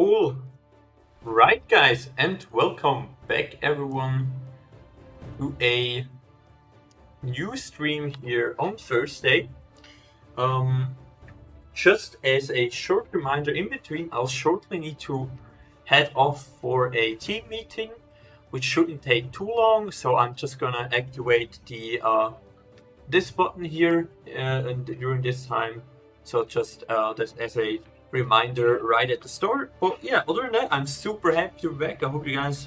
All right, guys, and welcome back, everyone, to a new stream here on Thursday. Um, just as a short reminder, in between, I'll shortly need to head off for a team meeting, which shouldn't take too long. So I'm just gonna activate the this button here and during this time. So just as a reminder right at the start. But yeah, other than that, I'm super happy to be back. I hope you guys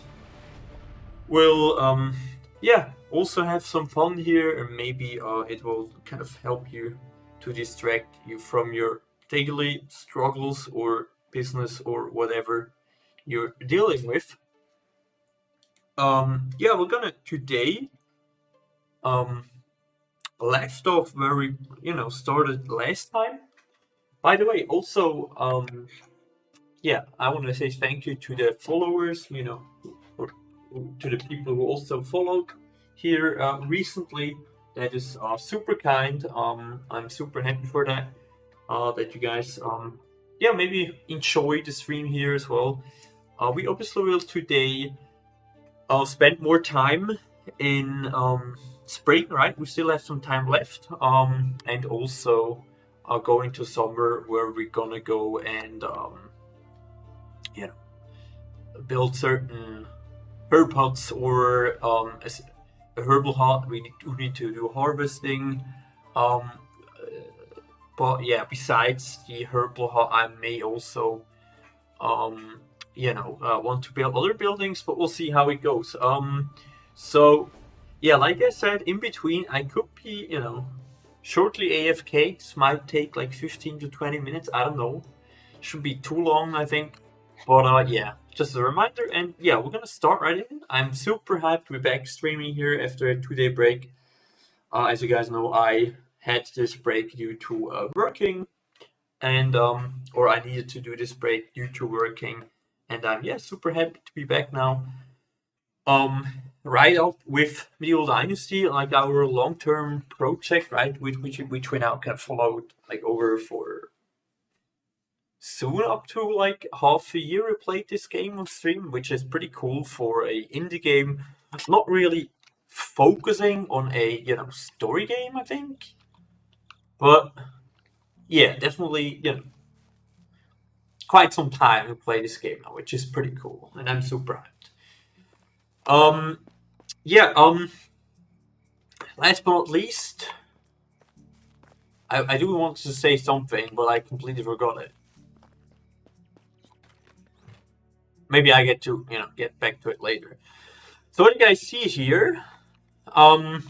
will also have some fun here, and maybe it will kind of help you to distract you from your daily struggles or business or whatever you're dealing with. We're gonna today um left off where we started last time. By the way, also I want to say thank you to the followers, or to the people who also followed here recently. That is super kind. I'm super happy for that. That you guys, maybe enjoy the stream here as well. We obviously will today spend more time in spring, right? We still have some time left. And also go into summer where we're gonna go and build certain herb huts or a herbal hut. We need to do harvesting. Um, but yeah, besides the herbal hut, I may also want to build other buildings, but we'll see how it goes. So yeah, like I said, in between I could be, shortly AFK. This might take like 15 to 20 minutes. I don't know. Shouldn't be too long, I think. But yeah, just a reminder, and yeah, we're gonna start right in. I'm super happy to be back streaming here after a 2-day break. As you guys know, I had this break due to working, and or I needed to do this break due to working, and I'm super happy to be back now. Right up with Medieval Dynasty, like our long-term project, right? Which we now can follow like over for soon up to like half a year. We played this game on stream, which is pretty cool for a indie game. Not really focusing on a story game, I think, but yeah, definitely quite some time to play this game now, which is pretty cool, and I'm super hyped. Last but not least, I do want to say something, but I completely forgot it. Maybe I get to get back to it later. So what you guys see here, I'm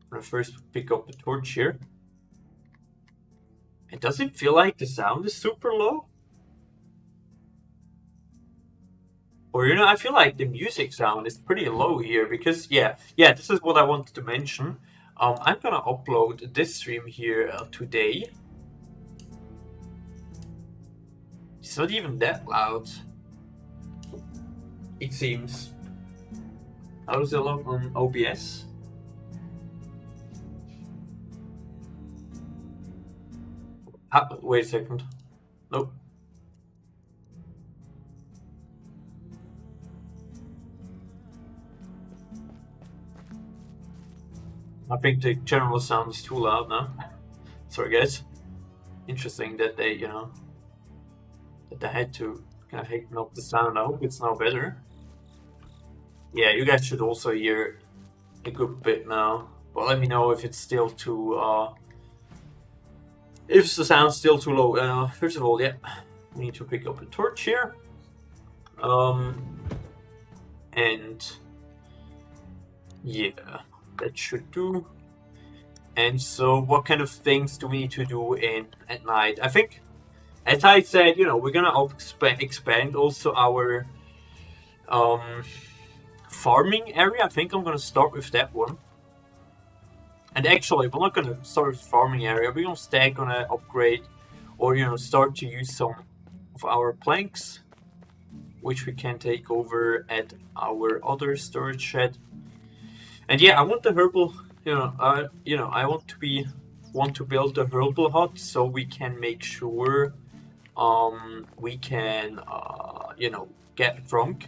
gonna first pick up the torch here. And does it feel like the sound is super low? Or I feel like the music sound is pretty low here because this is what I wanted to mention. I'm gonna upload this stream here today. It's not even that loud. It seems. How does it look on OBS? Wait a second. Nope. I think the general sound is too loud now. Sorry, guys. Interesting that they, that they had to kind of hasten up the sound. I hope it's now better. Yeah, you guys should also hear a good bit now. But let me know if it's still too, if the sound's still too low. First of all, we need to pick up a torch here. And yeah, that should do. And so what kind of things do we need to do at night? I think, as I said, we're gonna expand also our farming area. I think I'm gonna start with that one. And actually, we're not gonna start with farming area. We're gonna upgrade or start to use some of our planks, which we can take over at our other storage shed. And yeah, I want the herbal. I want to build the herbal hut so we can make sure we can, you know, get drunk.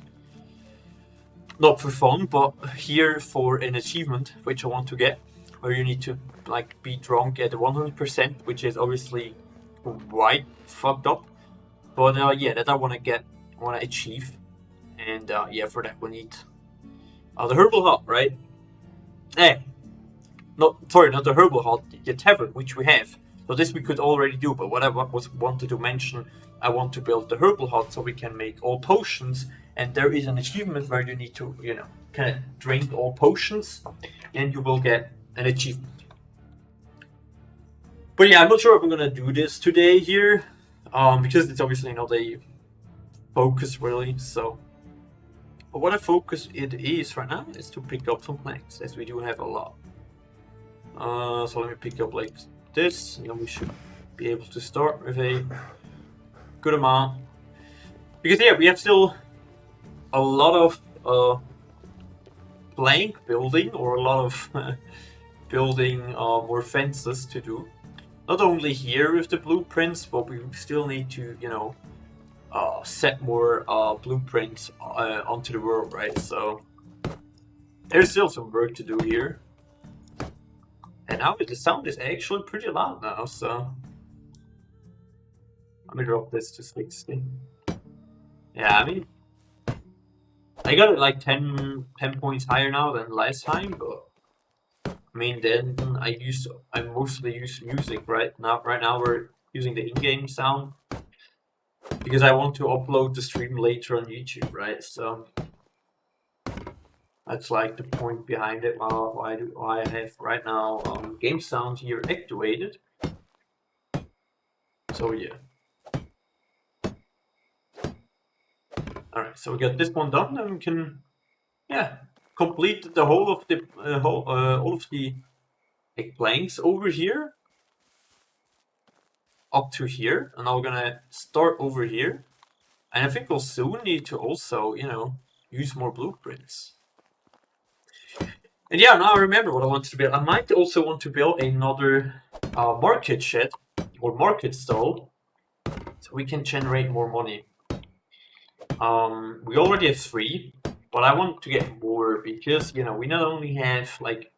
Not for fun, but here for an achievement, which I want to get, where you need to like be drunk at 100%, which is obviously quite fucked up. But yeah, that I want to achieve, and yeah, for that we need the herbal hut, right? Eh, not the herbal hut, the tavern, which we have. So this we could already do, but what I wanted to mention, I want to build the herbal hut so we can make all potions, and there is an achievement where you need to, you know, kind of drink all potions, and you will get an achievement. But yeah, I'm not sure if I'm gonna do this today here, because it's obviously not a focus really. So, but what I focus it is right now is to pick up some planks, as we do have a lot. So let me pick up like this, and then we should be able to start with a good amount. Because yeah, we have still a lot of plank building, or a lot of building more fences to do. Not only here with the blueprints, but we still need to, you know, set more blueprints onto the world, right? So there's still some work to do here. And now the sound is actually pretty loud now, so let me drop this to 60. Yeah, I mean, I got it like 10 points higher now than last time, but I mean, then I mostly use music right now. Right now we're using the in-game sound because I want to upload the stream later on YouTube, right? So that's like the point behind it. Why I have right now game sound here activated. So yeah. All right, so we got this one done, and we can, yeah, complete the whole of the all of the planks over here up to here, and now we're gonna start over here, and I think we'll soon need to also, you know, use more blueprints. And yeah, now I remember what I wanted to build. I might also want to build another market shed or market stall, so we can generate more money. We already have 3, but I want to get more because, you know, we not only have like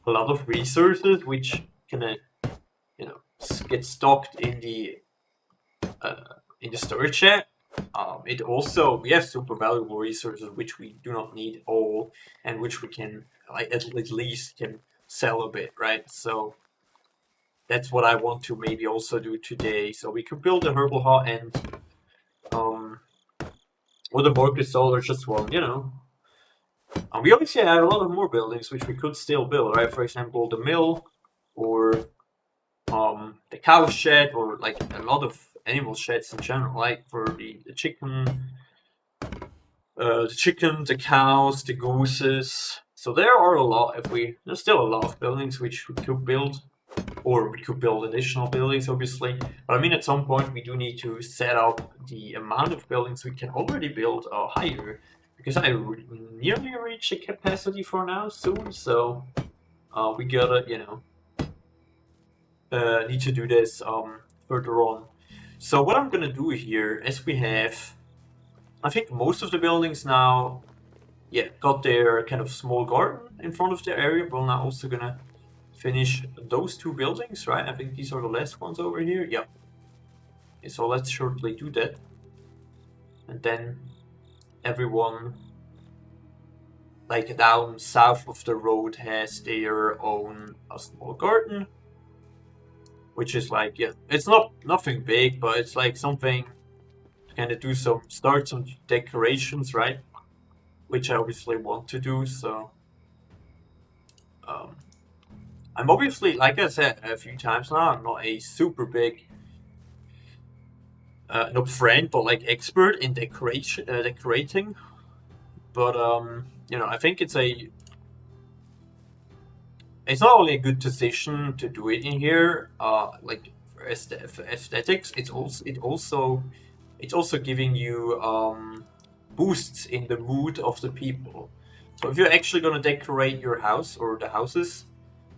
a lot of resources which can, you know, get stocked in the storage shed. It also, we have super valuable resources which we do not need all, and which we can like at least can sell a bit, right? So that's what I want to maybe also do today. So we could build a herbal hut and or the market stall, or just one, you know. We obviously have a lot of more buildings which we could still build, right? For example, the mill, or the cow shed, or like a lot of animal sheds in general, like for the chicken, the cows, the gooses. So there are a lot. There's still a lot of buildings which we could build, or we could build additional buildings, obviously. But I mean, at some point we do need to set up the amount of buildings we can already build higher, because I nearly reach the capacity for now soon. So we gotta, you know, need to do this further on. So what I'm gonna do here is we have, I think most of the buildings now, yeah, got their kind of small garden in front of their area. We're now also gonna finish those 2 buildings, right? I think these are the last ones over here. Yeah. So let's shortly do that. And then everyone like down south of the road has their own small garden, which is like, yeah, it's nothing big, but it's like something to kind of start some decorations, right? Which I obviously want to do. So I'm obviously, like I said a few times now, I'm not a super big not friend, but like expert in decorating. But you know, I think it's not only a good decision to do it in here, like for aesthetics, it's also giving you boosts in the mood of the people. So if you're actually gonna decorate your house or the houses,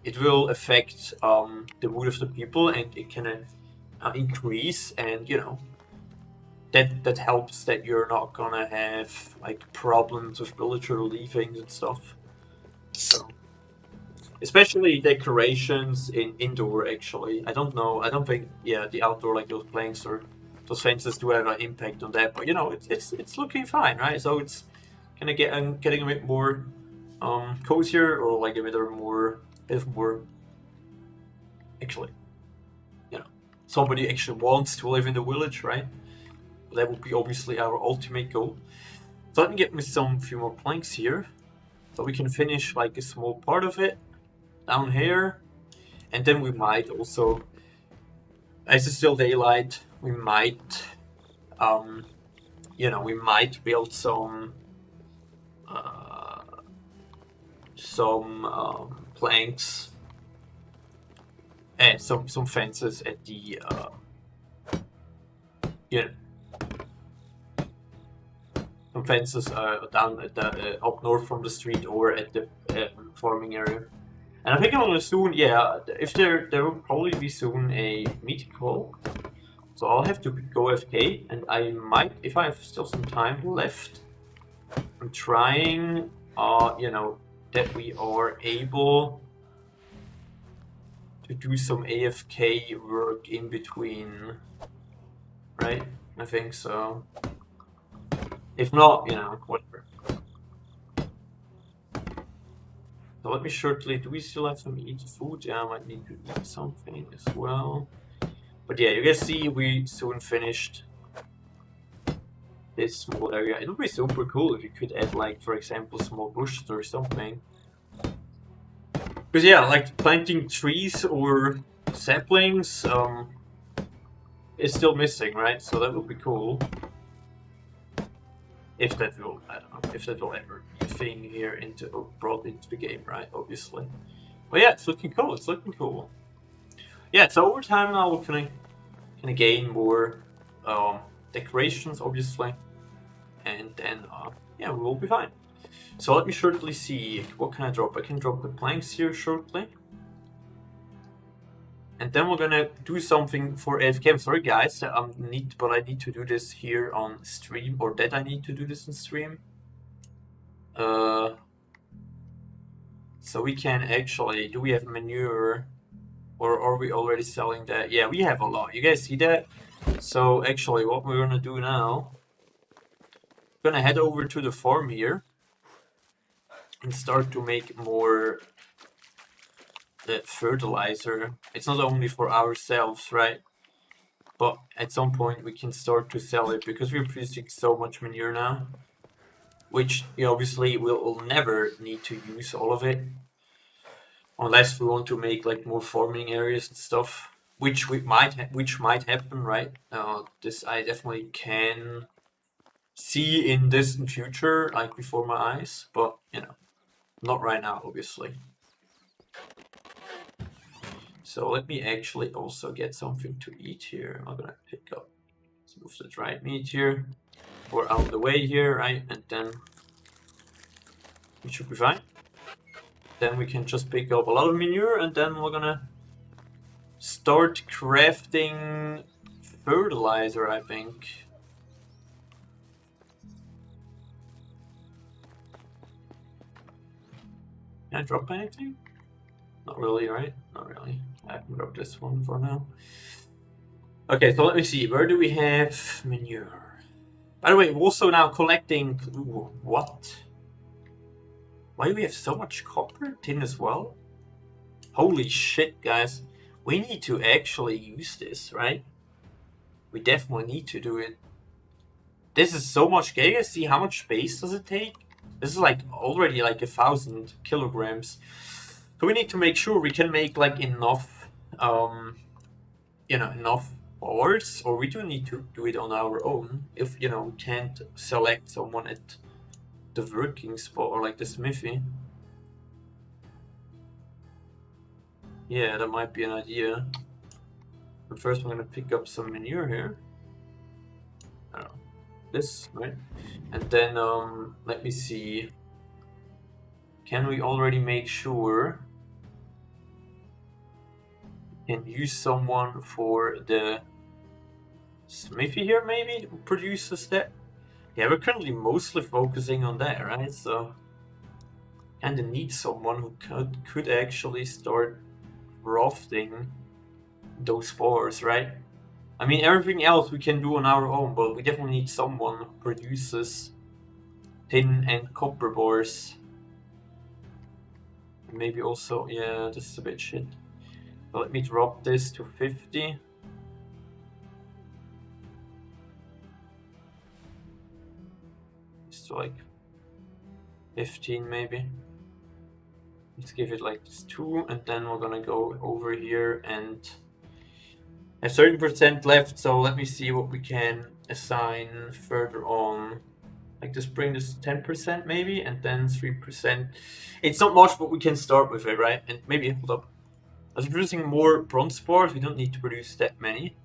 it will affect the mood of the people, and it can increase, and you know, that helps that you're not gonna have like problems with villager leaving and stuff. So especially decorations in indoor. Actually, I don't know. I don't think the outdoor, like those planks or those fences, do have an impact on that. But you know, it's looking fine, right? So it's kind of getting a bit more cozier, or like a bit more actually, you know, somebody actually wants to live in the village, right? That would be obviously our ultimate goal. So let me get me some few more planks here, so we can finish like a small part of it down here, and then we might also, as it's still daylight, we might, we might build uh, some planks and some fences at the you know, some fences down at the up north from the street, or at the farming area. And I think I'm gonna soon, if there will probably be soon a meeting call, so I'll have to go AFK, and I might, if I have still some time left, I'm trying, that we are able to do some AFK work in between, right? I think so. If not, whatever. So let me shortly, do we still have some food? Yeah, I might need to eat something as well. But yeah, you guys see we soon finished this small area. It would be super cool if you could add, like, for example, small bushes or something. Because yeah, like planting trees or saplings is still missing, right? So that would be cool. If that will, I don't know, if that will ever be a thing here brought into the game, right? Obviously. But yeah, it's looking cool. It's looking cool. Yeah, so over time now we're gonna gain more decorations, obviously, and then yeah, we will be fine. So let me shortly see what can I drop. I can drop the planks here shortly. And then we're gonna do something for AFK. I'm sorry guys, but I need to do this here on stream, or that I need to do this on stream. So we can actually, do we have manure? Or are we already selling that? Yeah, we have a lot. You guys see that? So actually what we're gonna do now, we're gonna head over to the farm here and start to make more fertilizer. It's not only for ourselves, right? But at some point we can start to sell it, because we're producing so much manure now, which obviously we'll never need to use all of it, unless we want to make like more farming areas and stuff, which might happen, right? This I definitely can see in distant future, like before my eyes, but not right now, obviously. So let me actually also get something to eat here. I'm gonna pick up some of the dried meat here, or out of the way here, right? And then we should be fine. Then we can just pick up a lot of manure, and then we're gonna start crafting fertilizer, I think. Can I drop anything? Not really, right? Not really. I can drop this one for now. Okay, so let me see. Where do we have manure? By the way, we're also now collecting... Ooh, what? Why do we have so much copper? Tin as well? Holy shit, guys. We need to actually use this, right? We definitely need to do it. This is so much. Can you guys see how much space does it take? This is like already like 1,000 kilograms. So we need to make sure we can make like enough, enough ores, or we do need to do it on our own if, we can't select someone at the working spot, or like the smithy. Yeah, that might be an idea. But first, I'm gonna pick up some manure here. I don't know, this, right? And then, let me see. Can we already make sure we can use someone for the Smithy here maybe produces that. Yeah, we're currently mostly focusing on that, right? So kinda need someone who could actually start grafting those spores, right? I mean, everything else we can do on our own, but we definitely need someone who produces tin and copper bores. Maybe also, yeah, this is a bit shit. So let me drop this to 50. Just to like 15 maybe. Let's give it like this 2, and then we're gonna go over here and have 30% left, so let me see what we can assign further on. Like just bring this 10% maybe, and then 3%. It's not much, but we can start with it, right? And maybe, hold up. As we're producing more bronze spores, we don't need to produce that many.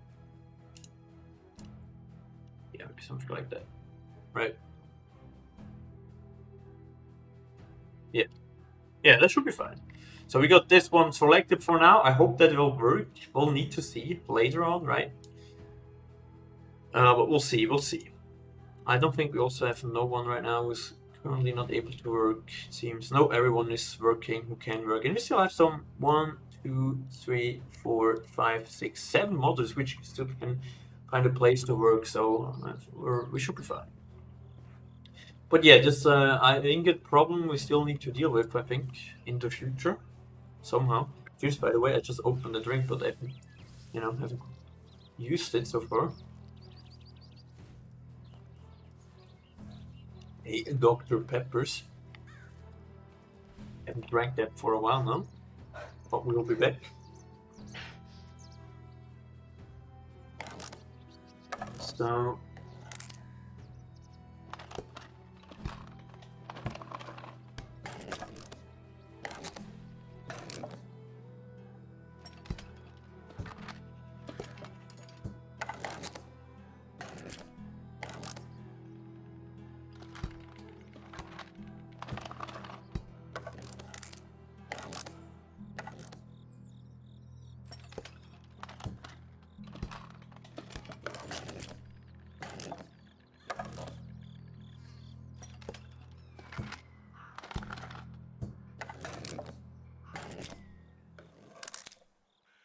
Yeah, maybe something like that. Right. Yeah. Yeah, that should be fine. So we got this one selected for now. I hope that it will work. We'll need to see later on, right? But we'll see, we'll see. I don't think we also have no one right now who's currently not able to work, it seems. No, everyone is working who can work. And we still have some 1, 2, 3, 4, 5, 6, 7 modders which still can find a place to work, so we should be fine. But yeah, just I think a problem we still need to deal with, I think, in the future, somehow. Cheers, by the way, I just opened the drink, but I haven't, haven't used it so far. Hey, Dr. Peppers. Haven't drank that for a while now, but we'll be back.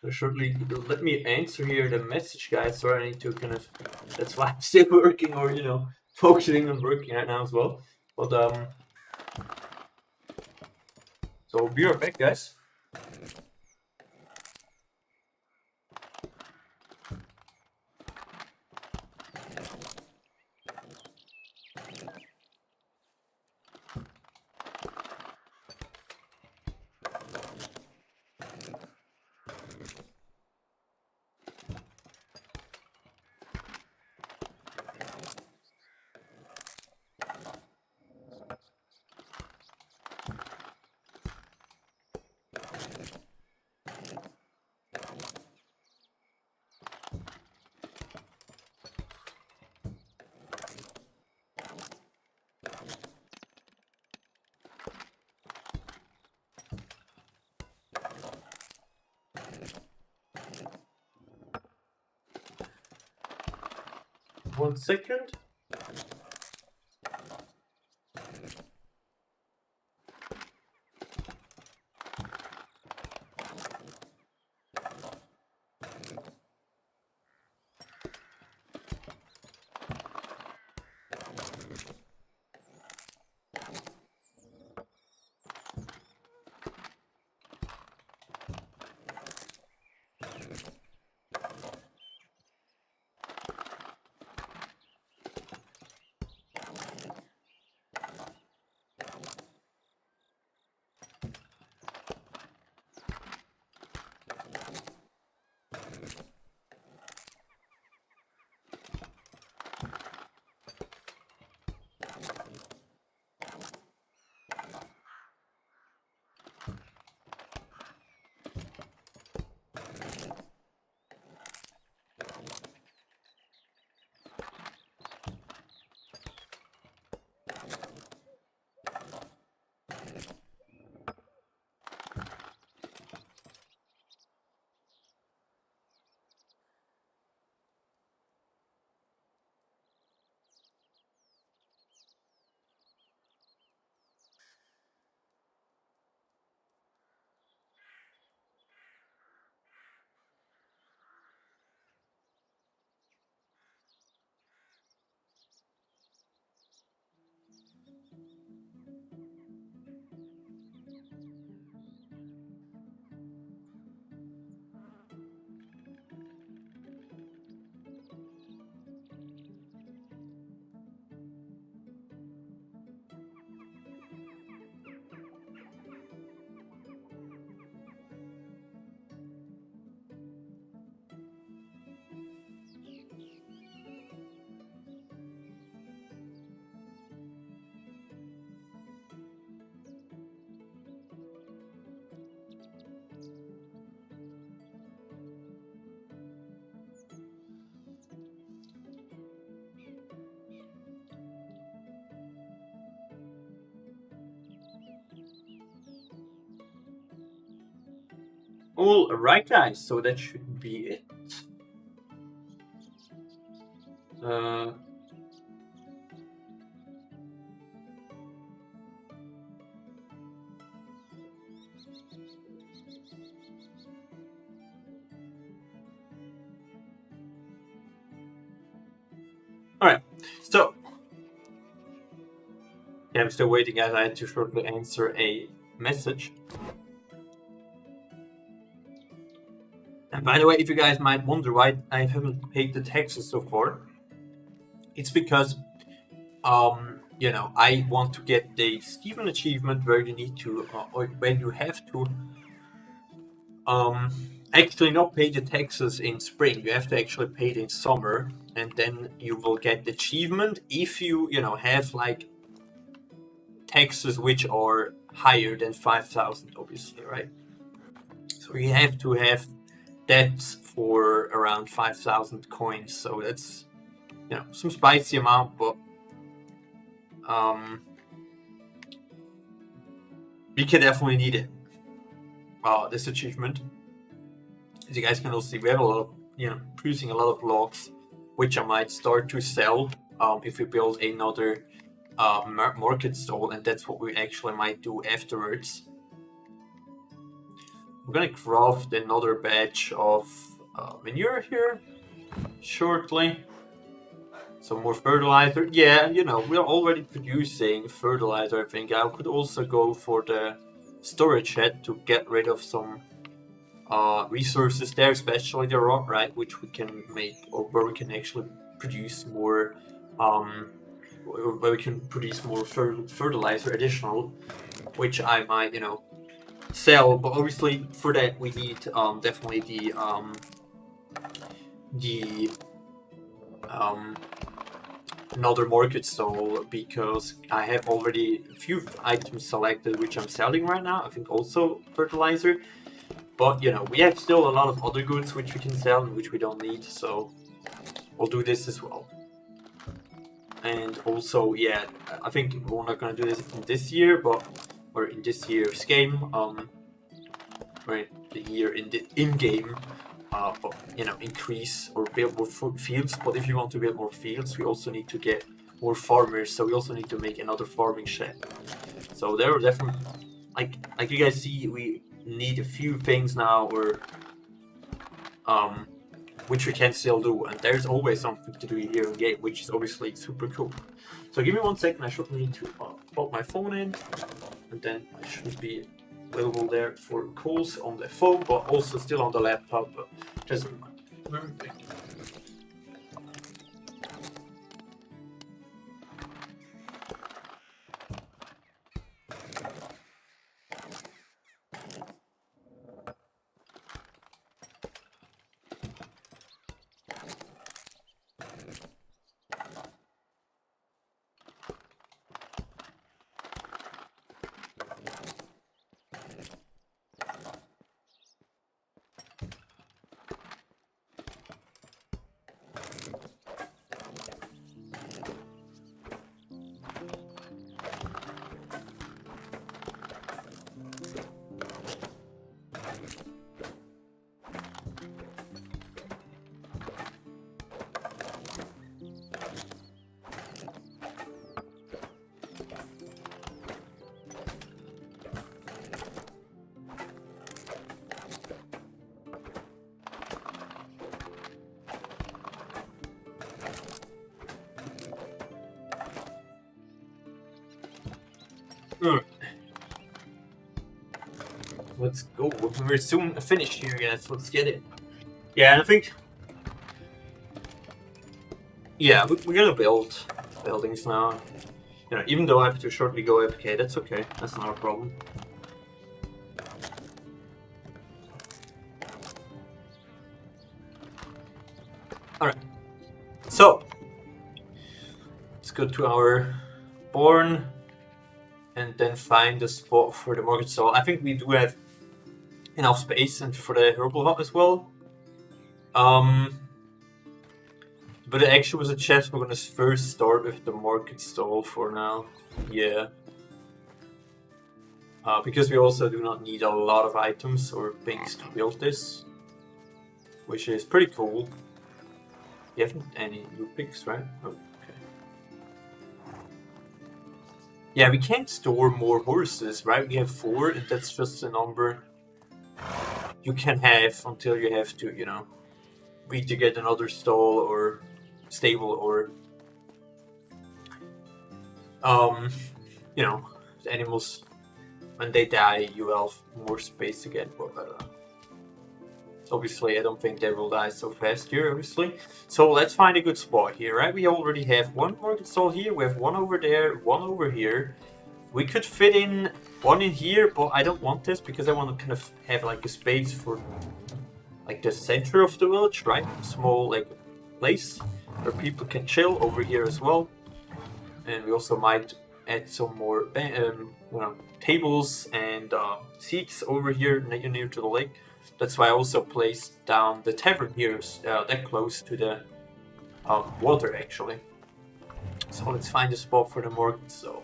So shortly, let me answer here the message, guys. So I need to kind of. That's why I'm still working, or focusing on working right now as well. But so be right back, guys. One second. Alright guys, so that should be it. Alright, so yeah, I'm still waiting guys, I had to shortly answer a message. And by the way, if you guys might wonder why I haven't paid the taxes so far, it's because you know, I want to get the Steven achievement where you need to, or when you have to actually not pay the taxes in spring. You have to actually pay it in summer, and then you will get the achievement if you know, have like taxes which are higher than 5,000, obviously, right? So you have to have debts for around 5,000 coins. So that's, you know, some spicy amount, but we can definitely need it. This achievement. As you guys can also see, we have a lot of, you know, producing a lot of logs, which I might start to sell if we build another market stall, and that's what we actually might do afterwards. We're gonna craft another batch of manure here shortly. Some more fertilizer. Yeah, you know, we're already producing fertilizer. I think I could also go for the storage shed to get rid of some resources there, especially the rock, right, which we can make, or where we can actually produce more, where we can produce more fertilizer additional, which I might, you know, sell. But obviously for that we need definitely the another market stall, because I have already a few items selected which I'm selling right now. I think also fertilizer. But, you know, we have still a lot of other goods which we can sell and which we don't need, so we'll do this as well. And also, yeah, I think we're not gonna do this in this year, but, or in this year's game, or the year in the in-game, but, you know, increase or build more fields. But if you want to build more fields, we also need to get more farmers, so we also need to make another farming shed. So there are definitely, like you guys see, we need a few things now, or which we can still do, and there's always something to do here in game, which is obviously super cool. So give me 1 second, I should need to plug my phone in, and then I should be available there for calls on the phone, but also still on the laptop, but just very quick. Let's go. We're soon finished here, guys. Let's get it. Yeah, and I think, yeah, we're gonna build buildings now. You know, even though I have to shortly go AFK, that's okay. That's not a problem. Alright. So, let's go to our barn and then find a spot for the market stall. I think we do have enough space and for the herbal hut as well. But it actually was a chest. We're gonna first start with the market stall for now. Yeah. because we also do not need a lot of items or things to build this, which is pretty cool. You haven't any new picks, right? Oh, okay. Yeah, we can't store more horses, right? We have 4, and that's just the number you can have until you have to, you know, either get another stall or stable or, you know, the animals, when they die, you have more space again. But I don't know. Obviously, I don't think they will die so fast here, obviously. So let's find a good spot here, right? We already have 1 market stall here, we have 1 over there, 1 over here. We could fit in 1 in here, but I don't want this because I want to kind of have like a space for like the center of the village, right? A small like place where people can chill over here as well. And we also might add some more you know, tables and seats over here near to the lake. That's why I also placed down the tavern here, that close to the water actually. So let's find a spot for the market. So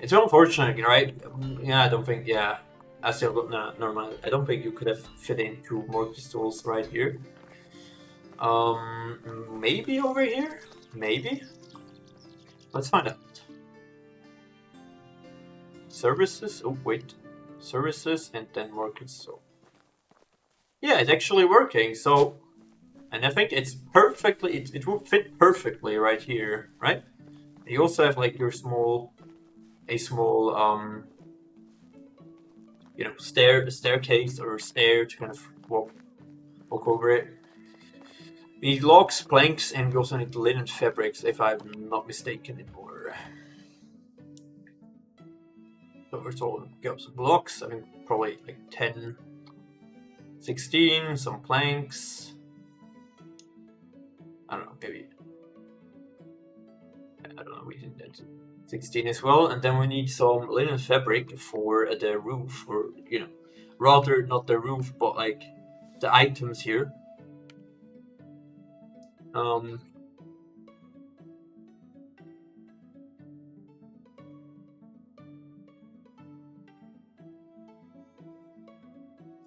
it's very unfortunate, right? Yeah, I don't think. Yeah, I still got normal. I don't think you could have fit in 2 market stalls right here. Maybe over here. Maybe. Let's find out. Services. Oh wait. Services and then markets. So yeah, it's actually working. So, and I think it's perfectly. It will fit perfectly right here, right? You also have like your small, you know, staircase or stair to kind of walk over it. We need logs, planks, and we also need linen fabrics, if I'm not mistaken. So first of all, get some blocks. I think probably like 10, 16, some planks. I don't know, maybe. I don't know, we think that's 16 as well. And then we need some linen fabric for the roof, or, you know, rather not the roof, but like the items here.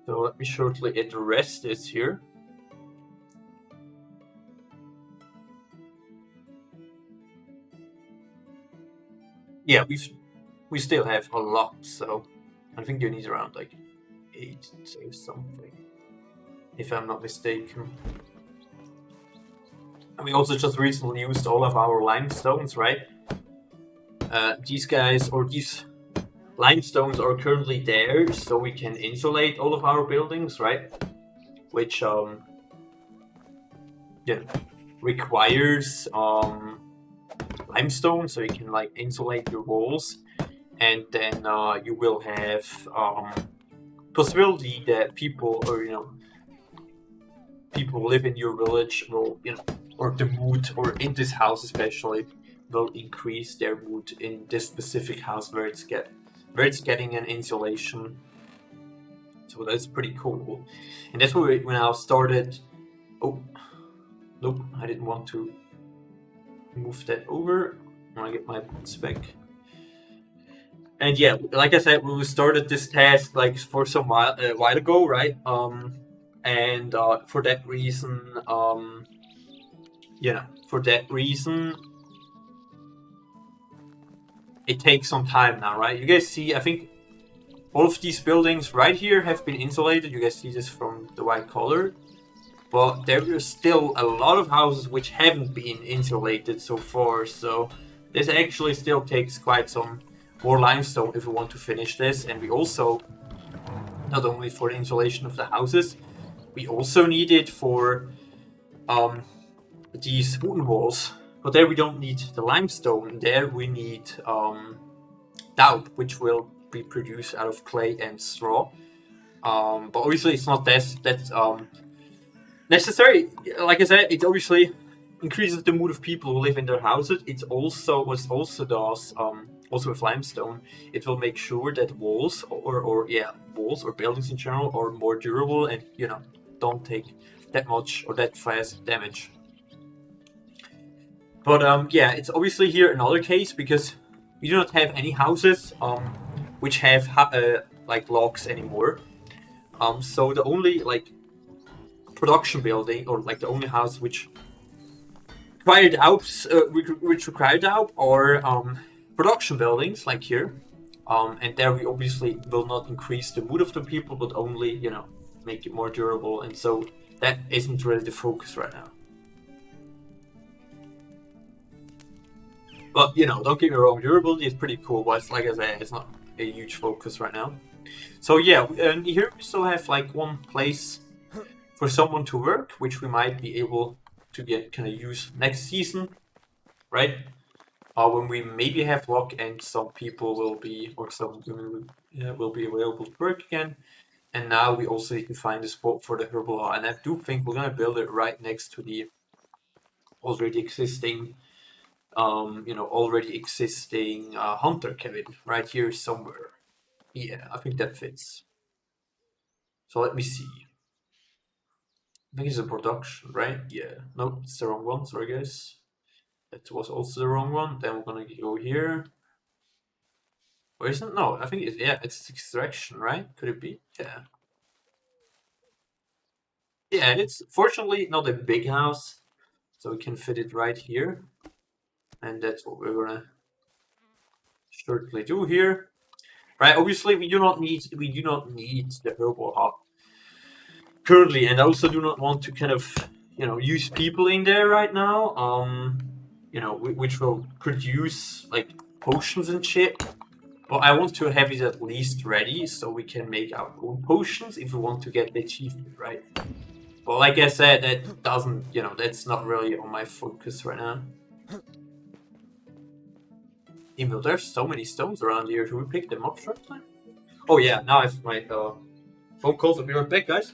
So let me shortly address this here. Yeah, we still have a lot, so I think you need around like 8 to save something, if I'm not mistaken. And we also just recently used all of our limestones, right? These guys, or these limestones are currently there, so we can insulate all of our buildings, right? Which yeah, requires limestone, so you can like insulate your walls, and then you will have possibility that people, or you know, people who live in your village will, you know, or the mood, or in this house especially, will increase their mood in this specific house where it's getting an insulation. So that's pretty cool, and that's when I started. Oh, nope, I didn't want to move that over. I want to get my boots back. And yeah, like I said, we started this task like for some while ago, right? And for that reason, you know, for that reason, it takes some time now, right? You guys see, I think all of these buildings right here have been insulated. You guys see this from the white color. But there are still a lot of houses which haven't been insulated so far. So this actually still takes quite some more limestone if we want to finish this. And we also, not only for the insulation of the houses, we also need it for these wooden walls. But there we don't need the limestone. There we need dough, which will be produced out of clay and straw. But obviously it's not that necessary. Like I said, it obviously increases the mood of people who live in their houses. It's also what also does, also with limestone, it will make sure that walls walls or buildings in general are more durable and, you know, don't take that much or that fast damage. But yeah, it's obviously here another case because we do not have any houses which have like locks anymore. So the only like production building or like the only house which required Alps, which required Alp or production buildings like here. And there we obviously will not increase the mood of the people, but only, you know, make it more durable. And so that isn't really the focus right now. But, you know, don't get me wrong, durability is pretty cool, but like I said, it's not a huge focus right now. So yeah, and here we still have like one place for someone to work, which we might be able to get kind of use next season, right? When we maybe have luck and some people will be, or some women will be available to work again. And now we also need to find a spot for the herbal, and I do think we're gonna build it right next to the already existing, already existing hunter cabin right here somewhere. Yeah, I think that fits. So let me see. I think it's a production, right? Yeah. No, it's the wrong one. Sorry, guys. That was also the wrong one. Then we're gonna go here. Or isn't? No, I think it's yeah, it's extraction, right? Could it be? Yeah. Yeah, it's fortunately not a big house, so we can fit it right here, and that's what we're gonna shortly do here. Right? Obviously, we do not need the herbal hub currently, and I also do not want to kind of use people in there right now. Which will produce like potions and shit. But I want to have it at least ready so we can make our own potions if we want to get the achievement, right? But like I said, that doesn't, that's not really on my focus right now. Even though there's so many stones around here, should we pick them up shortly? Oh yeah, now I have my phone calls. I'll be right back, guys.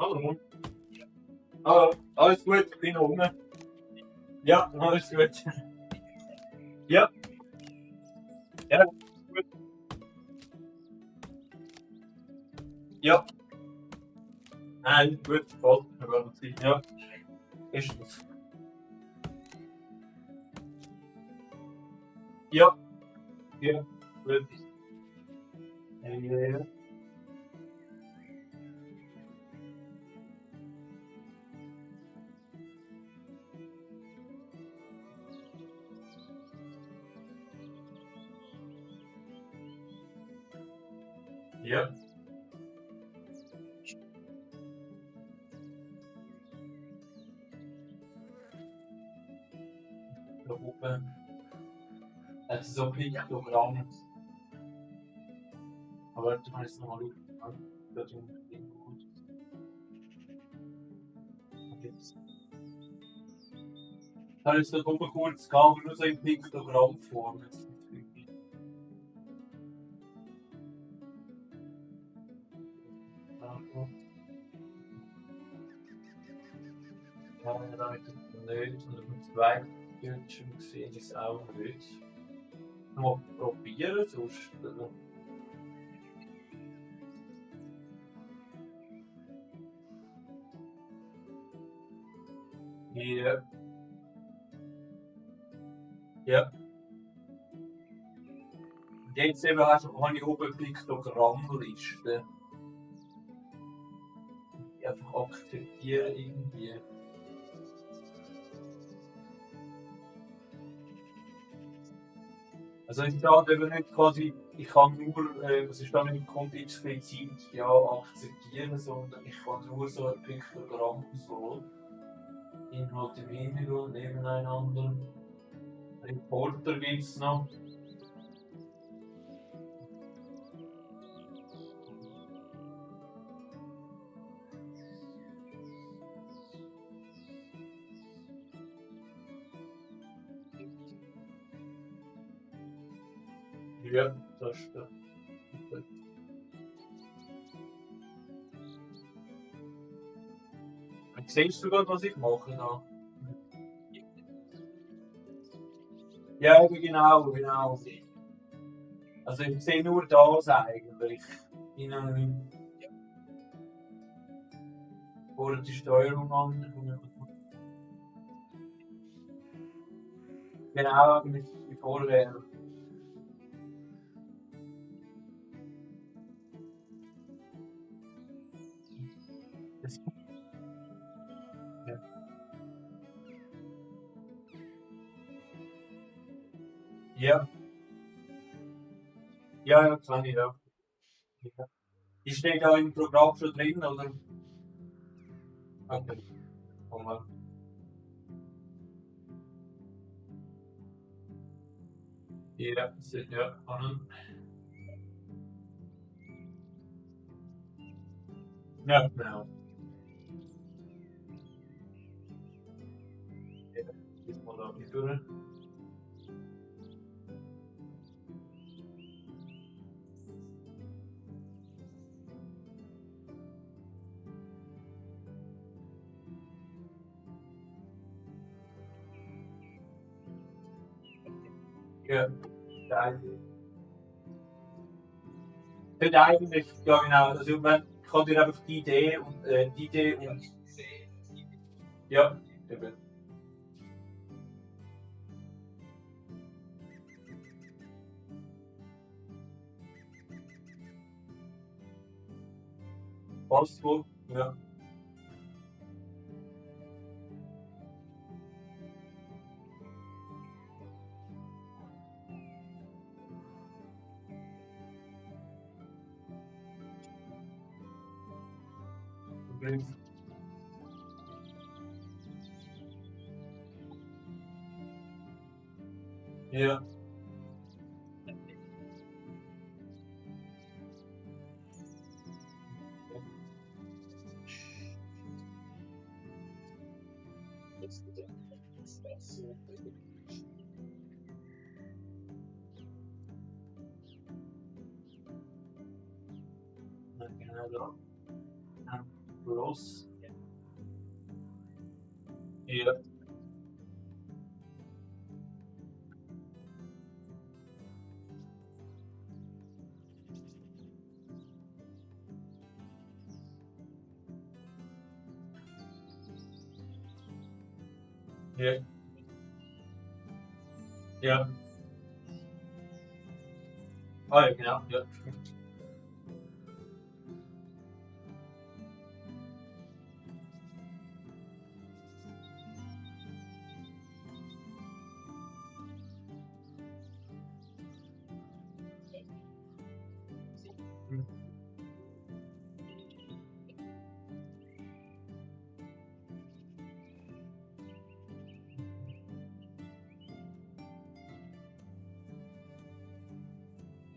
Hallo. Hallo, alles gut, ich bin oben. Ja, alles gut. Ja, ja, gut. Ja, nein, gut, voll. Ja, ist es. Ja, ja, gut. Ja. Ja. Da oben. Das ist so ein Piktogramm. Aber du kannst nochmal schauen. Da tun wir gut. Da ist da oben kurz gegangen, nur so in Piktogrammform. Ja, da ist es nicht. Und auf dem zweiten Bildschirm sehe ich es auch nicht. Mal probieren, sonst. Ja. Ja. Jetzt eben habe ich oben Piktogrammliste. Die einfach akzeptieren irgendwie. Also ich kann eben nicht quasi, ich kann nur, es ist dann nicht kommt explizit ja akzeptieren, sondern ich kann nur so ein Piktogramm so Inhalt im Hintergrund nebeneinander. Reporter gibt es noch. Ja, das stimmt. Siehst du gerade, was ich mache da? Ja, genau. Also ich sehe nur das eigentlich. oder die Steuerung an. Genau, mit die Vorwählen. Das, ja. Ja. Ja, ja, kann ich auch. Ja. Die steht da im Programm schon drin, oder? Okay. Mal. Ja, ja, ja, genau. Ja, ist mal da mit durch. Ja, eigentlich, ja genau. Also man kann dir einfach die Idee und ja, eben. Passt wohl. Ja. Okay. Ja. Genau da. Ja. Los. Ja. Ja. Ja. Ah ja, genau. Ja.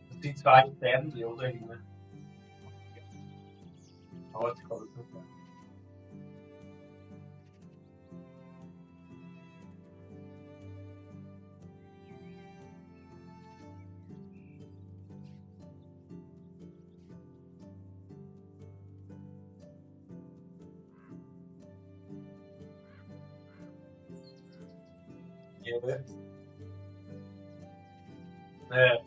Das sind zwei Sterne, oder? Aber jetzt kann das nicht sein. Ja. Ja,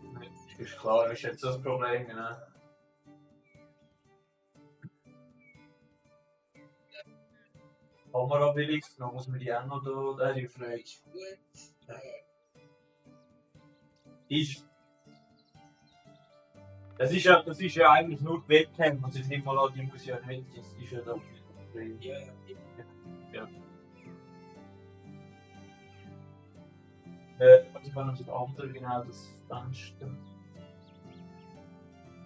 ist klar, ist jetzt das Problem, genau. Kamera billig, dann muss man die auch noch da, die Frage. Ist, das ist ja eigentlich nur die Webcam, also ich nehme mal an, die muss ja nicht, das ist ja da drin. Ja. Ich kann noch das andere, genau, das Fenster.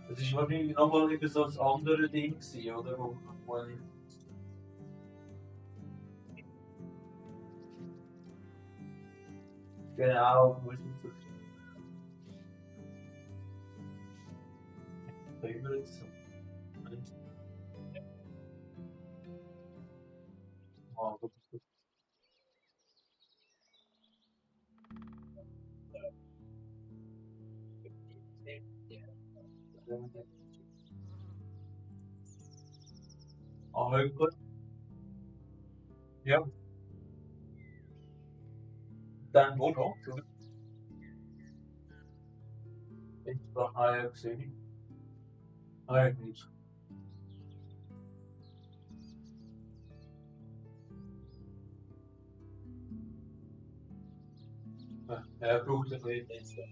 Das ist wahrscheinlich nochmal über so das andere Ding gewesen, oder? Wo genau, wo ist das? Drüber jetzt. Ah, gut. Ah, gut. Ja, dann wo noch? Ich war gesehen. Ah, ja, gut. Er braucht ein bisschen.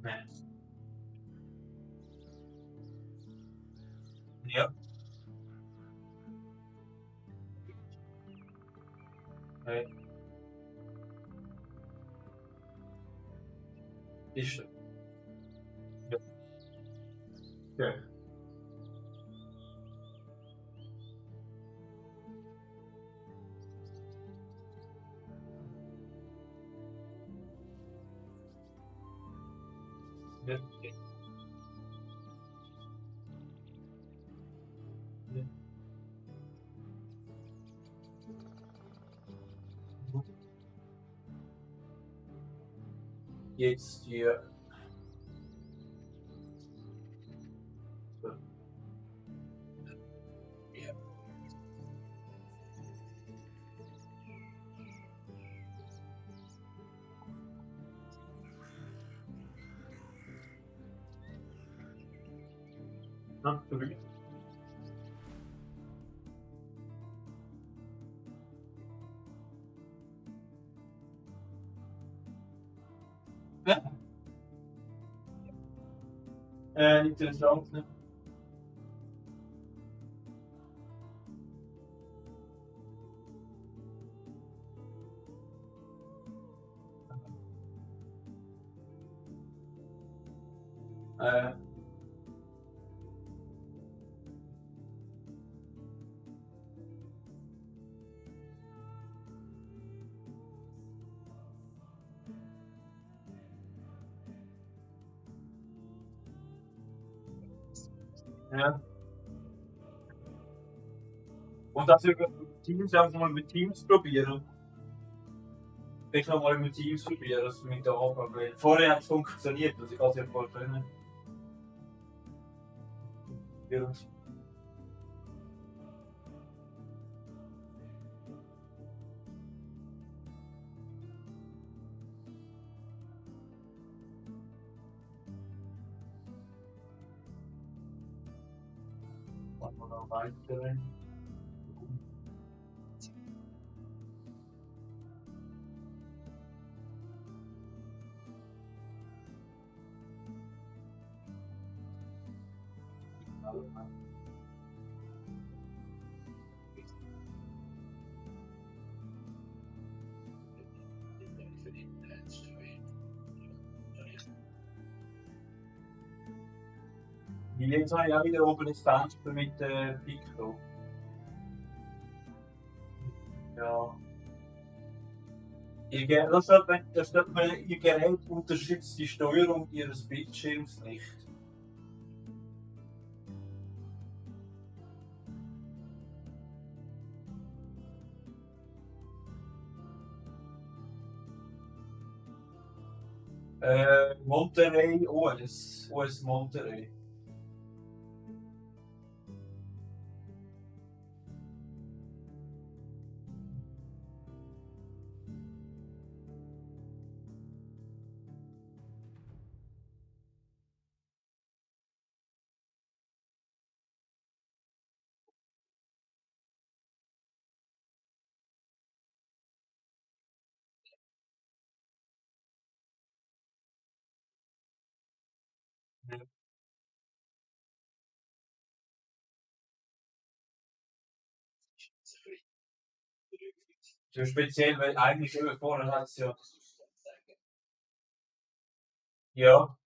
Nein. Ja. Ist er. Ja. Ja. Ja. Ja. Jetzt hier. Ja. Natürlich. Interessant, ne? Äh, ja. Und das über Teams einfach mal mit Teams probieren. Ich noch mal mit Teams probieren, das mit der Aufgabe. Weil vorher hat es funktioniert, also ich kann es ja voll können. Ja. Machen wir noch weiter. Die jetzt habe ich auch wieder oben ins Fenster mit Pico. Ja. Das wird man, Ihr Gerät unterstützt die Steuerung Ihres Bildschirms nicht. Monterey OS Monterey. So speziell, weil eigentlich vorher hat es ja. Ja.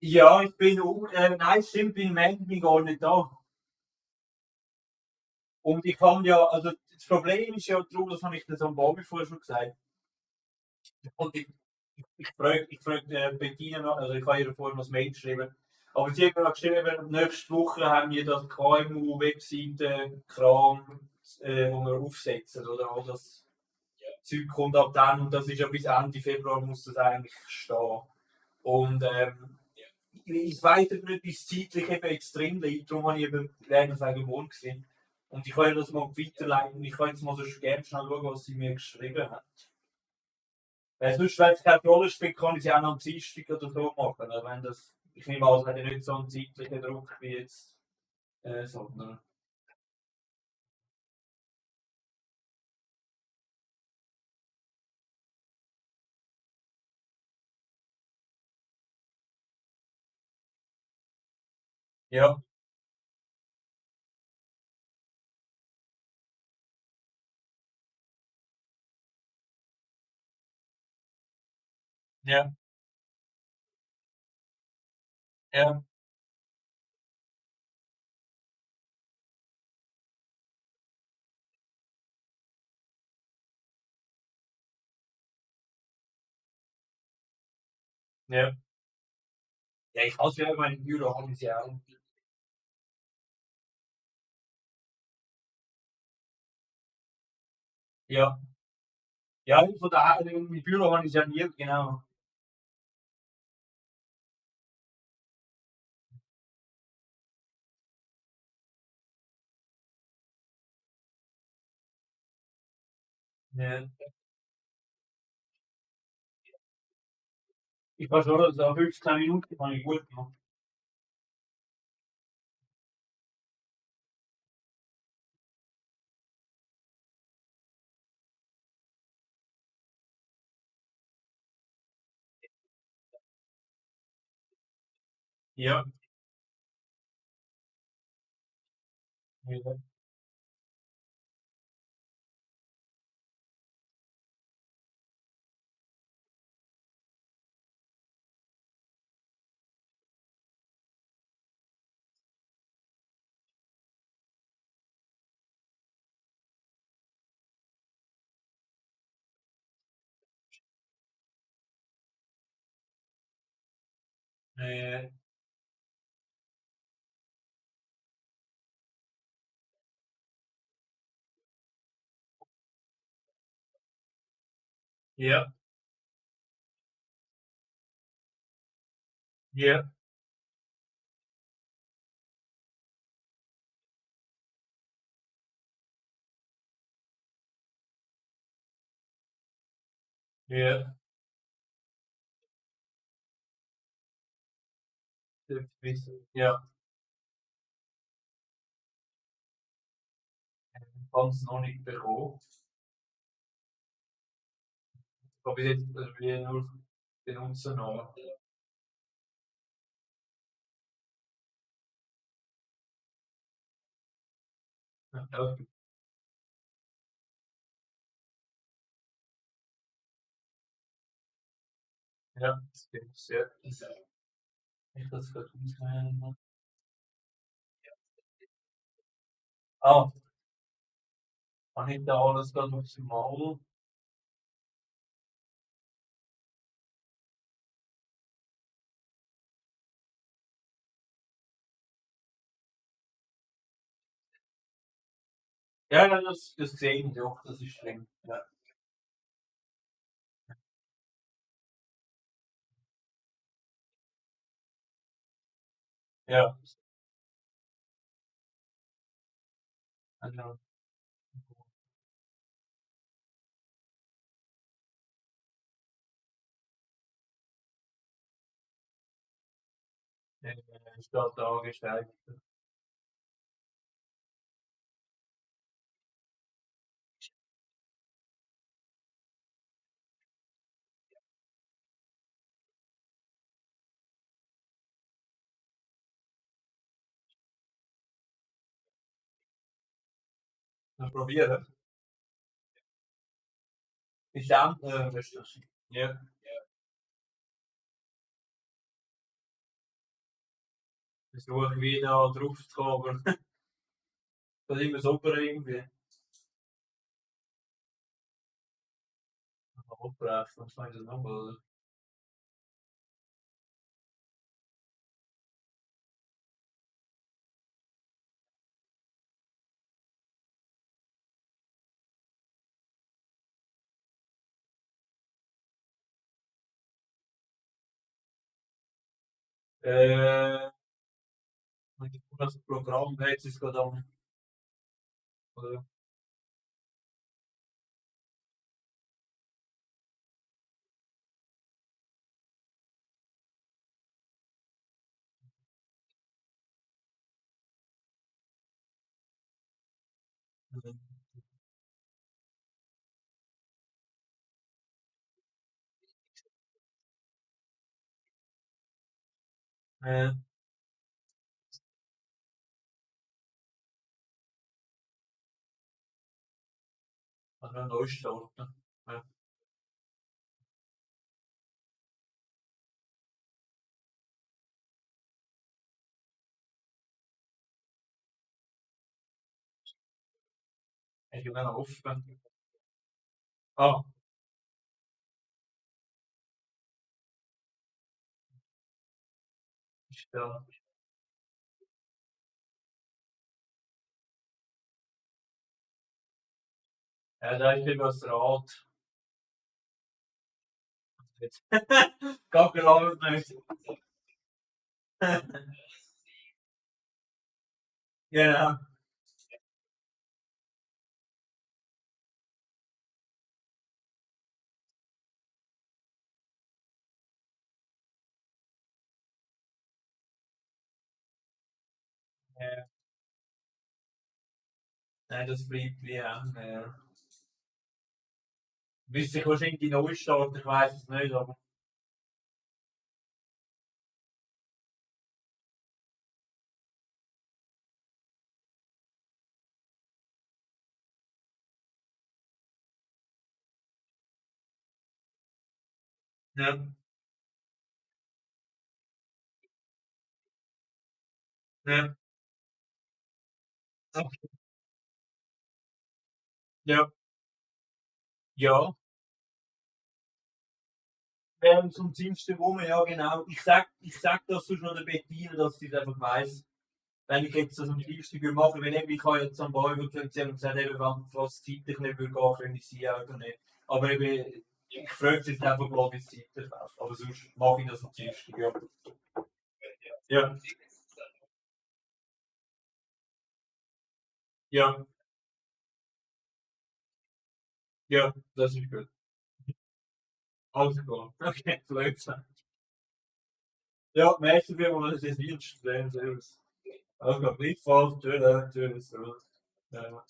Ja, ich bin nein, stimmt, bin Montag gar nicht da. Und ich kann ja, also das Problem ist ja darum, das habe ich das am Bobby vorher schon gesagt. Und ich frage Bettina noch, also ich habe ihr vorher noch das Mail geschrieben. Aber sie hat mir noch geschrieben, nächste Woche haben wir das KMU-Webseite Kram, wo wir aufsetzen, oder? All das Zeug kommt ab dann und das ist ja bis Ende Februar muss das eigentlich stehen. Und ich weiß nicht, wie es zeitlich eben jetzt drin liegt, darum habe ich eben gelernt, sagen wohl gesehen. Und ich kann das mal weiterleiten. Ich kann jetzt mal so gerne schnell schauen, was sie mir geschrieben hat. Sonst, wenn es keine Rolle spielt, kann ich sie auch noch am Dienstag oder so machen. Also wenn das, ich nehme an, es hat ja nicht so einen zeitlichen Druck wie jetzt, sondern. Ja, ja, ja, ja. Ja, ich habe ja mein Büro, habe ich ja auch. Ja, ja, von daher, im Büro habe ich ja nie, genau. Ja. Ich war schon so 15 Minuten, kann ich gut machen. Ja, ja, äh, ja, ja, ja. Ja, kann es noch nicht bekommen. Aber bis jetzt, wir nur benutzen noch. Ja, ja, das gibt es, ja. Ich das gerade auswählen. Ah, habe ich da alles gerade aufs Maul? Ja, ja, das sehe ich doch, das ist streng. Ja, ja, also, ist da dargestellt. Dann probieren. Ist dann, was ist das? Ja, versuche wieder drauf zu kommen, aber das ist immer super irgendwie. Aufbrechen, was soll ich das noch? Das Programm hat es gerade am. Oder? Äh, also neu starten. Ja. Ich bin dann offen. Ah, ist da. Ja, da ist etwas Rad. Geht gelaufen nicht. Genau. Ja. Nein, das bleibt wie ja. Müsste ich wahrscheinlich neu starten, ich weiß es nicht, aber. Ja. Ja. Okay. Ja. Ja. Während zum Dienstag rum, ja genau. Ich sag das sonst noch der Bettina, dass sie das einfach weiss. Wenn ich jetzt das am Dienstag machen will, eben, ich habe jetzt am Ball gesagt, sie haben gesagt, eben, was zeitlich nicht würde gehen, können ich sie auch nicht. Aber eben, ich frage sie jetzt einfach mal, wie es zeitlich läuft. Aber sonst mache ich das am Dienstag, ja. Ja, ja, ja, das ist gut. Alles klar. Okay, vielleicht. Ja, merci vielmals, dass ihr es nicht servus. Also, gleichfalls, tschüss, tschüss. Ja.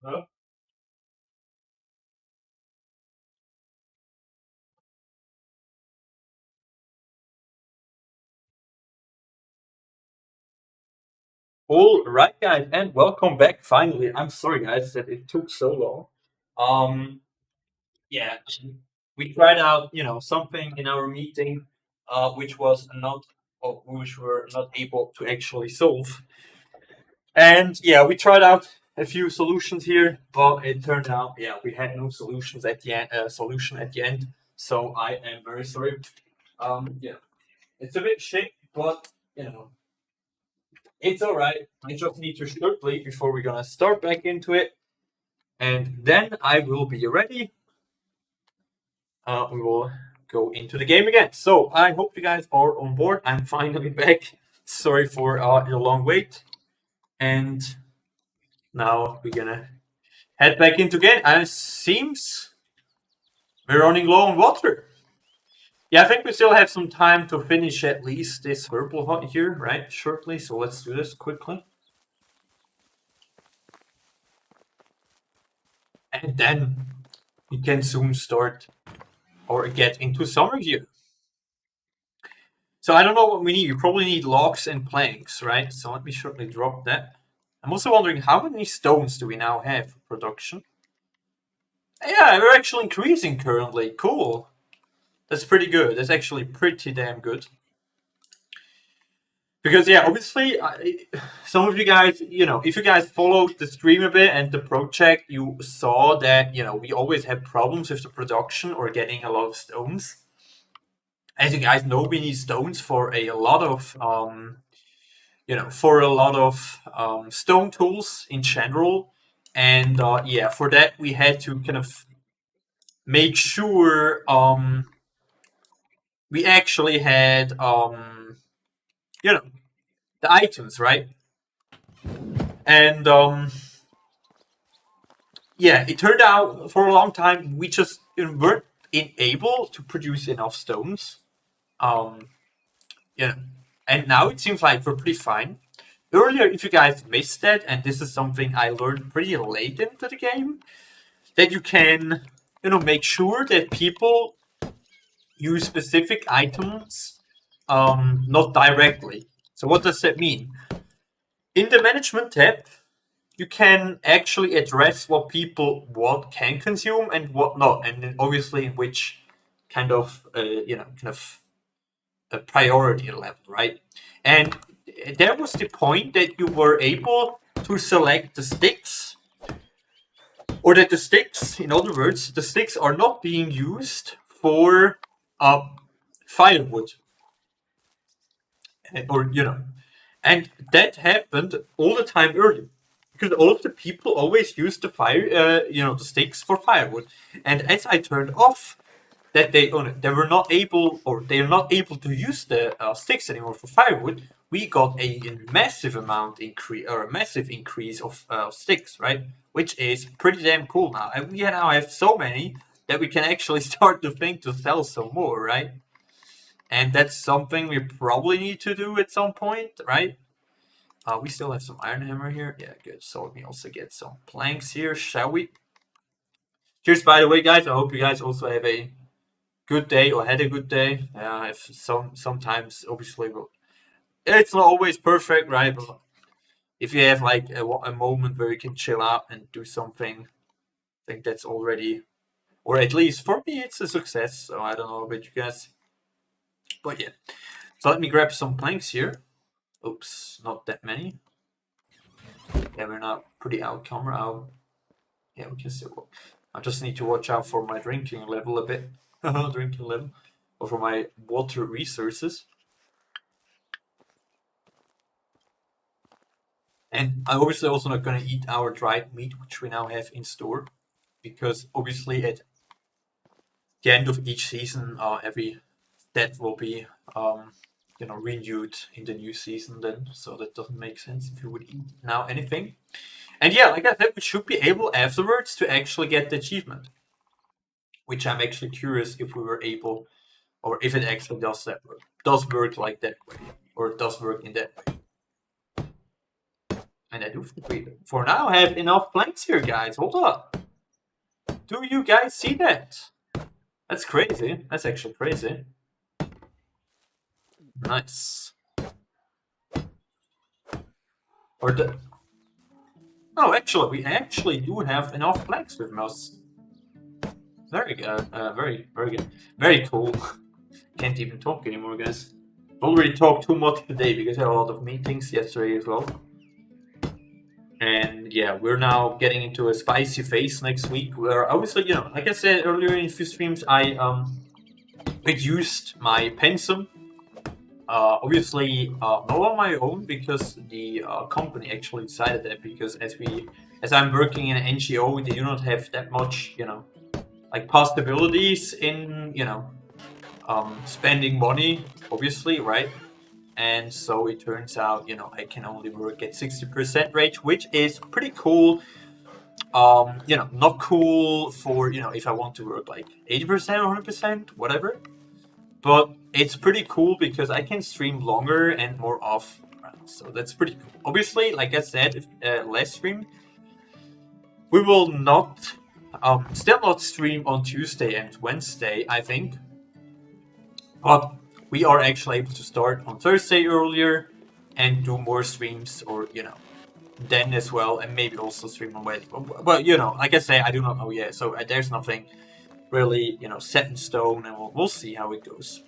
Ja. All right, guys, and welcome back. Finally, I'm sorry, guys, that it took so long. Yeah, we tried out, something in our meeting, which was not, or which we're not able to actually solve. And yeah, we tried out a few solutions here, but it turned out, yeah, we had no solutions at the end. Solution at the end. So I am very sorry. Yeah, it's a bit shit, but you know, it's all right. I just need to shortly before we're gonna start back into it, and then I will be ready. We will go into the game again. So I hope you guys are on board. I'm finally back. Sorry for the long wait, and now we're gonna head back into game. And it seems we're running low on water. Yeah, I think we still have some time to finish at least this herbal hut here, right? Shortly. So let's do this quickly. And then we can soon start or get into summer here. So I don't know what we need. We probably need logs and planks, right? So let me shortly drop that. I'm also wondering how many stones do we now have for production? Yeah, we're actually increasing currently. Cool. That's pretty good. That's actually pretty damn good. Because yeah, obviously, some of you guys, if you guys followed the stream a bit and the project, you saw that we always have problems with the production or getting a lot of stones. As you guys know, we need stones for a lot of stone tools in general, and yeah, for that we had to kind of make sure we actually had you know the items, right? And yeah, it turned out for a long time we just weren't able to produce enough stones. Um, yeah, and now it seems like we're pretty fine. Earlier, if you guys missed that, and this is something I learned pretty late into the game, that you can, make sure that people use specific items, not directly. So what does that mean? In the management tab, you can actually address what people can consume and what not, and then obviously in which kind of a priority level, right? And there was the point that you were able to select the sticks, or that the sticks, in other words, the sticks are not being used for uh, firewood, or and that happened all the time earlier because all of the people always used the the sticks for firewood, and as I turned off that they were not able, or they are not able to use the sticks anymore for firewood, we got a massive amount increase, or a massive increase of sticks, right? Which is pretty damn cool now, and we now have so many that we can actually start to think to sell some more, right? And that's something we probably need to do at some point, right? We still have some iron hammer here. Yeah, good. So let me also get some planks here, shall we? Cheers, by the way, guys. I hope you guys also have a good day or had a good day. If sometimes obviously it's not always perfect, right? But if you have like a moment where you can chill out and do something, I think that's already, or at least for me, it's a success. So I don't know about you guys, but yeah. So let me grab some planks here. Oops, not that many. Yeah, we're not pretty out camera. Yeah, we can still. I just need to watch out for my drinking level a bit. Drinking level, or for my water resources. And I'm obviously also not going to eat our dried meat, which we now have in store, because obviously at the end of each season, every that will be renewed in the new season. Then, so that doesn't make sense if you would eat now anything. And yeah, like I said, we should be able afterwards to actually get the achievement, which I'm actually curious if we were able, or if it actually does work like that way, or it does work in that way. And I do think we, for now, have enough planks here, guys. Hold up. Do you guys see that? That's crazy. That's actually crazy. Nice. Or the... Oh, actually, we actually do have enough planks with us. Very good. Very good. Very cool. Can't even talk anymore, guys. Already talked too much today because I had a lot of meetings yesterday as well. And yeah, we're now getting into a spicy phase next week where obviously, you know, like I said earlier in a few streams, I reduced my pensum. Obviously, not on my own because the company actually decided that because as I'm working in an NGO, they do not have that much, you know, like possibilities in, you know, spending money, obviously, right? And so it turns out, you know, I can only work at 60% rate, which is pretty cool. You know, not cool for, you know, if I want to work like 80% or 100%, whatever. But it's pretty cool because I can stream longer and more often. So that's pretty cool. Obviously, like I said, if, last stream, we will not, still not stream on Tuesday and Wednesday, I think. But we are actually able to start on Thursday earlier and do more streams, or, you know, then as well, and maybe also stream on Wednesday. But, you know, like I say, I do not know yet, so there's nothing really, you know, set in stone, and we'll see how it goes.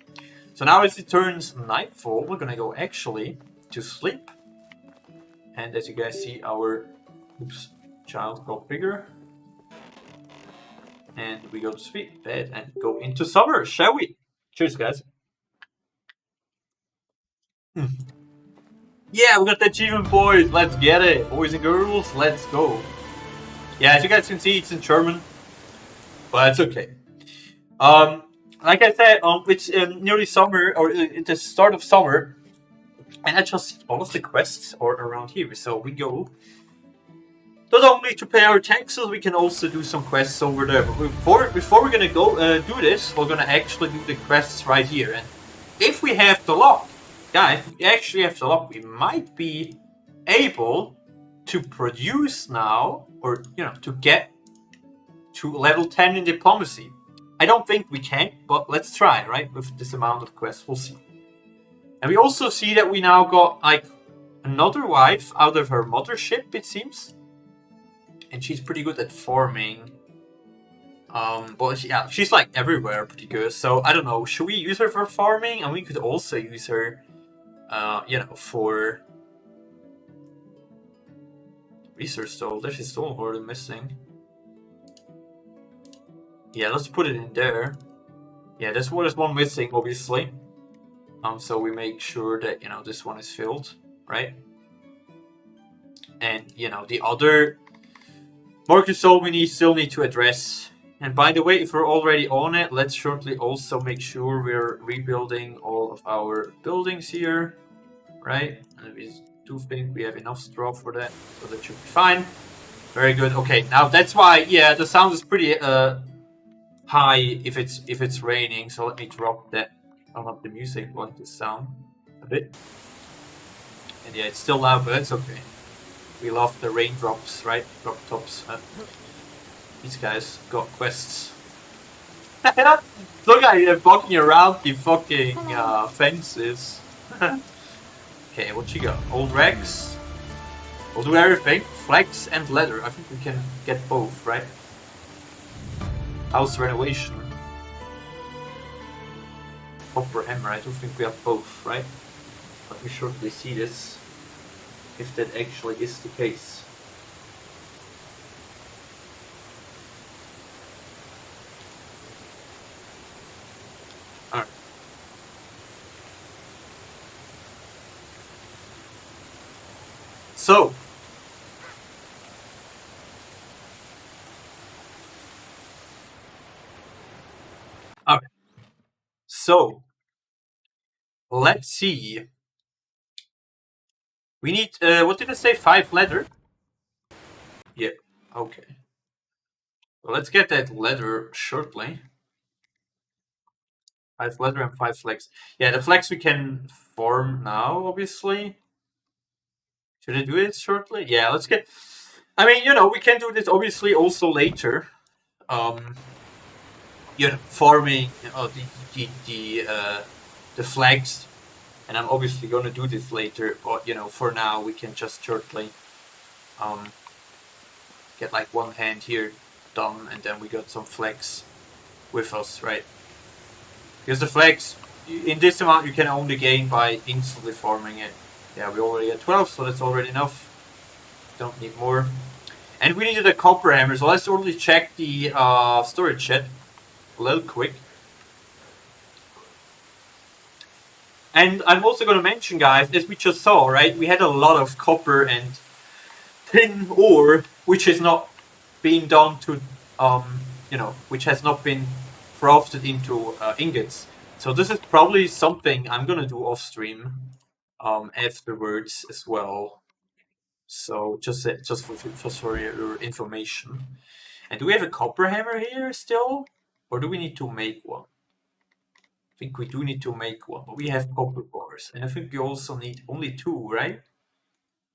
So now as it turns nightfall, we're gonna go actually to sleep. And as you guys see, our child got bigger. And we go to sleep, bed, and go into summer, shall we? Cheers, guys. Yeah, we got the achievement, boys. Let's get it. Boys and girls, let's go. Yeah, as you guys can see, it's in German. But it's okay. Like I said, it's nearly summer, or it's the start of summer. And I just all of the quests are around here. So we go not only to pay our taxes, we can also do some quests over there. But before we're gonna go do this, we're gonna actually do the quests right here. And if we have the luck, guys, we actually have the luck, we might be able to produce now, or, you know, to get to level 10 in diplomacy. I don't think we can, but let's try, right? With this amount of quests, we'll see. And we also see that we now got, like, another wife out of her mothership, it seems. And she's pretty good at farming. But yeah, she's like everywhere pretty good. So I don't know, should we use her for farming? And we could also use her, you know, for research stove. There's a stone hoard missing. Yeah, let's put it in there. Yeah, there's one missing, obviously. So we make sure that, you know, this one is filled, right? And, you know, the other Marcus Soul we still need to address. And by the way, if we're already on it, let's shortly also make sure we're rebuilding all of our buildings here, right? And we do think we have enough straw for that, so that should be fine. Very good. Okay, now that's why, yeah, the sound is pretty high if it's raining. So let me drop that. I'll up the music, like the sound a bit. And yeah, it's still loud, but it's okay. We love the raindrops, right? Drop tops. These guys got quests. Look at you walking around the fucking fences. Okay, what you got? Old rags. We'll do everything. Flax and leather. I think we can get both, right? House renovation. Copper hammer. I don't think we have both, right? Let me shortly see this, if that actually is the case. Alright. So, alright. So, let's see. We need, what did I say? 5 leather? Yeah, okay. Well, let's get that leather shortly. 5 leather and 5 flax. Yeah, the flax we can farm now, obviously. Should I do it shortly? Yeah, let's get. I mean, you know, we can do this obviously also later. You know, farming the flags, and I'm obviously gonna do this later. But you know, for now we can just shortly get like one hand here done, and then we got some flags with us, right? Because the flags in this amount you can only gain by instantly farming it. Yeah, we already at 12, so that's already enough. Don't need more. And we needed a copper hammer, so let's already check the storage shed a little quick. And I'm also going to mention, guys, as we just saw, right, we had a lot of copper and tin ore, which has not been done to, you know, which has not been crafted into ingots. So this is probably something I'm going to do off stream afterwards as well. So just for your information. And do we have a copper hammer here still? Or do we need to make one? I think we do need to make one, but we have copper bars. And I think we also need only 2, right?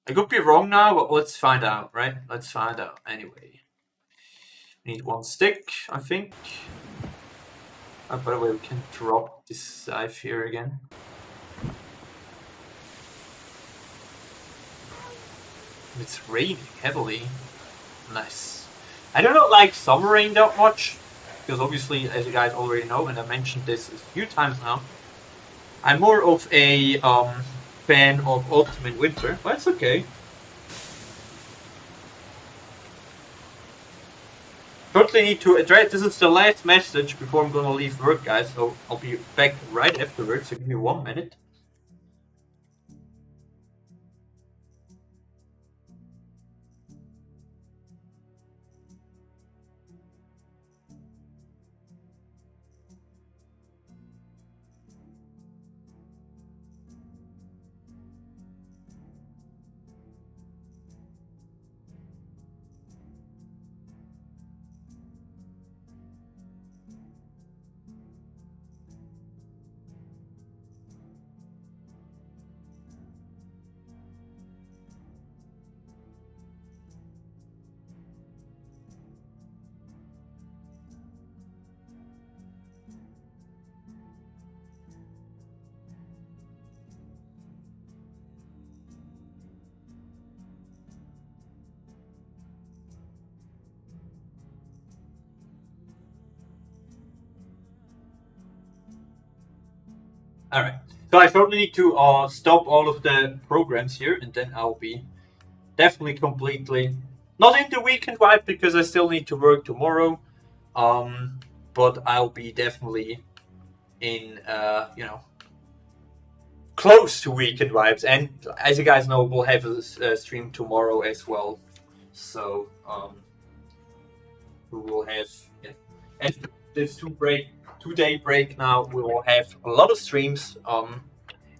I could be wrong now, but let's find out, right? Let's find out anyway. We need 1 stick, I think. Oh, by the way, we can drop this knife here again. It's raining heavily. Nice. I don't like summer rain that much, because obviously, as you guys already know, and I mentioned this a few times now, I'm more of a fan of autumn and winter, but it's okay. Totally need to address, this is the last message before I'm gonna leave work, guys, so I'll be back right afterwards, so give me 1 minute. Alright, so I certainly need to stop all of the programs here, and then I'll be definitely completely, not in the weekend vibe, because I still need to work tomorrow, but I'll be definitely in, you know, close to weekend vibes, and as you guys know, we'll have a stream tomorrow as well, so, we will have, yeah. And this 2-day break now, we will have a lot of streams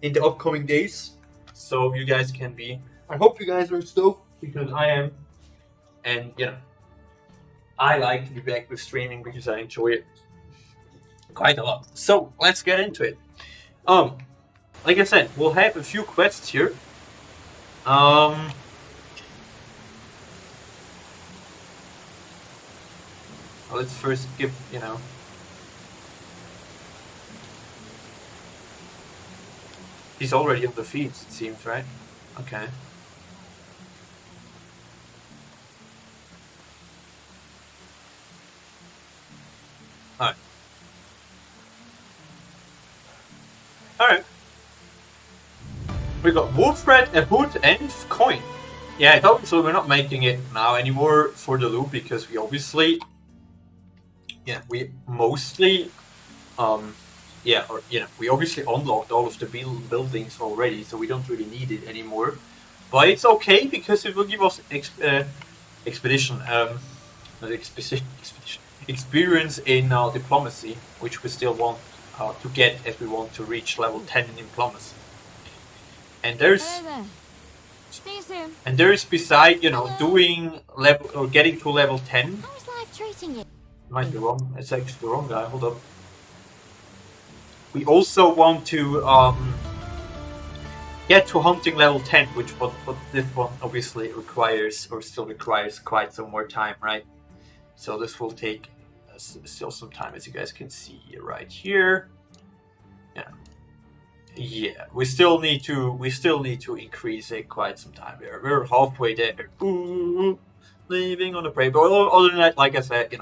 in the upcoming days, so you guys can be, I hope you guys are stoked, because I am, and you know, I like to be back with streaming because I enjoy it quite a lot. So let's get into it. Like I said, we'll have a few quests here. Let's first give, you know, he's already on the feeds, it seems, right? Okay. Alright. Alright. We got wolf red, a hood, and coin. Yeah, I thought so. We're not making it now anymore for the loot because we obviously, yeah, we mostly, yeah, or you know, we obviously unlocked all of the buildings already, so we don't really need it anymore. But it's okay because it will give us experience in diplomacy, which we still want to get if we want to reach level 10 in diplomacy. And there's beside, you know, doing level or getting to level 10. How's life treating you? Might be wrong. It's actually the wrong guy. Hold up. We also want to get to hunting level 10, but this one obviously requires, or still requires, quite some more time, right? So this will take still some time, as you guys can see right here. Yeah, we still need to increase it quite some time there. We're halfway there. Ooh, leaving on a break. But other than that, like I said,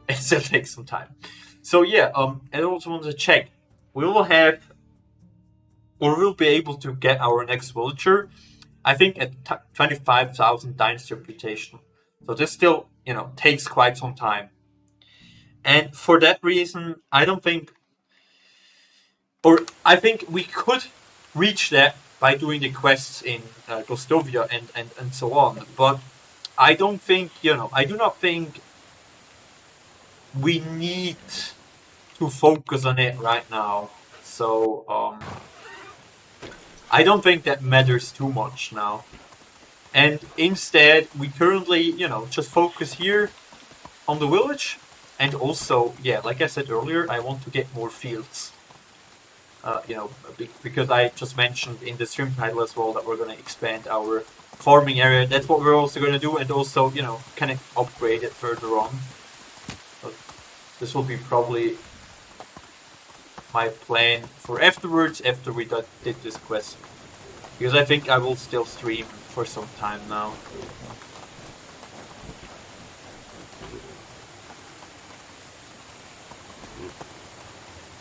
it still takes some time. So yeah, I also want to check. We will have, or we'll be able to get our next villager, I think, at 25,000 Dynasty reputation. So this still, takes quite some time. And for that reason, I don't think, or I think we could reach that by doing the quests in Gostovia and so on. But I don't think, I do not think we need to focus on it right now. So I don't think that matters too much now. And instead, we currently, just focus here on the village. And also, yeah, like I said earlier, I want to get more fields. Because I just mentioned in the stream title as well that we're going to expand our farming area. That's what we're also going to do, and also, kind of upgrade it further on. But this will be probably my plan for afterwards, after we did this quest. Because I think I will still stream for some time now.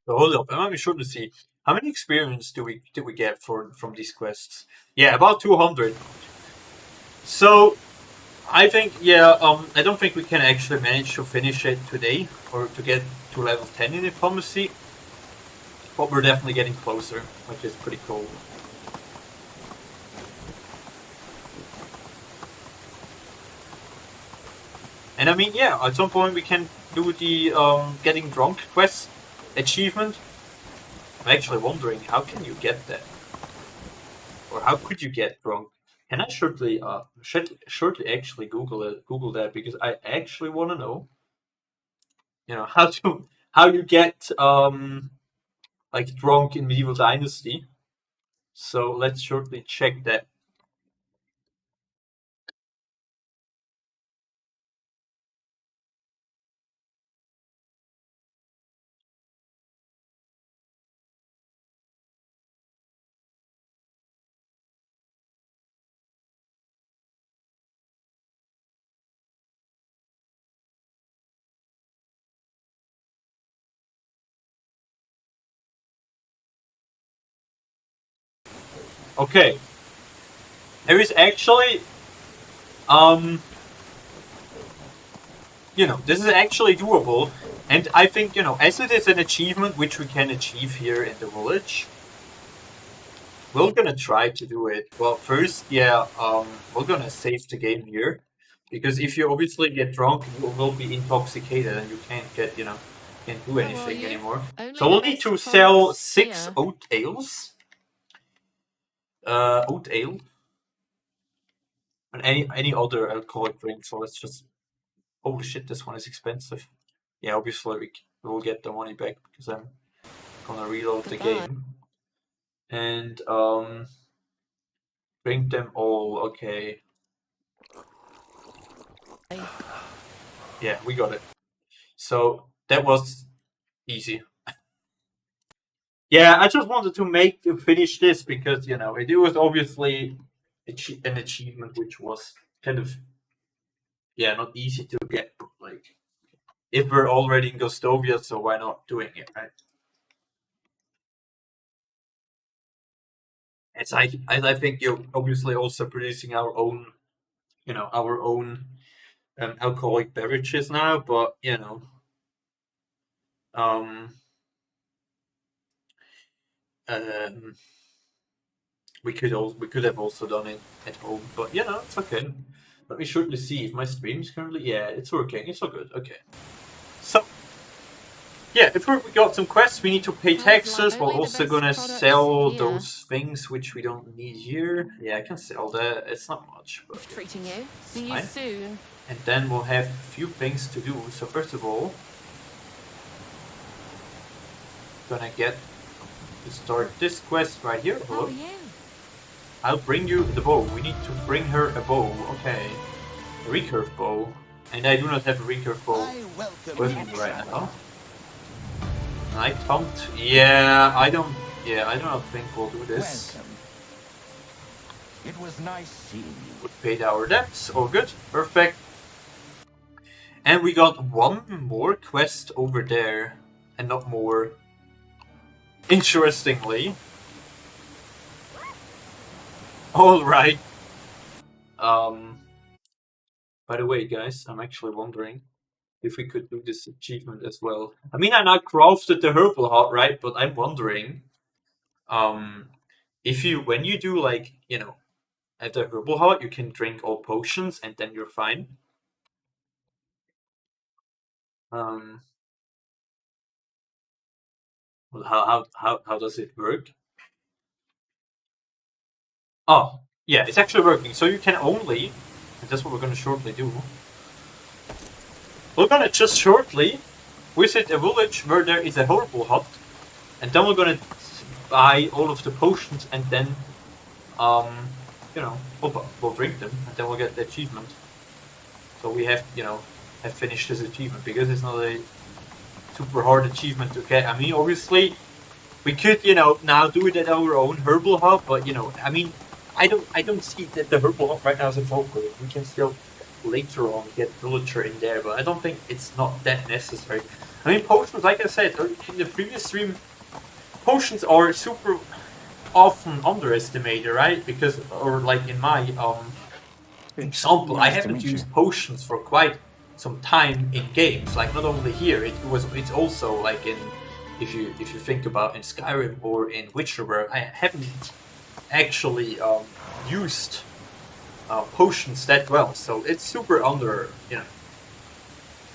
So hold up, I'm sure to see how many experience did we get from these quests. Yeah, about 200. So I think, yeah, I don't think we can actually manage to finish it today or to get to level 10 in diplomacy, but we're definitely getting closer, which is pretty cool. And I mean, yeah, at some point we can do the getting drunk quest achievement. I'm actually wondering, how can you get that? Or how could you get drunk? Can I shortly actually Google that, because I actually want to know, how you get like drunk in Medieval Dynasty. So let's shortly check that. Okay. There is actually this is actually doable, and I think, as it is an achievement which we can achieve here in the village, we're gonna try to do it. Well, first, yeah, we're gonna save the game here, because if you obviously get drunk, you will be intoxicated and you can't can't do anything anymore. So we'll need to sell 6 oat ales. Oat ale. And any other alcoholic drink. So let's just. Holy shit, this one is expensive. Yeah, obviously we will get the money back because I'm gonna reload the game. And drink them all. Okay. Yeah, we got it. So that was easy. Yeah, I just wanted to finish this because it was obviously an achievement which was kind of not easy to get. Like, if we're already in Gostovia, so why not doing it, right? It's like I think you're obviously also producing our own, our own alcoholic beverages now, but um, um, we could have also done it at home, but it's okay. Let me shortly see if my stream is currently. Yeah, it's working. It's all good. Okay. So yeah, if we got some quests, we need to pay taxes. We're also gonna sell those things which we don't need here. Yeah, I can sell that. It's not much, but treating you. See you soon. And then we'll have a few things to do. So first of all, gonna get to start this quest right here. How Hello. are you? I'll bring you the bow. We need to bring her a bow. Okay. A recurve bow. And I do not have a recurve bow with me right now. Night hunt. Yeah, I don't think we'll do this. Welcome. It was nice seeing you. We paid our debts. All good. Perfect. And we got one more quest over there. And not more. Interestingly. Alright. By the way, guys, I'm actually wondering if we could do this achievement as well. I mean, I now crafted the herbal hut, right? But I'm wondering, if you, when you do like, you know, at the herbal hut, you can drink all potions and then you're fine. Well, how does it work? Oh, yeah, it's actually working. So you can only, and that's what we're gonna shortly do. We're gonna just shortly visit a village where there is a herbal hut, and then we're gonna buy all of the potions, and then, you know, we'll drink them, and then we'll get the achievement. So we have, you know, have finished this achievement, because it's not a super hard achievement to get. I mean, obviously, we could, you know, now do it at our own herbal hub, but, you know, I mean, I don't see that the herbal hub right now is a focal. We can still later on get villager in there, but I don't think it's not that necessary. I mean, potions, like I said in the previous stream, potions are super often underestimated, right? Because, or like in my example, I haven't used potions for quite some time in games. Like not only here, it's also like in, if you think about in Skyrim or in Witcher, where I haven't actually used potions that well. So it's super under, you know,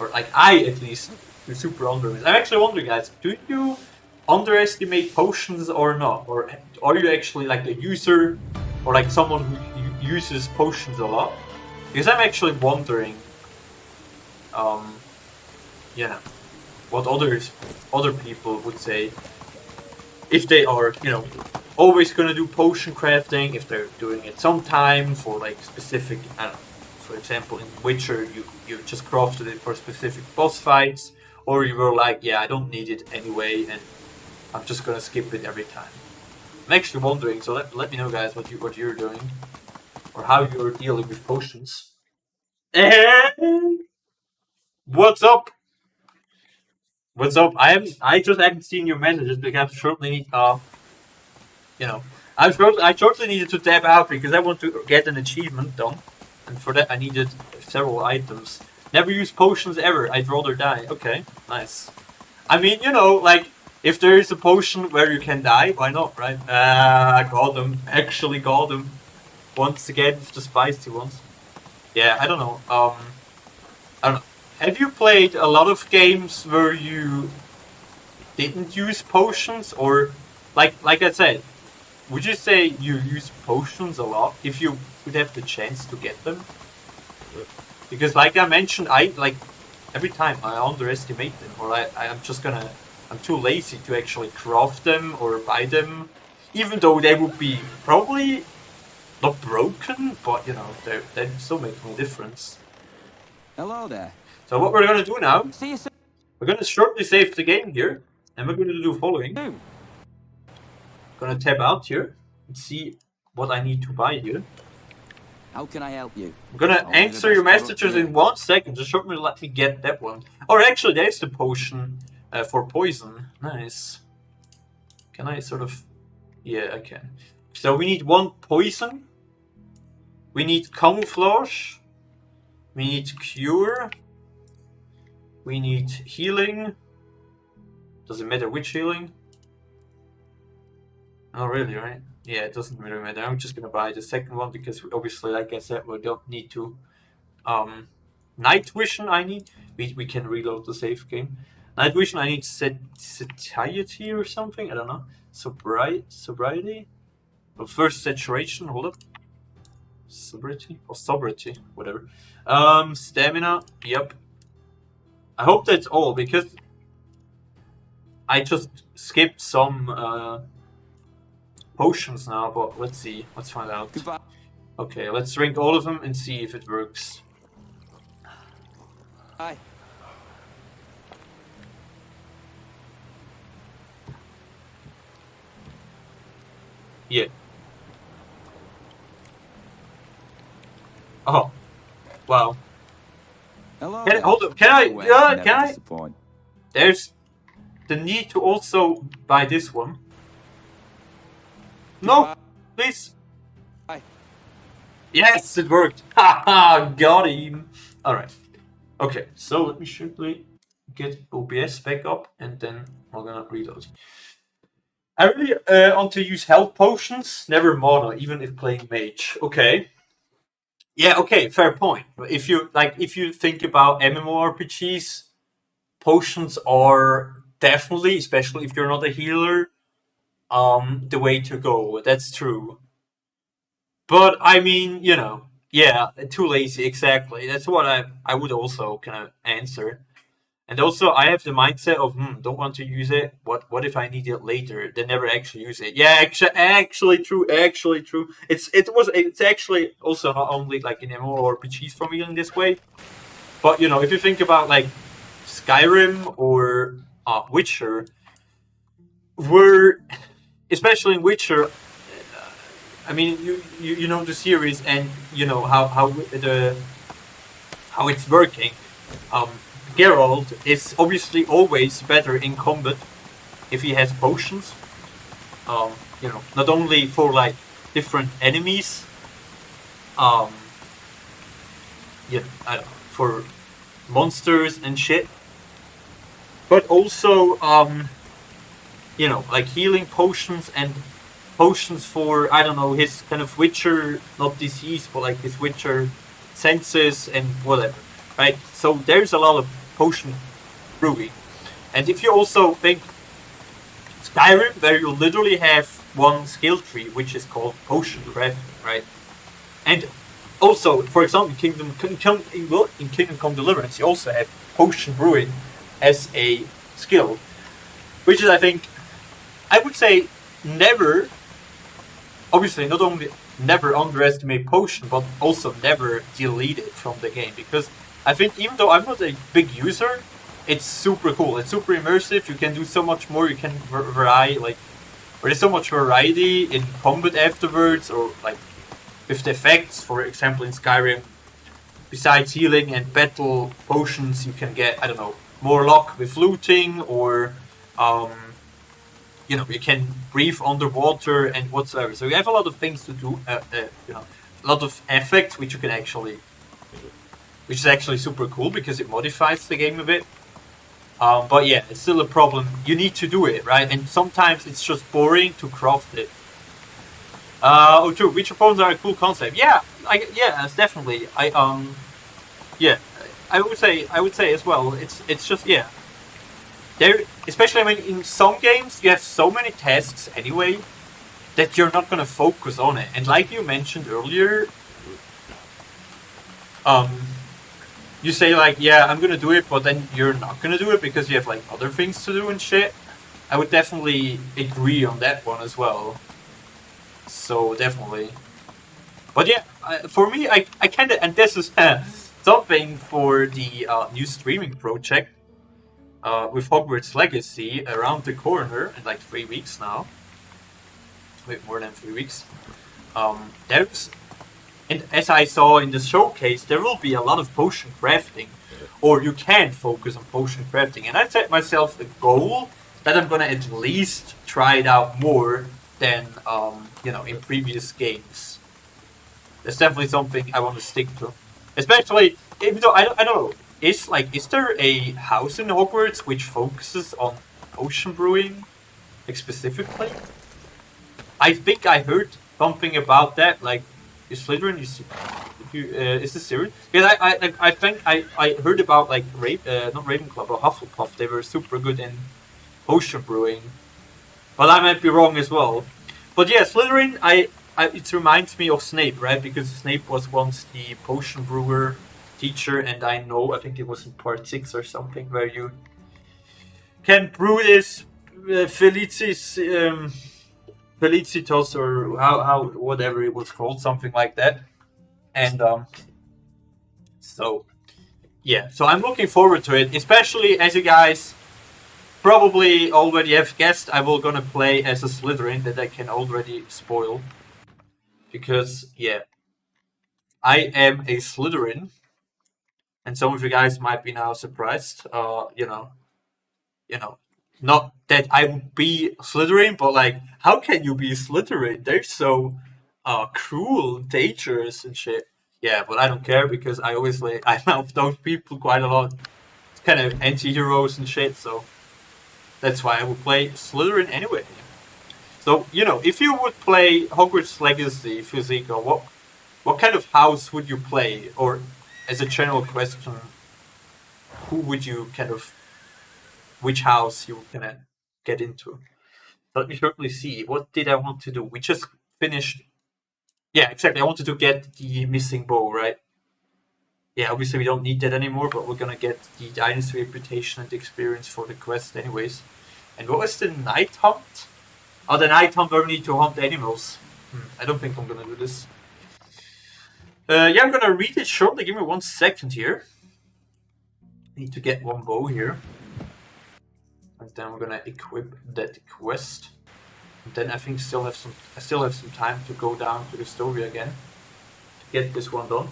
or like I at least do super under. I'm actually wondering, guys, do you underestimate potions or not? Or are you actually like a user or like someone who uses potions a lot? Because I'm actually wondering, you know, what other people would say if they are, you know, always gonna do potion crafting, if they're doing it sometime for like specific, I don't know, for example in Witcher you just crafted it for specific boss fights, or you were like, yeah, I don't need it anyway and I'm just gonna skip it every time. I'm actually wondering, so let me know, guys, what you're doing or how you're dealing with potions. And what's up? What's up? I just haven't seen your messages because I shortly need you know, I shortly needed to tab out because I want to get an achievement done, and for that I needed several items. Never use potions ever. I'd rather die. Okay, nice. I mean, you know, like if there is a potion where you can die, why not, right? I got them. Actually got them. Once again, the spicy ones. Yeah, I don't know. I don't know. Have you played a lot of games where you didn't use potions, or like I said? Would you say you use potions a lot if you would have the chance to get them? Because like I mentioned, I like every time I underestimate them, or I'm too lazy to actually craft them or buy them, even though they would be probably not broken, but you know, they still make no difference. Hello there. So what we're gonna do now, See you soon. we're gonna shortly save the game here, and we're gonna do the following. Gonna tab out here and see what I need to buy here. How can I help you? I'm gonna answer your messages in 1 second. Just short me, let me get that one. Or actually, there's the potion for poison. Nice. Can I sort of? Yeah, I can. So we need 1 poison. We need camouflage. We need cure. We need healing. Doesn't matter which healing. Oh, really, right? Yeah, it doesn't really matter. I'm just gonna buy the second one because obviously, like I said, we don't need to. Night vision I need. We can reload the save game. Night vision I need satiety or something. I don't know. Sobriety. Well, first saturation. Hold up. Sobriety or sobriety, whatever. Stamina. Yep. I hope that's all because I just skipped some potions now, but let's see. Let's find out. Goodbye. Okay, let's drink all of them and see if it works. Bye. Yeah. Oh. Wow. Hello. Can, hold up. Can I? Can I? Disappoint. There's the need to also buy this one. No, please. Bye. Yes, it worked. Haha, got him. All right. Okay, so let me simply get OBS back up, and then we're gonna reload. I really want to use health potions, never mono, even if playing mage. Okay. Yeah. Okay. Fair point. If you think about MMORPGs, potions are definitely, especially if you're not a healer, the way to go. That's true. But I mean, yeah, too lazy. Exactly. That's what I would also kind of answer. And also, I have the mindset of, don't want to use it. What if I need it later? Then never actually use it. Yeah, actually true. Actually true. It's actually also not only like in MMORPGs for me in this way, but if you think about like Skyrim or Witcher, were especially in Witcher. I mean, you know the series, and you know how it's working. Geralt is obviously always better in combat if he has potions. Not only for like different enemies. I don't know, for monsters and shit, but also like healing potions and potions for, I don't know, his kind of Witcher, not disease, but like his Witcher senses and whatever, right? So there's a lot of potion brewing. And if you also think Skyrim, where you literally have one skill tree, which is called potion crafting, right? And also, for example, in Kingdom Come Deliverance, you also have potion brewing as a skill, which is, I think, I would say, never. Obviously, not only never underestimate potion, but also never delete it from the game. Because I think even though I'm not a big user, it's super cool. It's super immersive. You can do so much more. You can vary, like, there's so much variety in combat afterwards, or like with the effects. For example, in Skyrim, besides healing and battle potions, you can get, I don't know, more luck with looting, or you can breathe underwater and whatsoever. So you have a lot of things to do, a lot of effects which is actually super cool because it modifies the game a bit. But yeah, it's still a problem. You need to do it, right? And sometimes it's just boring to craft it. True. Witcher potions are a cool concept. Yeah, it's definitely. Yeah, I would say as well. It's just, yeah. There, especially when in some games you have so many tasks anyway that you're not gonna focus on it. And like you mentioned earlier, you say like, yeah, I'm gonna do it, but then you're not gonna do it because you have like other things to do and shit. I would definitely agree on that one as well. So definitely. But yeah, for me, I kind of, and this is something for the new streaming project. With Hogwarts Legacy around the corner in like 3 weeks now. Wait, more than 3 weeks. There's, and as I saw in the showcase, there will be a lot of potion crafting, or you can focus on potion crafting. And I set myself a goal that I'm gonna at least try it out more than in previous games. That's definitely something I want to stick to, especially even though I don't know. Is there a house in Hogwarts which focuses on potion brewing, like specifically? I think I heard something about that. Like, is Slytherin? Is this serious? Because I think I heard about like not Ravenclaw or Hufflepuff. They were super good in potion brewing, but I might be wrong as well. But yeah, Slytherin. It reminds me of Snape, right? Because Snape was once the potion brewer teacher, and I think it was in part 6 or something, where you can brew this Felicis Felicitas, or how whatever it was called, something like that. And so yeah, so I'm looking forward to it, especially as you guys probably already have guessed. I will gonna play as a Slytherin, that I can already spoil, because yeah, I am a Slytherin, and some of you guys might be now surprised. You know, not that I would be Slytherin, but like, how can you be Slytherin? They're so cruel, dangerous, and shit. Yeah, but I don't care, because I love those people quite a lot. It's kind of anti-heroes and shit, so that's why I would play Slytherin anyway. So, if you would play Hogwarts Legacy, Fusiko, what kind of house would you play? Or, as a general question, who would you which house you gonna get into? Let me certainly see. What did I want to do? We just finished. Yeah, exactly. I wanted to get the missing bow, right? Yeah, obviously we don't need that anymore, but we're gonna get the Dynasty reputation and experience for the quest anyways. And what was the night hunt? Oh, the night hunt where we need to hunt animals. I don't think I'm gonna do this. Yeah, I'm gonna read it shortly. Give me 1 second here. Need to get one bow here. And then we're gonna equip that quest. And then I think I still have some time to go down to the story again to get this one done.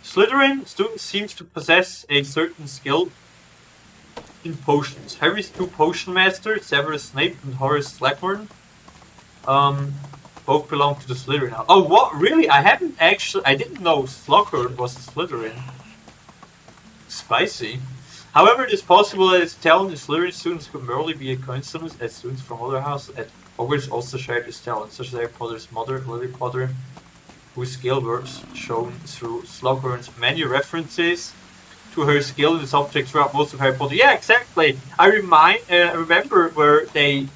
Slytherin student seems to possess a certain skill in potions. Harry's 2 potion masters, Severus Snape and Horace Slughorn, both belong to the Slytherin now. Oh, what? Really? I didn't know Slughorn was a Slytherin. Spicy. However, it is possible that its talent in Slytherin students could merely be a coincidence, as students from other houses at Hogwarts also shared this talent, such as Harry Potter's mother, Lily Potter, whose skill was shown through Slughorn's many references to her skill in the subject throughout most of Harry Potter. Yeah, exactly. I remember where they,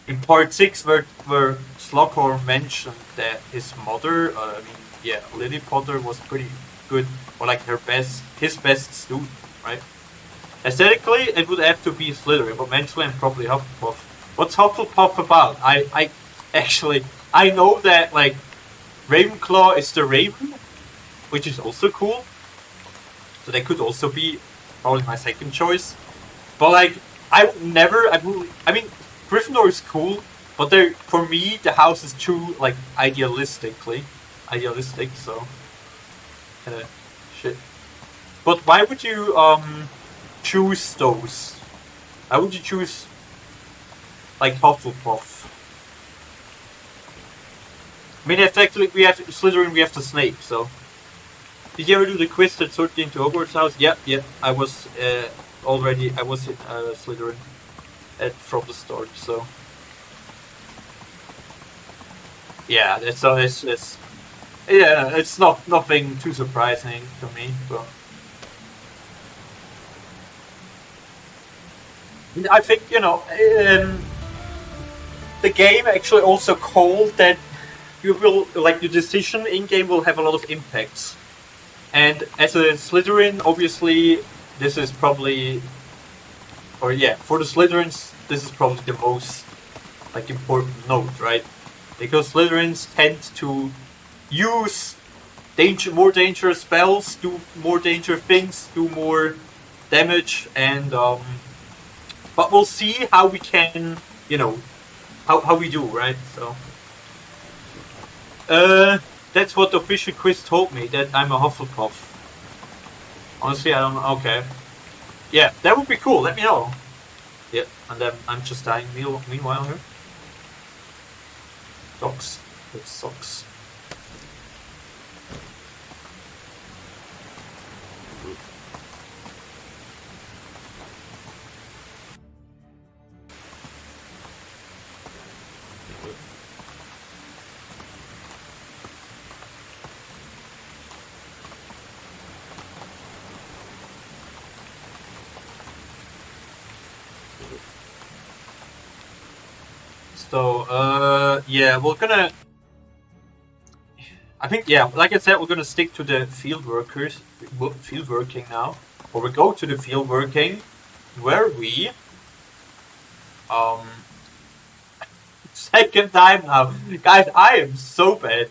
in part 6, where Slughorn mentioned that his mother, Lily Potter was pretty good, or like his best student, right? Aesthetically, it would have to be Slytherin, but mentally, I'm probably Hufflepuff. What's Hufflepuff about? I know that like Ravenclaw is the Raven, which is also cool. So they could also be probably my second choice. But like, I mean, Gryffindor is cool, but for me the house is too like idealistic. So kind of shit. But why would you choose those? Why would you choose like Hufflepuff? I mean, effectively, we have Slytherin, we have the Snape, so. Did you ever do the quiz that sorted into Hogwarts house? Yeah, I was in Slytherin from the start, so. Yeah, it's nothing too surprising to me, but. I think, the game actually also called that you will, like, your decision in-game will have a lot of impacts. And as a Slytherin, obviously, this is probably, for the Slytherins, this is probably the most, like, important note, right? Because Slytherins tend to use more dangerous spells, do more dangerous things, do more damage, and, but we'll see how we can, how we do, right? So. That's what the official quiz told me, that I'm a Hufflepuff. Honestly, I don't know. Okay. Yeah, that would be cool. Let me know. Yeah, and then I'm just dying meanwhile here. Sucks. It sucks. So, we're gonna. I think, like I said, we're gonna stick to the field working now. Or we go to the field working, where we Second time now. Guys, I am so bad.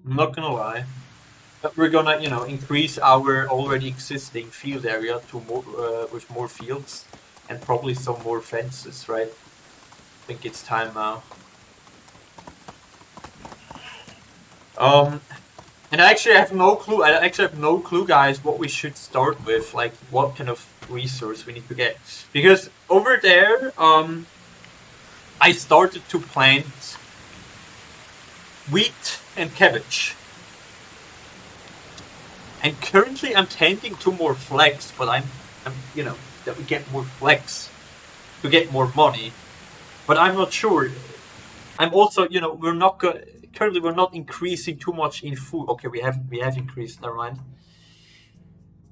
I'm not gonna lie. But we're gonna, you know, increase our already existing field area to more, with more fields and probably some more fences, right? I think it's time now. And I actually have no clue. I actually have no clue, guys, what we should start with. Like, what kind of resource we need to get. Because over there, I started to plant wheat and cabbage. And currently I'm tending to more flax, but I'm you know, that we get more flax to get more money. But I'm not sure. I'm also, you know, currently we're not increasing too much in food. Okay, we have increased, never mind.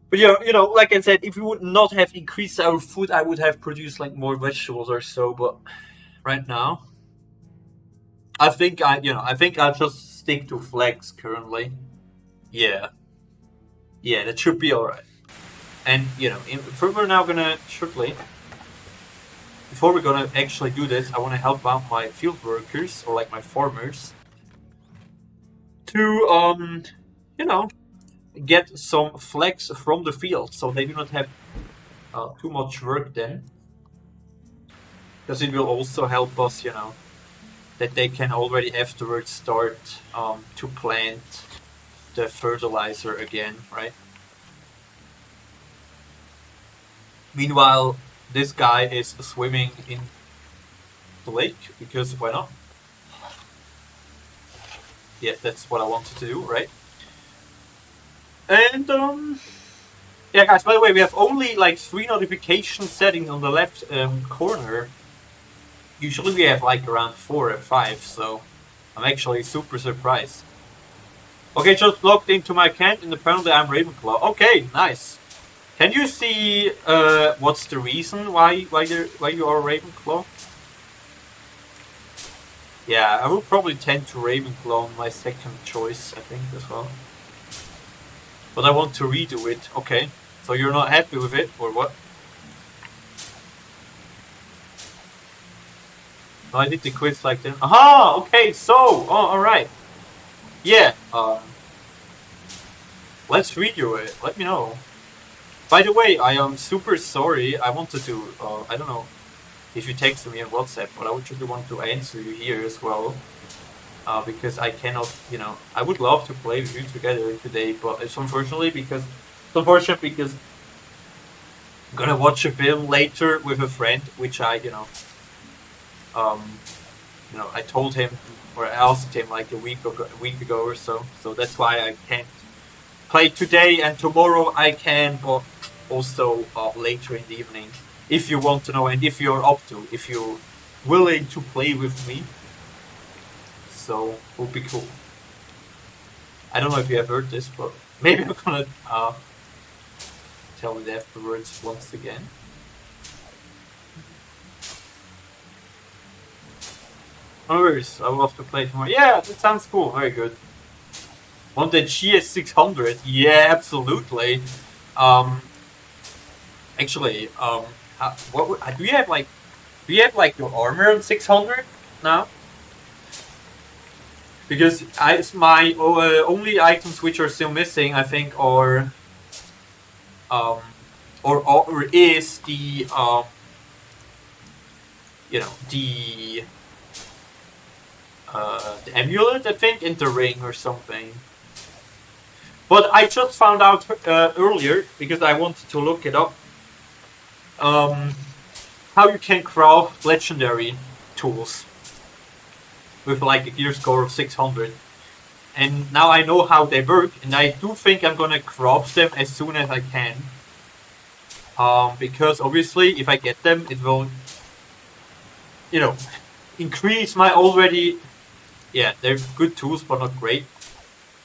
But yeah, you know, like I said, if we would not have increased our food, I would have produced like more vegetables or so, but right now I think I'll just stick to flax currently. Yeah. Yeah, that should be alright. And, you know, we're now gonna shortly, before we're gonna actually do this, I want to help out my field workers, or like my farmers, to, you know, get some flax from the field, so they do not have too much work then. Because it will also help us, you know, that they can already afterwards start to plant the fertilizer again, right? Meanwhile, this guy is swimming in the lake, because why not? Yeah, that's what I wanted to do, right? And, yeah, guys, by the way, we have only like 3 notification settings on the left corner. Usually we have like around 4 or 5, so I'm actually super surprised. Okay, just logged into my account and apparently I'm Ravenclaw. Okay, nice. Can you see what's the reason why you are Ravenclaw? Yeah, I will probably tend to Ravenclaw on my second choice, I think, as well. But I want to redo it. Okay, so you're not happy with it, or what? No, I did the quiz like that. Aha! Okay, so, alright. Yeah, let's redo it. Let me know. By the way, I am super sorry. I wanted to, I don't know if you text me on WhatsApp, but I would really want to answer you here as well. Because I cannot, you know, I would love to play with you together today, but it's unfortunate because I'm gonna watch a film later with a friend, which I, you know, I told him, or I asked him like a week ago or so. So that's why I can't play today, and tomorrow I can, but also later in the evening. If you want to know, and if you're if you're willing to play with me. So, would be cool. I don't know if you have heard this, but maybe I'm gonna tell it afterwards once again. No worries, I will have to play tomorrow. Yeah, that sounds cool, very good. Want the GS600? Yeah, absolutely. Actually, do you have like your armor on 600 now? Because my only items which are still missing, I think, are or is the you know, the amulet, I think, and the ring or something. But I just found out earlier, because I wanted to look it up, how you can craft legendary tools with like a gear score of 600. And now I know how they work, and I do think I'm gonna craft them as soon as I can. Because obviously, if I get them, it will, you know, increase my already... Yeah, they're good tools, but not great.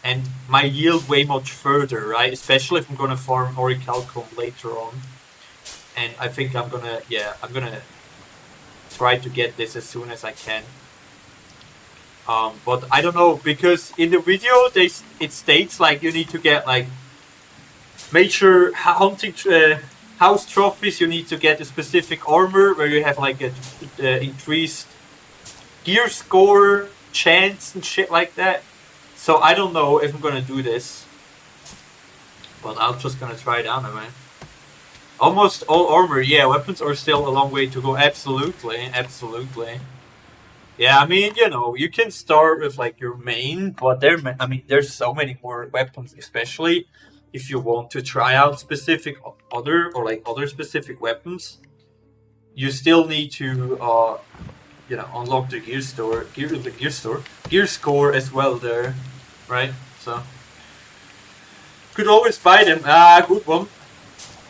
And my yield way much further, right? Especially if I'm gonna farm Orichalcum later on. And I think I'm gonna try to get this as soon as I can. But I don't know, because in the video it states like you need to get like major hunting house trophies, you need to get a specific armor where you have like a increased gear score chance and shit like that. So I don't know if I'm gonna do this, but I'm just gonna try it out, man. Almost all armor, yeah. Weapons are still a long way to go. Absolutely, absolutely. Yeah, I mean, you know, you can start with like your main, but there's so many more weapons, especially if you want to try out specific other specific weapons. You still need to you know, unlock the gear score as well there, right? So could always buy them. Ah, good one.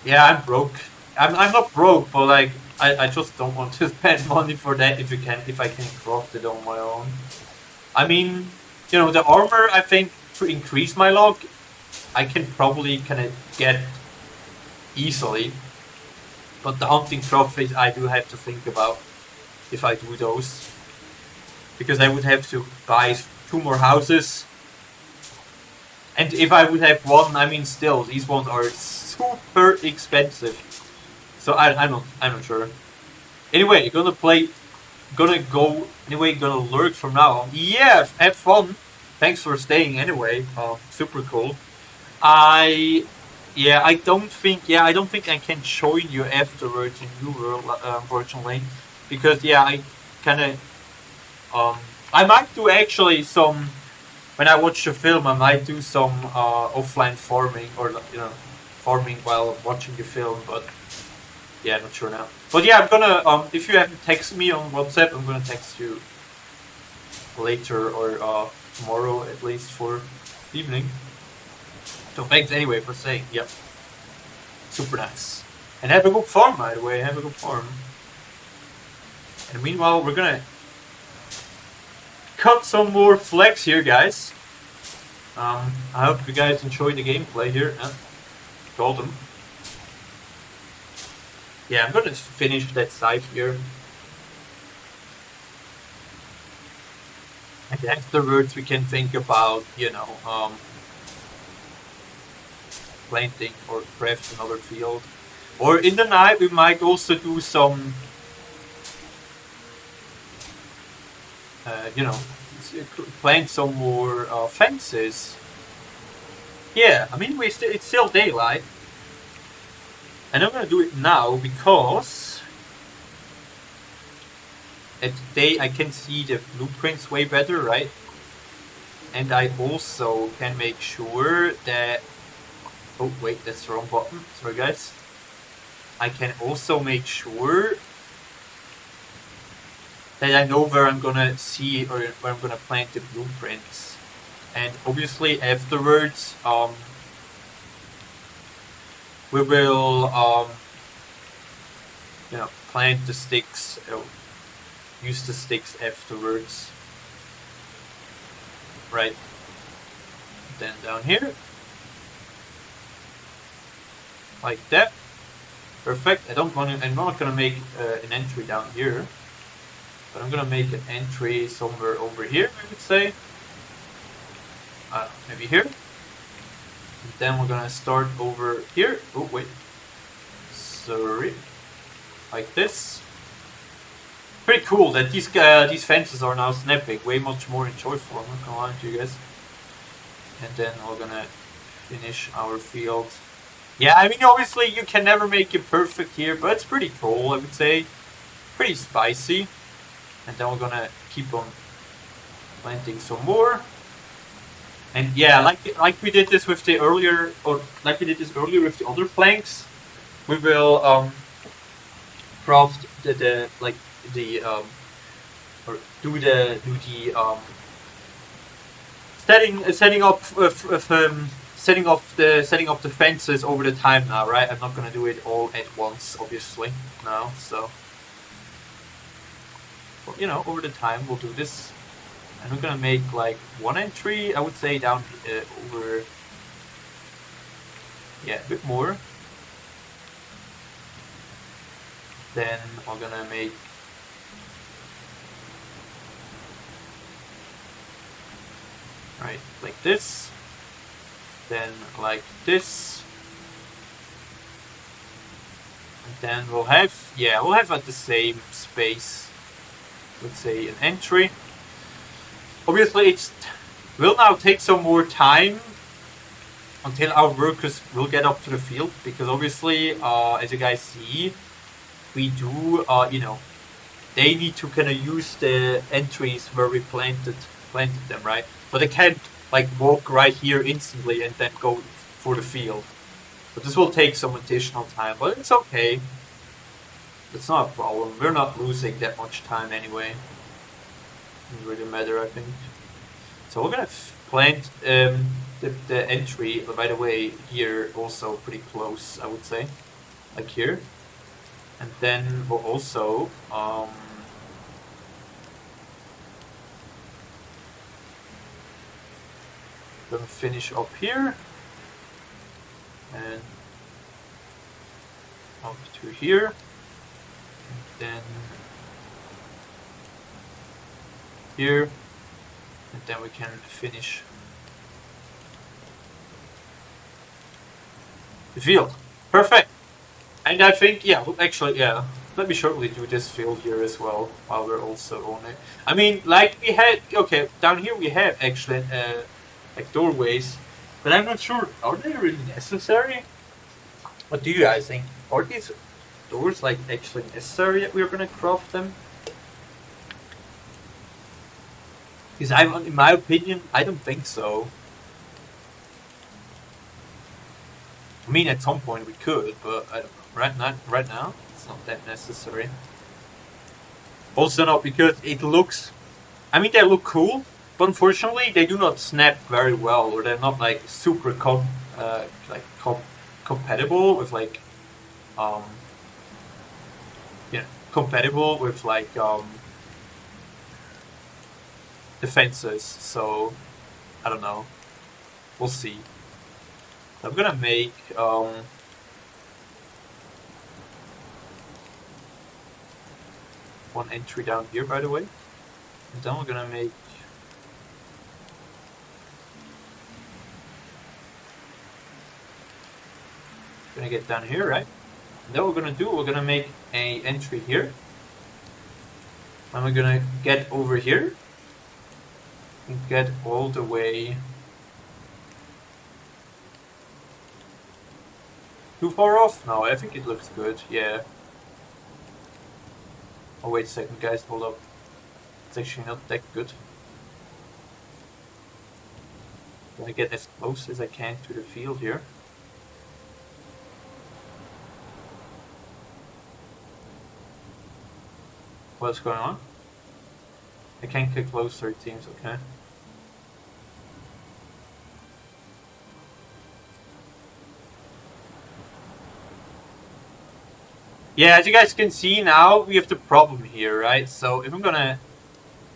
Yeah, I'm broke. I'm not broke, but like I just don't want to spend money for that if I can craft it on my own. I mean, you know, the armor, I think to increase my luck, I can probably kind of get easily. But the hunting trophies I do have to think about if I do those. Because I would have to buy 2 more houses. And if I would have one, I mean still, these ones are super expensive. So I'm not sure. Anyway, gonna lurk from now on. Yeah, have fun. Thanks for staying anyway. Super cool. I don't think I can join you afterwards in New World, unfortunately, because I kind of I might do actually some when I watch the film. I might do some offline farming or farming while watching the film, but yeah, not sure now. But yeah, I'm gonna if you haven't texted me on WhatsApp, I'm gonna text you later or tomorrow at least for evening. So thanks anyway for saying, yep. Super nice. And have a good farm, by the way, have a good farm. And meanwhile, we're gonna cut some more flags here, guys. I hope you guys enjoyed the gameplay here. Golden. Yeah, I'm gonna finish that side here. And afterwards we can think about, planting or craft another field. Or in the night we might also do some, plant some more fences. Yeah, I mean it's still daylight. And I'm gonna do it now because at day I can see the blueprints way better, right? And I also can make sure that... Oh wait, that's the wrong button. Sorry guys. I can also make sure that I know where I'm gonna see or where I'm gonna plant the blueprints. And obviously afterwards, we will, plant the sticks, use the sticks afterwards. Right. Then down here. Like that. Perfect. I'm not gonna make an entry down here. But I'm gonna make an entry somewhere over here, I would say. Maybe here. And then we're gonna start over here. Oh wait. Sorry. Like this. Pretty cool that these fences are now snapping. Way much more enjoyable, I'm not gonna lie to you guys. And then we're gonna finish our field. Yeah, I mean obviously you can never make it perfect here, but it's pretty cool, I would say. Pretty spicy. And then we're gonna keep on planting some more. And yeah, like we did this with the earlier, or like we did this earlier with the other planks, we will craft setting up the fences over the time now, right? I'm not gonna do it all at once, obviously, now. So, but, over the time we'll do this. And we're gonna make like one entry, I would say, down over, a bit more. Then we're gonna make right like this. Then like this. Then we'll have at the same space, let's say an entry. Obviously it will now take some more time until our workers will get up to the field, because obviously, as you guys see, we do, they need to kind of use the entries where we planted them, right? But they can't like walk right here instantly and then go for the field. But this will take some additional time, but it's okay. It's not a problem. We're not losing that much time anyway. Doesn't really matter, I think. So we're gonna plant the entry, by the way, here also pretty close, I would say, like here. And then we'll also gonna finish up here and up to here, and then here, and then we can finish the field. Perfect. And I think, yeah, actually, yeah, let me shortly do this field here as well, while we're also on it. I mean, like we had, okay, down here we have actually like doorways, but I'm not sure, are they really necessary? What do you guys think? Are these doors like actually necessary that we're gonna craft them? Because in my opinion, I don't think so. I mean, at some point we could, but I don't know. Right now, it's not that necessary. Also not because it looks, I mean, they look cool, but unfortunately they do not snap very well, or they're not like super compatible with like, compatible with like defenses. So I don't know. We'll see. So I'm gonna make one entry down here, by the way, and then we're gonna make get down here, right? And then we're gonna make a entry here, and we're gonna get over here and get all the way. Too far off? No, I think it looks good, yeah. Oh, wait a second, guys, hold up. It's actually not that good. I'm gonna get as close as I can to the field here. What's going on? I can't get closer, it seems, okay. Yeah, as you guys can see now, we have the problem here, right? So if I'm gonna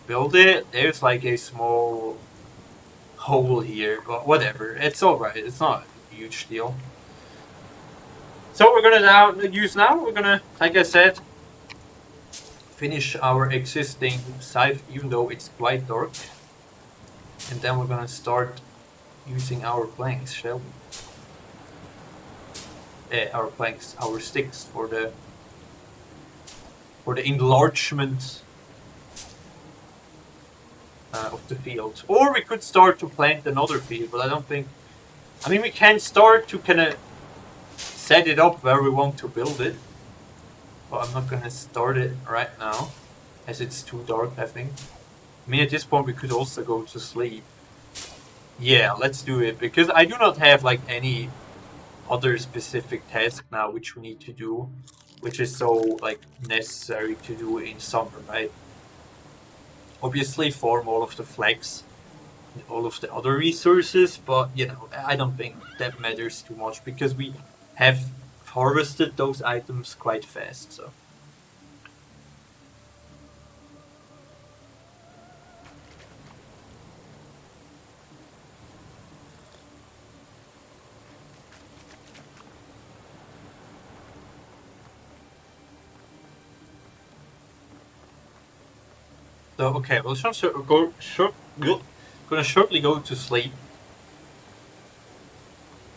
build it, there's like a small hole here, but whatever. It's alright, it's not a huge deal. So what we're gonna use now, we're gonna, like I said, finish our existing site, even though it's quite dark. And then we're gonna start using our planks, shall we? Our sticks for the enlargement of the field. Or we could start to plant another field, but I don't think. I mean, we can start to kind of set it up where we want to build it, but I'm not gonna start it right now, as it's too dark, I think. I mean, at this point we could also go to sleep. Yeah, let's do it, because I do not have like any other specific task now which we need to do, which is so like necessary to do in summer, right? Obviously farm all of the flags and all of the other resources, but you know, I don't think that matters too much because we have harvested those items quite fast, so. So, okay, well, gonna shortly go to sleep.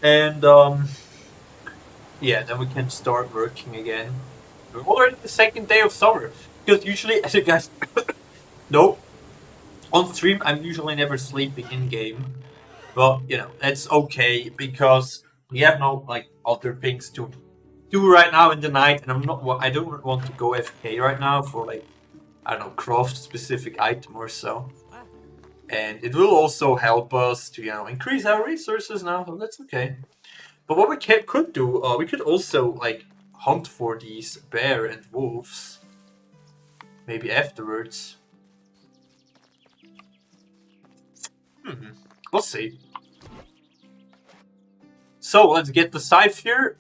And, yeah, then we can start working again. We're already the second day of summer. Because usually, as you guys know, on stream I'm usually never sleeping in game. But you know, that's okay because we have no like other things to do right now in the night, and I don't want to go FK right now for like, I don't know, craft specific item or so. And it will also help us to, you know, increase our resources now, so that's okay. But what we could do, we could also like hunt for these bear and wolves. Maybe afterwards. We'll see. So let's get the scythe here.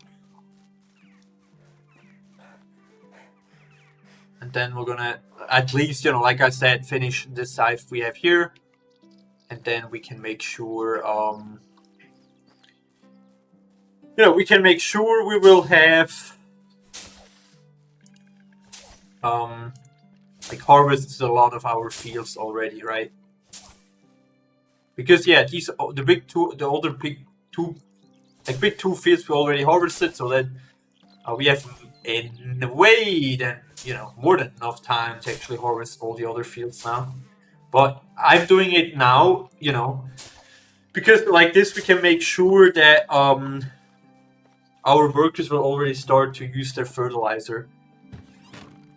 And then we're gonna, at least, you know, like I said, finish the scythe we have here. And then we can make sure, you know, we can make sure we will have, like, harvested a lot of our fields already, right? Because, yeah, these, the other big two fields we already harvested, so that we have in a way then, you know, more than enough time to actually harvest all the other fields now. But I'm doing it now, you know, because like this we can make sure that our workers will already start to use their fertilizer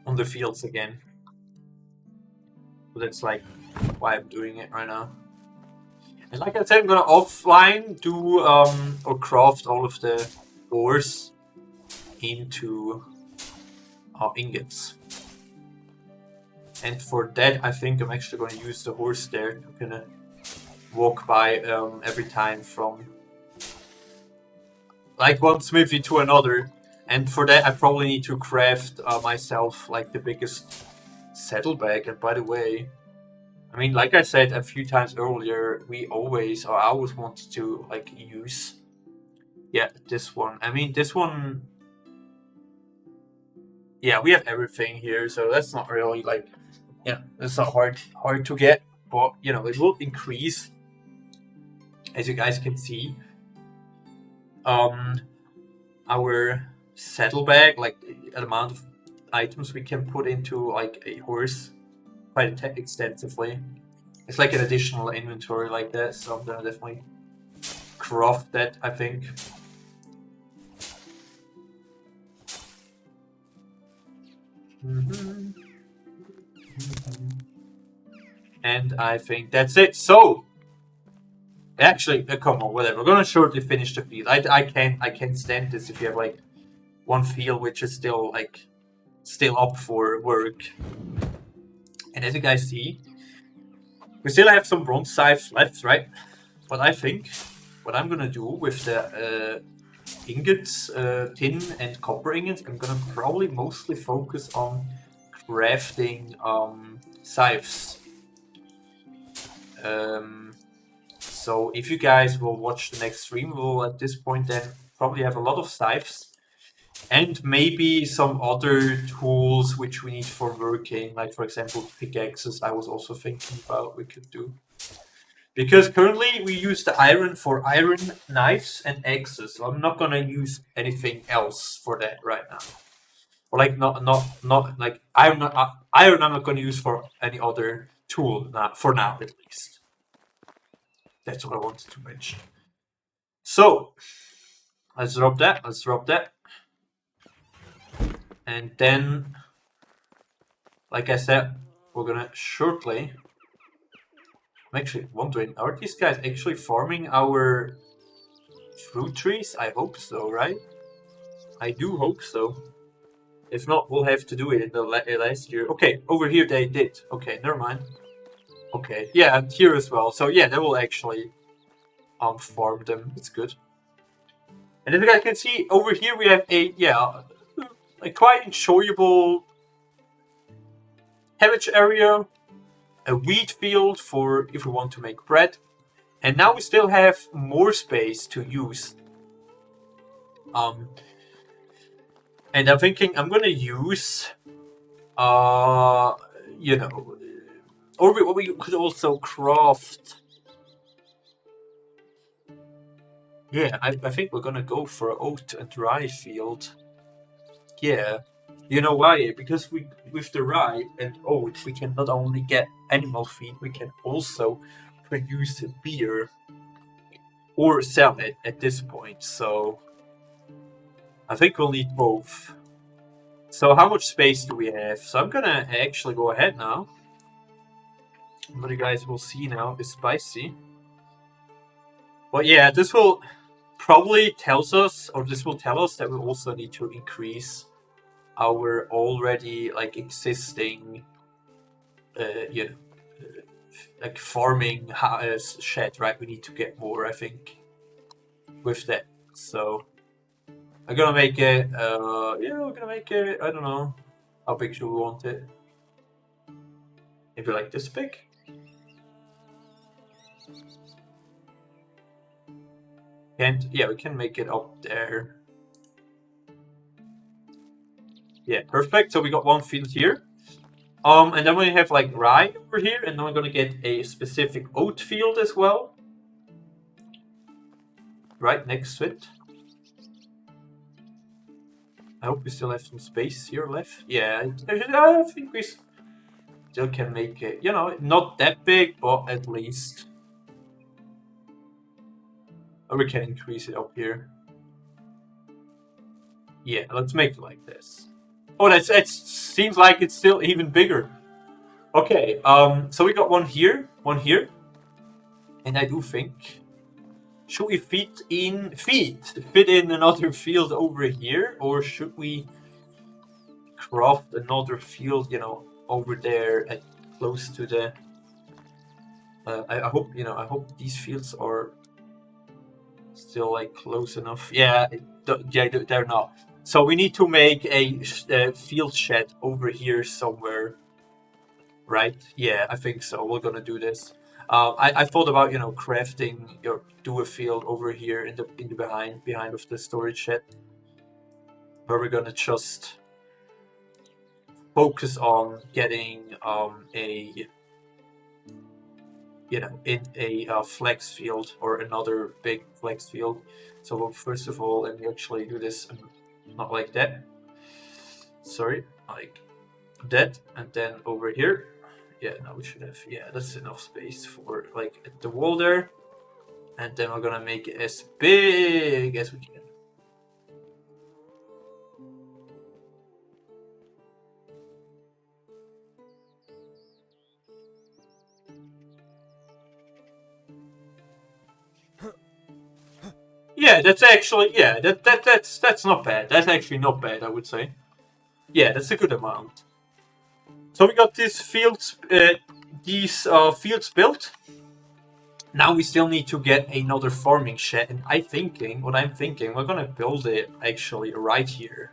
on the fields again. So that's like why I'm doing it right now. And like I said, I'm gonna offline do or craft all of the ores into ingots. And for that, I think I'm actually going to use the horse there. I'm gonna walk by every time from like one smithy to another. And for that, I probably need to craft myself like the biggest saddlebag. And by the way, I mean, like I said a few times earlier, I always wanted to like use, yeah, this one. I mean, this one, yeah, we have everything here, so that's not really like, yeah, it's not hard to get, but you know, it will increase, as you guys can see, our saddlebag, like the amount of items we can put into like a horse quite extensively. It's like an additional inventory like that, so I'm gonna definitely craft that, I think. And I think that's it. So, actually, come on, whatever. We're gonna shortly finish the field. I can't stand this if you have like one field which is still up for work. And as you guys see, we still have some bronze scythes left, right? But I think what I'm gonna do with the ingots, tin and copper ingots, I'm gonna probably mostly focus on crafting scythes. So if you guys will watch the next stream, we'll at this point then probably have a lot of scythes and maybe some other tools which we need for working, like for example pickaxes. I was also thinking about we could do, because currently we use the iron for iron knives and axes, so I'm not gonna use anything else for that right now. Or like not like iron I'm not gonna use for any other tool for now at least. That's what I wanted to mention. So let's drop that. And then, like I said, we're gonna shortly. I'm actually wondering, are these guys actually farming our fruit trees? I hope so, right? I do hope so. If not, we'll have to do it in the last year. Okay, over here they did. Okay, never mind. Okay, yeah, and here as well. So yeah, they will actually farm them. It's good. And as you guys can see, over here we have a quite enjoyable cabbage area, a wheat field for if we want to make bread, and now we still have more space to use. And I'm thinking I'm gonna use, you know, or we could also craft. Yeah, I think we're gonna go for oat and rye field. Yeah. You know why? Because with the rye and oat, we can not only get animal feed, we can also produce beer or sell it at this point. So I think we'll need both. So how much space do we have? So I'm gonna actually go ahead now. What you guys will see now is spicy. But yeah, this will probably tells us, or this will tell us that we also need to increase our already like existing, you know, like farming shed, right? We need to get more, I think, with that. So I'm gonna make it. Yeah, we're gonna make it. I don't know how big should we want it. Maybe like this big. And yeah, we can make it up there. Yeah, perfect. So we got one field here. And then we have like rye over here, and then we're gonna get a specific oat field as well. Right next to it. I hope we still have some space here left. Yeah, I think we still can make it, you know, not that big, but at least. Or we can increase it up here. Yeah, let's make it like this. Oh, that seems like it's still even bigger. Okay, so we got one here, and I do think, should we fit in another field over here, or should we craft another field, you know, over there at close to the? I hope I hope these fields are still like close enough. Yeah, they're not. So we need to make a field shed over here somewhere, right? Yeah, I think so. We're gonna do this. I thought about crafting or do a field over here in the behind of the storage shed, where we're gonna just focus on getting a in a flex field or another big flex field. So first of all, let me actually do this not like that. Sorry, like that, and then over here. Yeah, now we should have. Yeah, that's enough space for like at the wall there, and then we're gonna make it as big as we can. Yeah, that's actually that's not bad. That's actually not bad, I would say. Yeah, that's a good amount. So we got these fields built. Now we still need to get another farming shed, and what I'm thinking, we're gonna build it actually right here.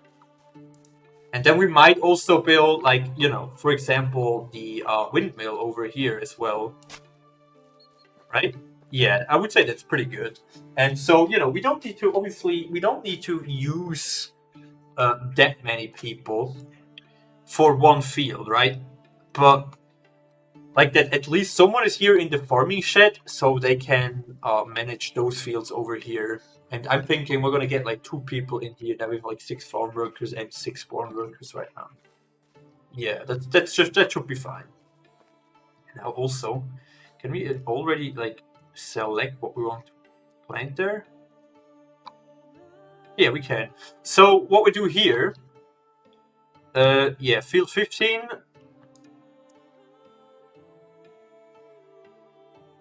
And then we might also build, like, for example, the windmill over here as well. Right? Yeah, I would say that's pretty good. And so, we don't need to, obviously, we don't need to use that many people for one field, right? But like that, at least someone is here in the farming shed, so they can manage those fields over here. And I'm thinking we're gonna get like 2 people in here. Now we have like 6 farm workers and 6 spawn workers right now. Yeah, that should be fine. Now also, can we already like select what we want to plant there? Yeah, we can. So what we do here, yeah, field 15.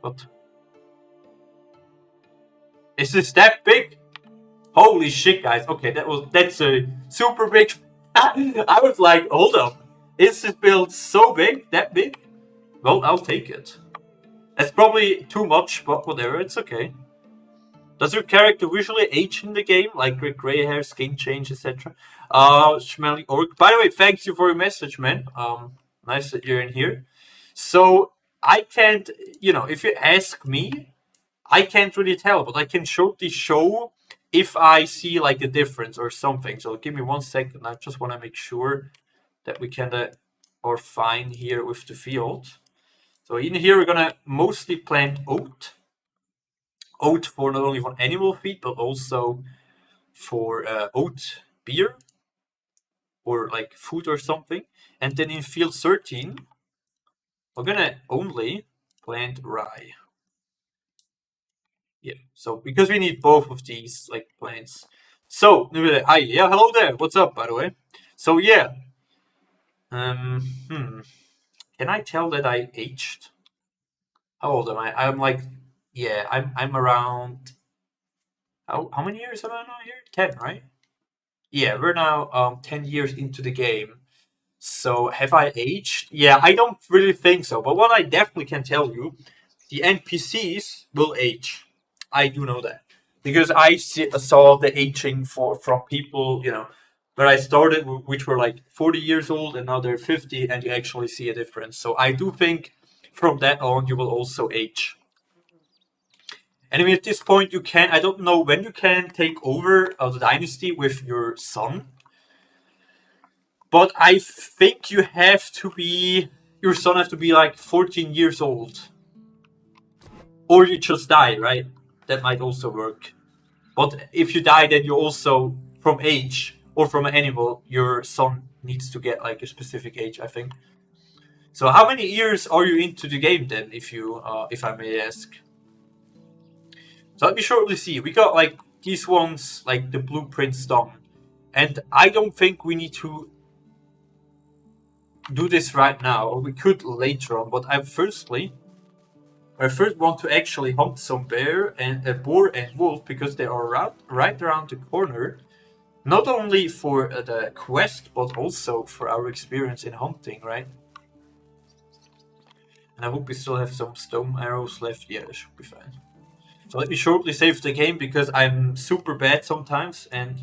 What? Is this that big? Holy shit, guys. Okay, that's a super big. I was like, hold up. Is this build so big? That big? Well, I'll take it. That's probably too much, but whatever, it's okay. Does your character visually age in the game, like with gray hair, skin change, etc.? Schmelly Orc. By the way, thanks you for your message, man. Nice that you're in here. So I can't, if you ask me, I can't really tell, but I can show if I see like a difference or something. So give me 1 second. I just want to make sure that we can are fine here with the field. So in here we're gonna mostly plant oat. oat for not only for animal feed but also for oat beer or like food or something. And then in field 13, we're gonna only plant rye. Yeah, so because we need both of these like plants. So hi, yeah, hello there. What's up, by the way? So yeah, can I tell that I aged? How old am I? I'm like, yeah, I'm around. How many years am I now here? 10, right? Yeah, we're now 10 years into the game. So have I aged? Yeah, I don't really think so. But what I definitely can tell you, the NPCs will age. I do know that because saw the aging from people, where I started, which were like 40 years old, and now they're 50, and you actually see a difference. So I do think from that on you will also age. And I mean, at this point, you can. I don't know when you can take over the dynasty with your son. But I think your son has to be like 14 years old. Or you just die, right? That might also work. But if you die, then you also, from age or from an animal, your son needs to get like a specific age, I think. So how many years are you into the game then, if I may ask? So let me shortly see. We got like these ones, like the blueprints done. And I don't think we need to do this right now, or we could later on, but I first want to actually hunt some boar and wolf because they are right around the corner. Not only for the quest, but also for our experience in hunting, right? And I hope we still have some stone arrows left. Yeah, that should be fine. So let me shortly save the game because I'm super bad sometimes, and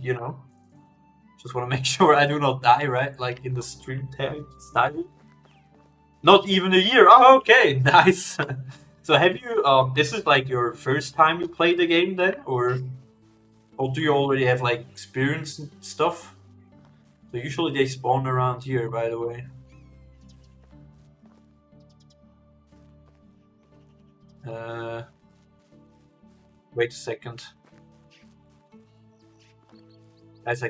just want to make sure I do not die, right? Like in the stream style. Not even a year. Oh, okay, nice. So have you? This is like your first time you play the game then, or do you already have like experience and stuff? So usually they spawn around here, by the way. Wait a second. Guys,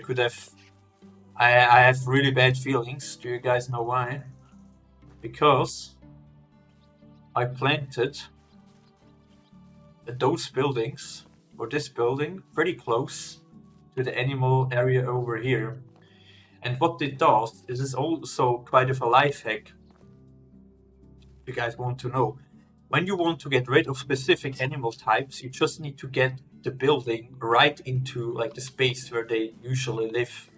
I have really bad feelings. Do you guys know why? Because I planted those buildings, or this building, pretty close to the animal area over here. And what it does is also quite of a life hack. If you guys want to know. When you want to get rid of specific animal types, you just need to get the building right into like the space where they usually live.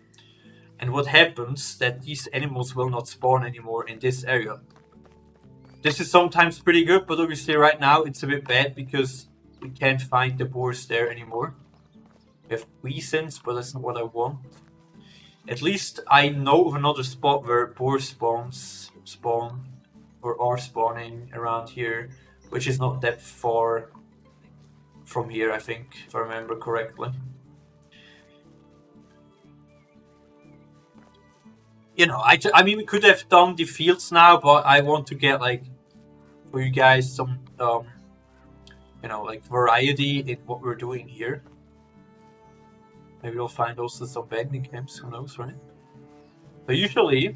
And what happens that these animals will not spawn anymore in this area. This is sometimes pretty good, but obviously right now it's a bit bad because we can't find the boars there anymore. We have weasons, but that's not what I want. At least I know of another spot where boars spawn or are spawning around here, which is not that far from here, I think, if I remember correctly. I mean, we could have done the fields now, but I want to get like for you guys some like variety in what we're doing here. Maybe we'll find also some banding camps, who knows, right? But usually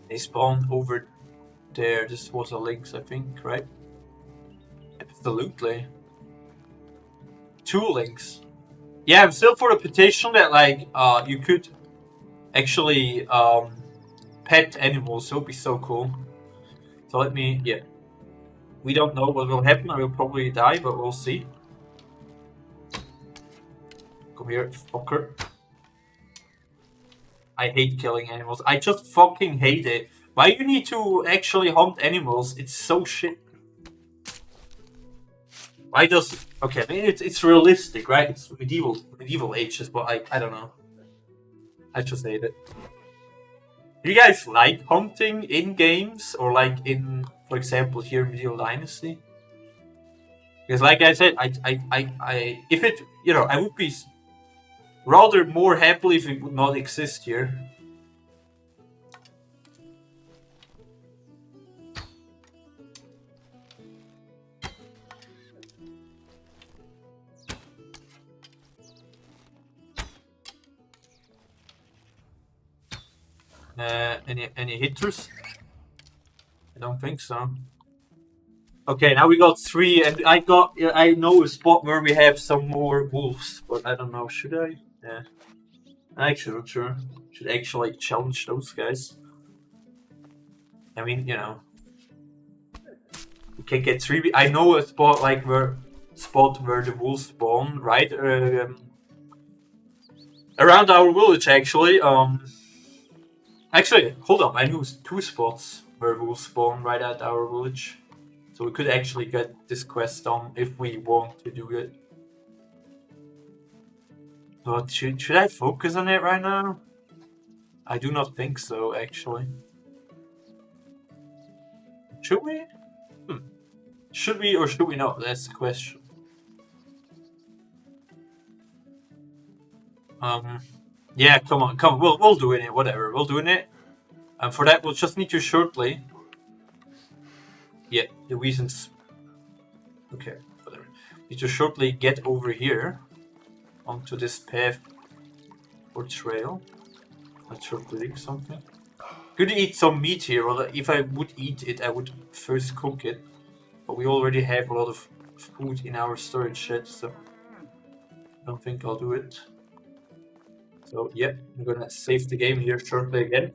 they spawn over there. This was a lynx, I think, right? Absolutely. 2 lynx. Yeah, I'm still for the petition that like you could actually pet animals. It would be so cool. So we don't know what will happen. I will probably die, but we'll see. Come here, fucker. I hate killing animals. I just fucking hate it. Why you need to actually hunt animals? It's so shit. Why does... Okay, I mean, it's realistic, right? It's medieval ages, but I don't know. I just hate it. Do you guys like hunting in games? Or like in, for example, here in Medieval Dynasty? Because like I said, if it, I would be rather more happily if it would not exist here. Any hitters? I don't think so. Okay, now we got 3, and I know a spot where we have some more wolves, but I don't know. Should I? Yeah. Actually, not sure. Should actually challenge those guys. I mean, you know, we can get 3. I know a spot where the wolves spawn, right? Around our village, actually. Actually, hold up. I knew 2 spots where wolves spawn right at our village. So we could actually get this quest done if we want to do it. But should I focus on it right now? I do not think so, actually. Should we? Should we or should we not? That's the question. Yeah, come on. We'll do it. Whatever, we'll do it. And for that, we'll just need to shortly. Yeah, the reasons. Okay, whatever. Need to shortly get over here onto this path or trail. Let's click something. Could eat some meat here, or if I would eat it, I would first cook it. But we already have a lot of food in our storage shed, so I don't think I'll do it. So yeah, I'm gonna save the game here shortly again.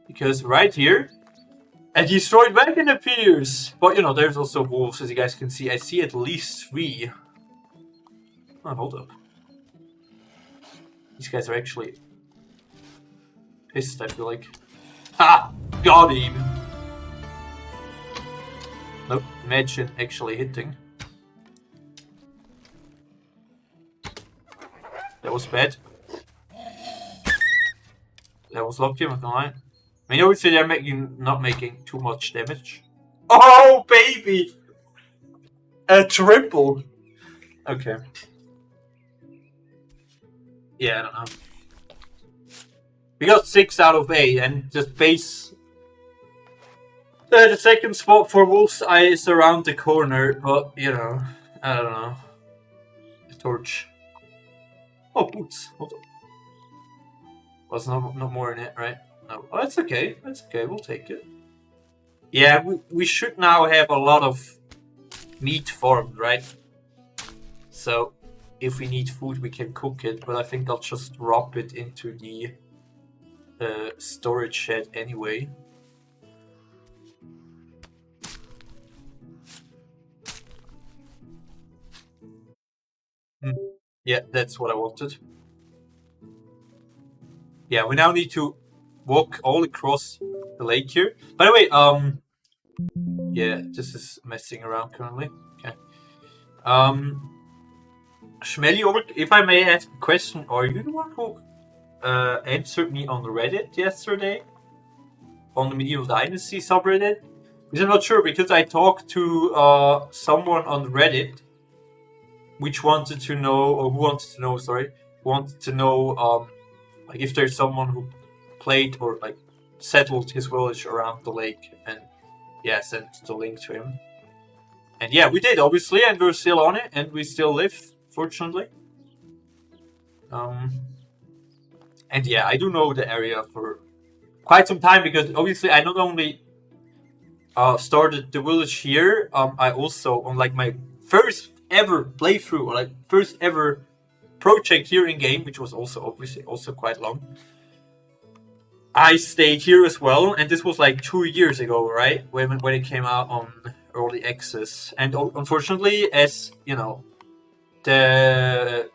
Because right here, a destroyed wagon appears! But you know, there's also wolves, as you guys can see. I see at least 3. Oh, hold up. These guys are actually pissed, I feel like. Ha! Got him! Nope, imagine actually hitting. That was bad. That was lucky, I'm not gonna lie. I mean, obviously they're not making too much damage. Oh, baby! A triple! Okay. Yeah, I don't know. We got 6 out of 8, and the base... the second spot for Wolf's Eye is around the corner, but, you know, I don't know. The torch. Oh, boots. Hold on. Was no more in it, right? No. Oh, that's okay. That's okay. We'll take it. Yeah, we should now have a lot of meat farmed, right? So, if we need food, we can cook it. But I think I'll just drop it into the storage shed anyway. Yeah, that's what I wanted. Yeah, we now need to walk all across the lake here. By the way, yeah, this is messing around currently. Okay. Schmelly, if I may ask a question, are you the one who answered me on Reddit yesterday? On the Medieval Dynasty subreddit? Because I'm not sure, because I talked to someone on Reddit which wanted to know, or who wanted to know, sorry, wanted to know like if there's someone who played or like settled his village around the lake, and yeah, sent the link to him. And yeah, we did, obviously, and we're still on it, and we still live, fortunately. And yeah, I do know the area for quite some time, because obviously I not only started the village here, I also, on like my first ever playthrough, or like first ever project here in game, which was also obviously also quite long, I stayed here as well, and this was like 2 years ago, right? When it came out on early access. And unfortunately, as you know, the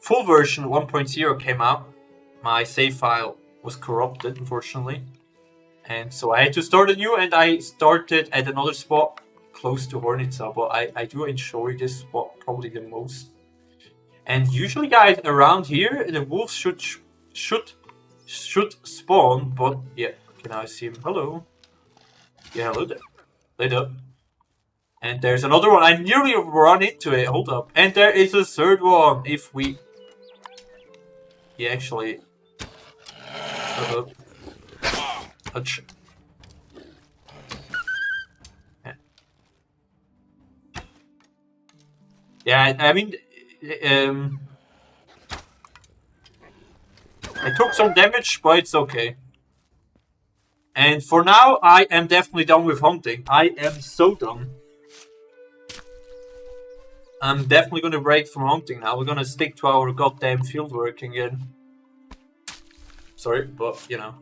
full version 1.0 came out, my save file was corrupted, unfortunately. And so I had to start anew, and I started at another spot close to Hornitsa, but I do enjoy this spot probably the most. And usually, guys, around here, the wolves should spawn, but yeah, can I see him? Hello. Yeah, hello there. Lit up. And there's another one. I nearly run into it. Hold up. And there is a third one. If we... Yeah, actually... Yeah, I mean... I took some damage, but it's okay. And for now, I am definitely done with hunting. I am so done. I'm definitely gonna break from hunting now. We're gonna stick to our goddamn fieldwork again. Sorry, but you know.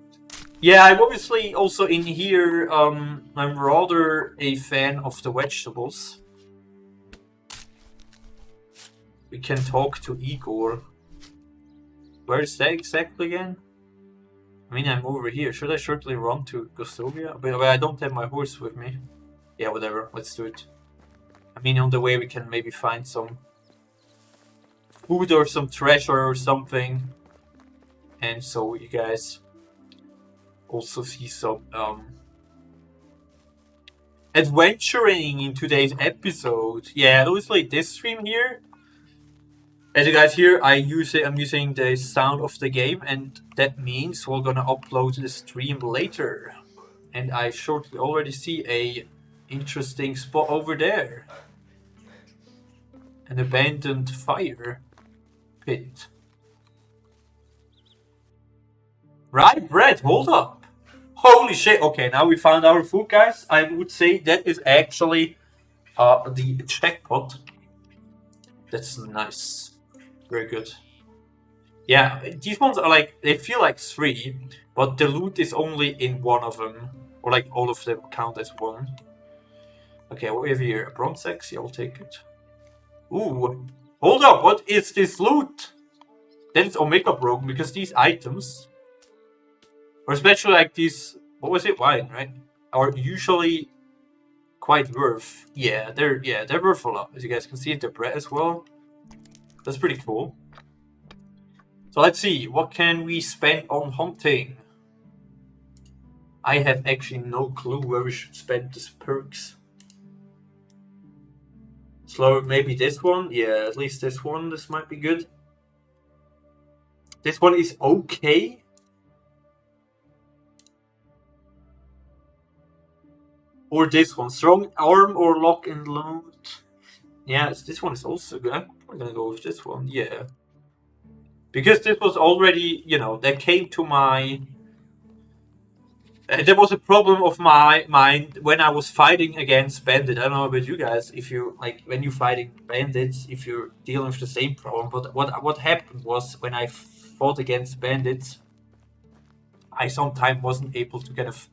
Yeah, I'm obviously also in here. I'm rather a fan of the vegetables. We can talk to Igor. Where is that exactly again? I mean, I'm over here. Should I shortly run to Gostovia? But I don't have my horse with me. Yeah, whatever. Let's do it. I mean, on the way we can maybe find some food or some treasure or something. And so you guys also see some adventuring in today's episode. Yeah, obviously this stream here. As you guys hear, I'm using the sound of the game, and that means we're gonna upload the stream later. And I shortly already see a interesting spot over there. An abandoned fire pit. Right, bread, hold up. Holy shit, okay, now we found our food, guys. I would say that is actually the jackpot. That's nice. Very good. Yeah, these ones are like, they feel like 3, but the loot is only in one of them. Or like all of them count as one. Okay, what we have here? A bronze axe, yeah, I'll take it. Ooh, hold up, what is this loot? That is Omega broken because these items, or especially like these, what was it, wine, right? Are usually quite worth. Yeah, they're worth a lot. As you guys can see, the bread as well. That's pretty cool. So let's see, what can we spend on hunting? I have actually no clue where we should spend these perks. Slow, maybe this one? Yeah, at least this one. This might be good. This one is okay. Or this one. Strong arm or lock and load. Yeah, this one is also good. I'm probably gonna go with this one. Yeah. Because this was already, you know, that came to my... there was a problem of my mind when I was fighting against bandits. I don't know about you guys, if you, like, when you're fighting bandits, if you're dealing with the same problem. But what happened was, when I fought against bandits, I sometimes wasn't able to kind of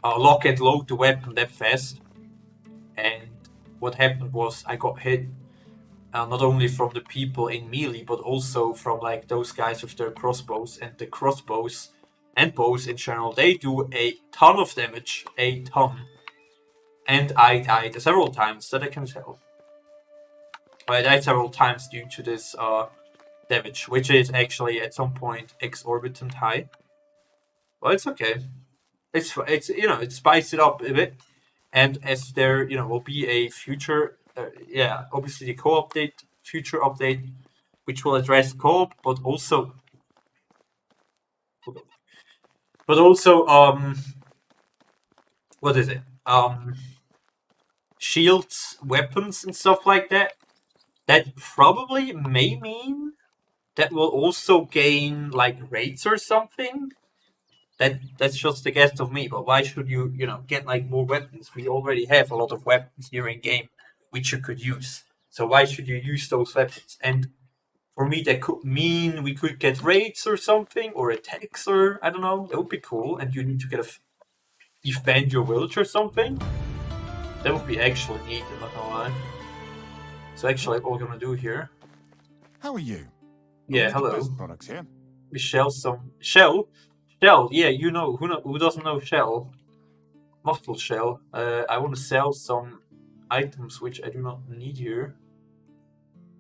lock and load the weapon that fast. And what happened was I got hit not only from the people in melee, but also from like those guys with their crossbows. And the crossbows and bows in general, they do a ton of damage, a ton. And I died several times, that I can tell. I died several times due to this damage, which is actually at some point exorbitant high. Well, it's okay. It's you know, it spiced it up a bit. And as there, you know, will be a future, yeah, obviously the co-op update, future update, which will address co-op, but also, what is it? Shields, weapons, and stuff like that. That probably may mean that will also gain like rates or something. That's just a guess of me. But why should you get like more weapons? We already have a lot of weapons here in game which you could use. So why should you use those weapons? And for me, that could mean we could get raids or something, or attacks, or I don't know. That would be cool. And you need to kind of defend your village or something. That would be actually neat, I'm not gonna lie. So actually, what we're gonna do here. How are you? Yeah, Always the hello. best products here. We shell some shell. Shell, yeah, you know who doesn't know shell? Muscle shell. I want to sell some items which I do not need here.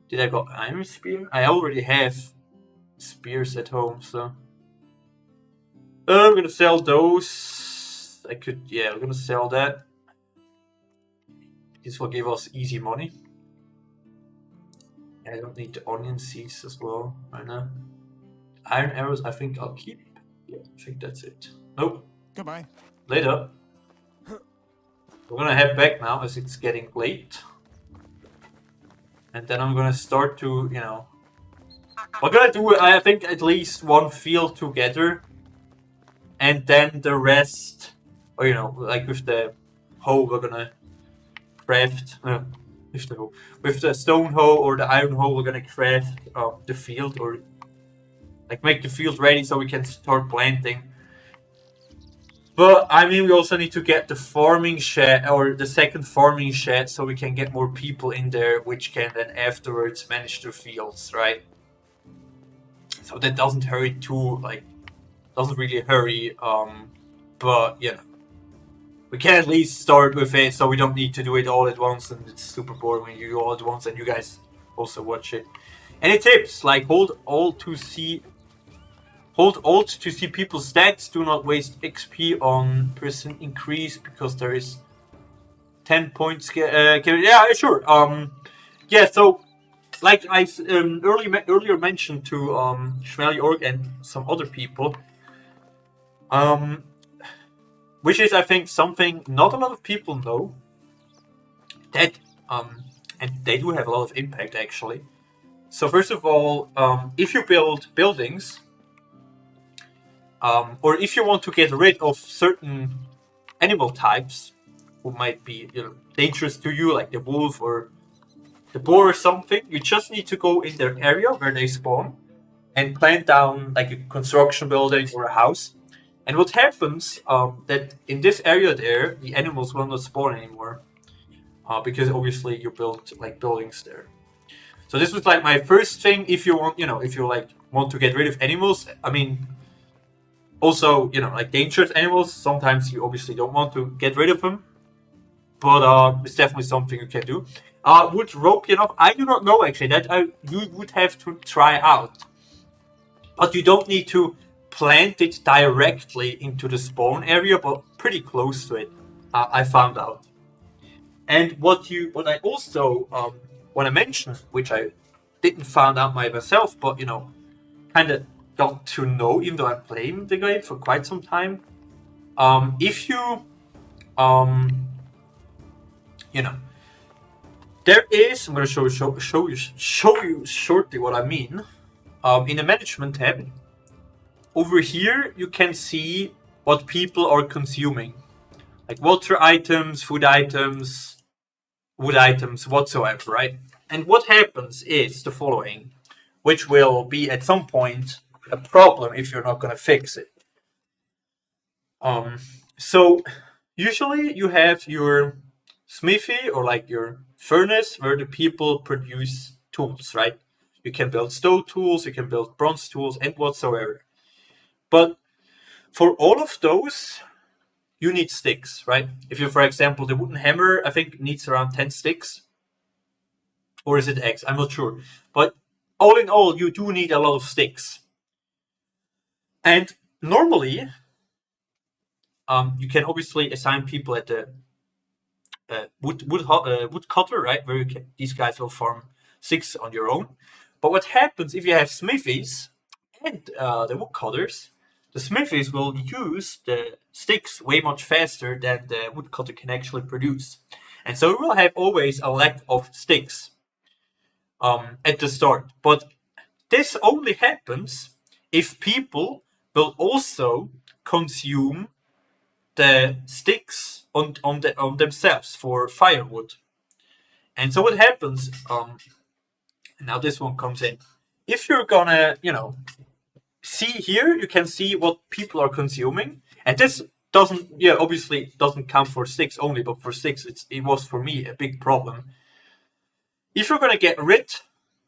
Did I got iron spear? I already have spears at home, so I'm gonna sell those. I could, yeah, I'm gonna sell that. This will give us easy money. I don't need the onion seeds as well right now. Iron arrows, I think I'll keep. Yeah, I think that's it. Nope. Goodbye. Later. We're gonna head back now as it's getting late. And then I'm gonna start to, We're gonna do, I think, at least one field together, and then the rest, or like with the hoe, we're gonna craft. With the stone hoe or the iron hoe, we're gonna craft the field, or like make the field ready so we can start planting. But I mean, we also need to get the farming shed, or the second farming shed, so we can get more people in there, which can then afterwards manage the fields, right? So that doesn't hurry too, like, doesn't really hurry. But we can at least start with it, so we don't need to do it all at once, and it's super boring when you do all at once, and you guys also watch it. Any tips? Like hold Alt to see people's stats. Do not waste XP on person increase because there is 10 points. Yeah, sure. Yeah. So, like I earlier mentioned to Schmelly Org and some other people, which is, I think, something not a lot of people know, that and they do have a lot of impact actually. So first of all, if you build buildings, or if you want to get rid of certain animal types who might be dangerous to you, like the wolf or the boar or something, you just need to go in their area where they spawn and plant down like a construction building or a house. And what happens, that in this area there, the animals will not spawn anymore, because obviously you built like buildings there. So this was like my first thing. If you want, if you like want to get rid of animals, I mean, also like dangerous animals, sometimes you obviously don't want to get rid of them, but it's definitely something you can do. Would rope enough? I do not know actually. That you would have to try out, but you don't need to plant it directly into the spawn area, but pretty close to it. I found out. And what I also want to mention, which I didn't find out myself, but kind of got to know, even though I'm playing the game for quite some time. If you there is, I'm going to show you shortly what I mean. In the management tab, over here you can see what people are consuming, like water items, food items, wood items, whatsoever, right? And what happens is the following, which will be at some point a problem if you're not going to fix it. So usually you have your smithy, or like your furnace, where the people produce tools, right? You can build stone tools, you can build bronze tools, and whatsoever. But for all of those, you need sticks, right? If you, for example, the wooden hammer, I think needs around 10 sticks. Or is it X? I'm not sure. But all in all, you do need a lot of sticks. And normally, you can obviously assign people at the wood cutter, right? Where these guys will farm sticks on your own. But what happens if you have smithies and the wood cutters? The smithies will use the sticks way much faster than the woodcutter can actually produce. And so we will have always a lack of sticks at the start. But this only happens if people will also consume the sticks on themselves for firewood. And so what happens, now this one comes in. If you're gonna, see here, you can see what people are consuming. And this obviously doesn't count for sticks only, but for sticks, it was for me a big problem. If you're gonna get rid,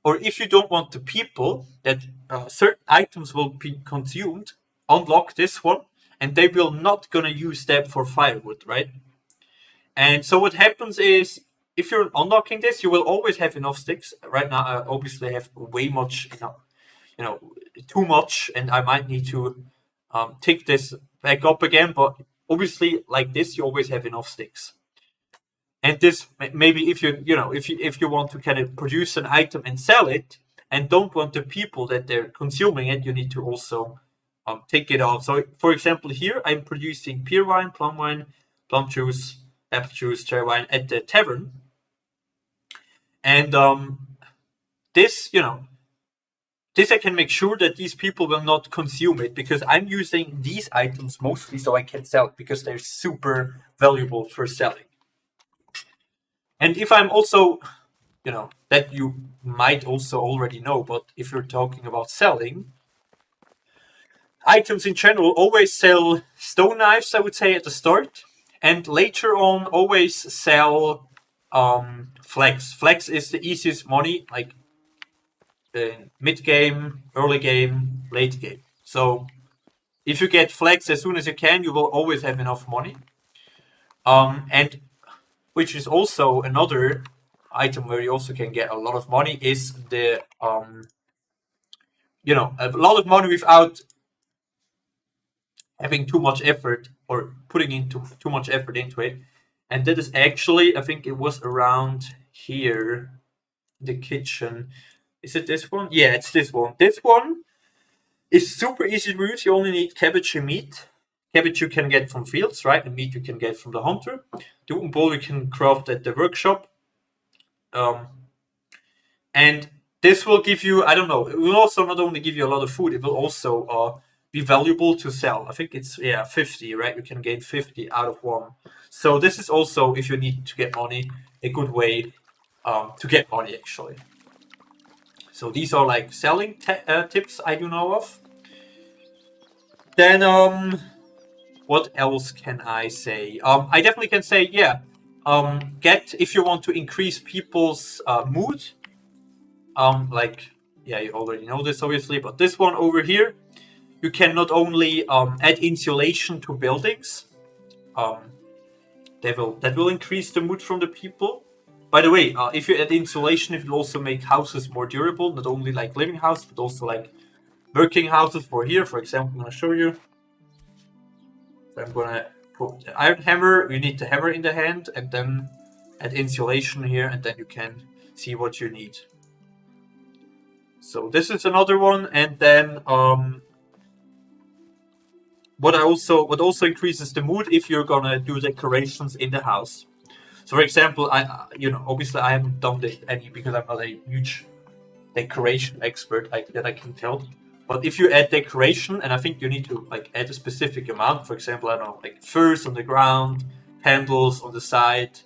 or if you don't want the people that certain items will be consumed, unlock this one, and they will not gonna use that for firewood, right? And so what happens is, if you're unlocking this, you will always have enough sticks. Right now, I obviously have way much, too much, and I might need to take this back up again. But obviously, like this, you always have enough sticks. And this, maybe if if you want to kind of produce an item and sell it, and don't want the people that they're consuming it, you need to also take it off. So, for example, here I'm producing pear wine, plum juice, apple juice, cherry wine at the tavern, and this, this I can make sure that these people will not consume it, because I'm using these items mostly so I can sell it, because they're super valuable for selling. And if I'm also, that you might also already know, but if you're talking about selling, items in general always sell stone knives, I would say, at the start, and later on always sell flags. Flags is the easiest money, like mid game, early game, late game. So if you get flags as soon as you can, you will always have enough money. And which is also another item where you also can get a lot of money, is the a lot of money without having too much effort or putting into too much effort into it. And that is actually, I think it was around here, the kitchen. Is it this one? Yeah, it's this one. This one is super easy to use. You only need cabbage and meat. Cabbage you can get from fields, right? And meat you can get from the hunter. The wooden bowl you can craft at the workshop. And this will give you, I don't know, it will also not only give you a lot of food, it will also be valuable to sell. I think it's 50, right? You can gain 50 out of one. So this is also, if you need to get money, a good way to get money, actually. So these are like selling tips I do know of. Then what else can I say? I definitely can say, if you want to increase people's mood, you already know this obviously, but this one over here, you can not only add insulation to buildings, that will increase the mood from the people. By the way, if you add insulation, it will also make houses more durable, not only like living houses, but also like working houses. For here, for example, I'm gonna show you. So I'm gonna put the iron hammer. You need the hammer in the hand, and then add insulation here, and then you can see what you need. So this is another one, and then what also increases the mood if you're gonna do decorations in the house. So, for example, obviously I haven't done this any because I'm not a huge decoration expert that I can tell. But if you add decoration, and I think you need to like add a specific amount, for example, I don't know, like furs on the ground, handles on the side,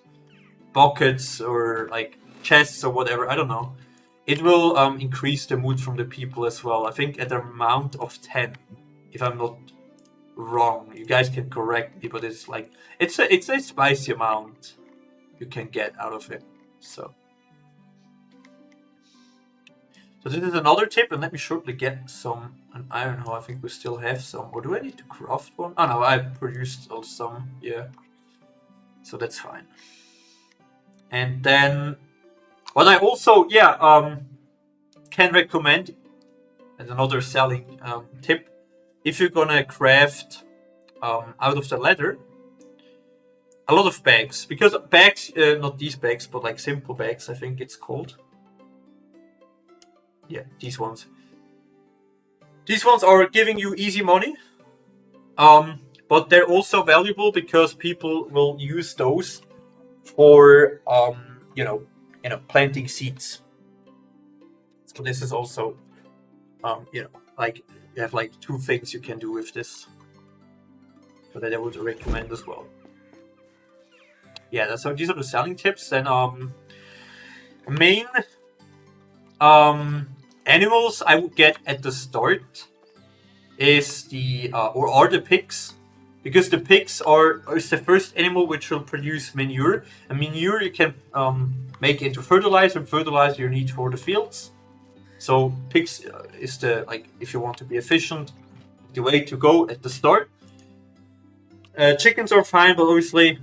buckets or like chests or whatever, I don't know. It will increase the mood from the people as well. I think at an amount of 10, if I'm not wrong. You guys can correct me, but it's like it's a spicy amount you can get out of it. So this is another tip, and let me shortly get an iron hoe. I think we still have some. Or do I need to craft one? Oh no, I produced some. Yeah, so that's fine. And then what I also can recommend as another selling tip, if you're gonna craft out of the leather a lot of bags, because bags, not these bags, but like simple bags, I think it's called. Yeah, these ones. These ones are giving you easy money, but they're also valuable because people will use those for planting seeds. So this is also like you have like 2 things you can do with this. So that I would recommend as well. Yeah, so these are the selling tips. Then main animals I would get at the start is the pigs, because the pigs is the first animal which will produce manure. And manure you can make into fertilizer, and fertilizer you need for the fields. So pigs is if you want to be efficient, the way to go at the start. Chickens are fine, but obviously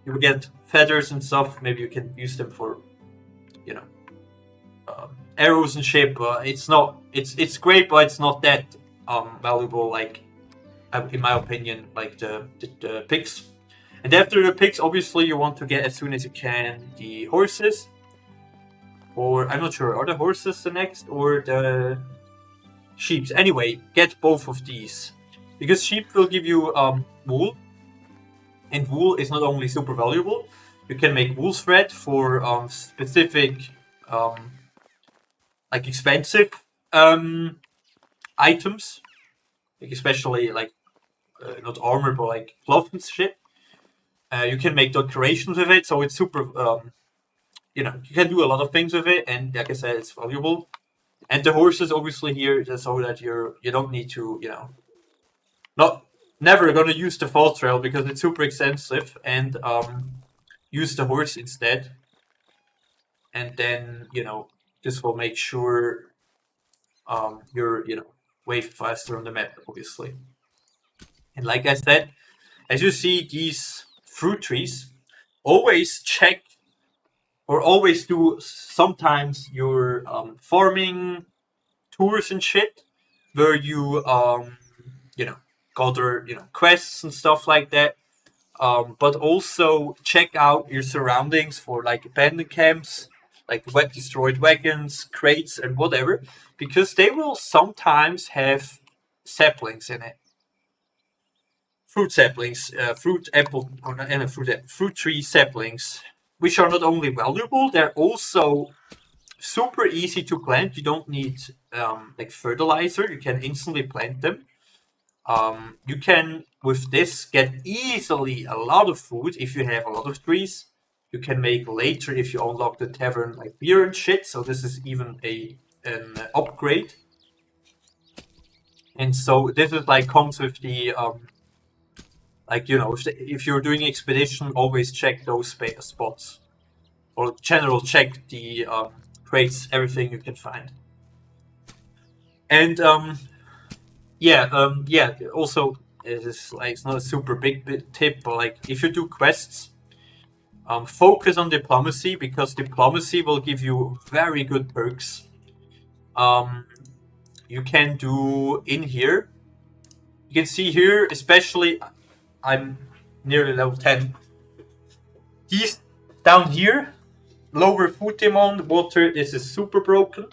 you will get feathers and stuff. Maybe you can use them for, arrows and shit. It's great, but it's not that valuable. Like, in my opinion, like the pigs. And after the pigs, obviously you want to get as soon as you can the horses. Or I'm not sure, are the horses the next or the sheep? Anyway, get both of these, because sheep will give you wool. And wool is not only super valuable, you can make wool thread for specific, expensive items, like especially like not armor but like cloth and shit. You can make decorations with it, so it's super. You know, you can do a lot of things with it, and like I said, it's valuable. And the horses obviously here just so that you don't need to, you know, not never gonna use the fall trail because it's super expensive, and use the horse instead. And then you know this will make sure you're way faster on the map, obviously. And like I said, as you see these fruit trees, always check or always do sometimes your farming tours and shit where you you know gather quests and stuff like that. But also check out your surroundings for like abandoned camps, like destroyed wagons, crates, and whatever, because they will sometimes have saplings in it. Fruit saplings, fruit apple, and fruit tree saplings, which are not only valuable, they're also super easy to plant. You don't need like fertilizer. You can instantly plant them. You can with this get easily a lot of food if you have a lot of trees. You can make later if you unlock the tavern like beer and shit. So this is even an upgrade. And so this is like comes with the like if you're doing expedition, always check those spots or general check the crates, everything you can find. And yeah. Also, it's like it's not a super big tip, but like if you do quests, focus on diplomacy because diplomacy will give you very good perks. You can do in here. You can see here, especially, I'm nearly level 10. These down here, lower food demand, water. This is super broken.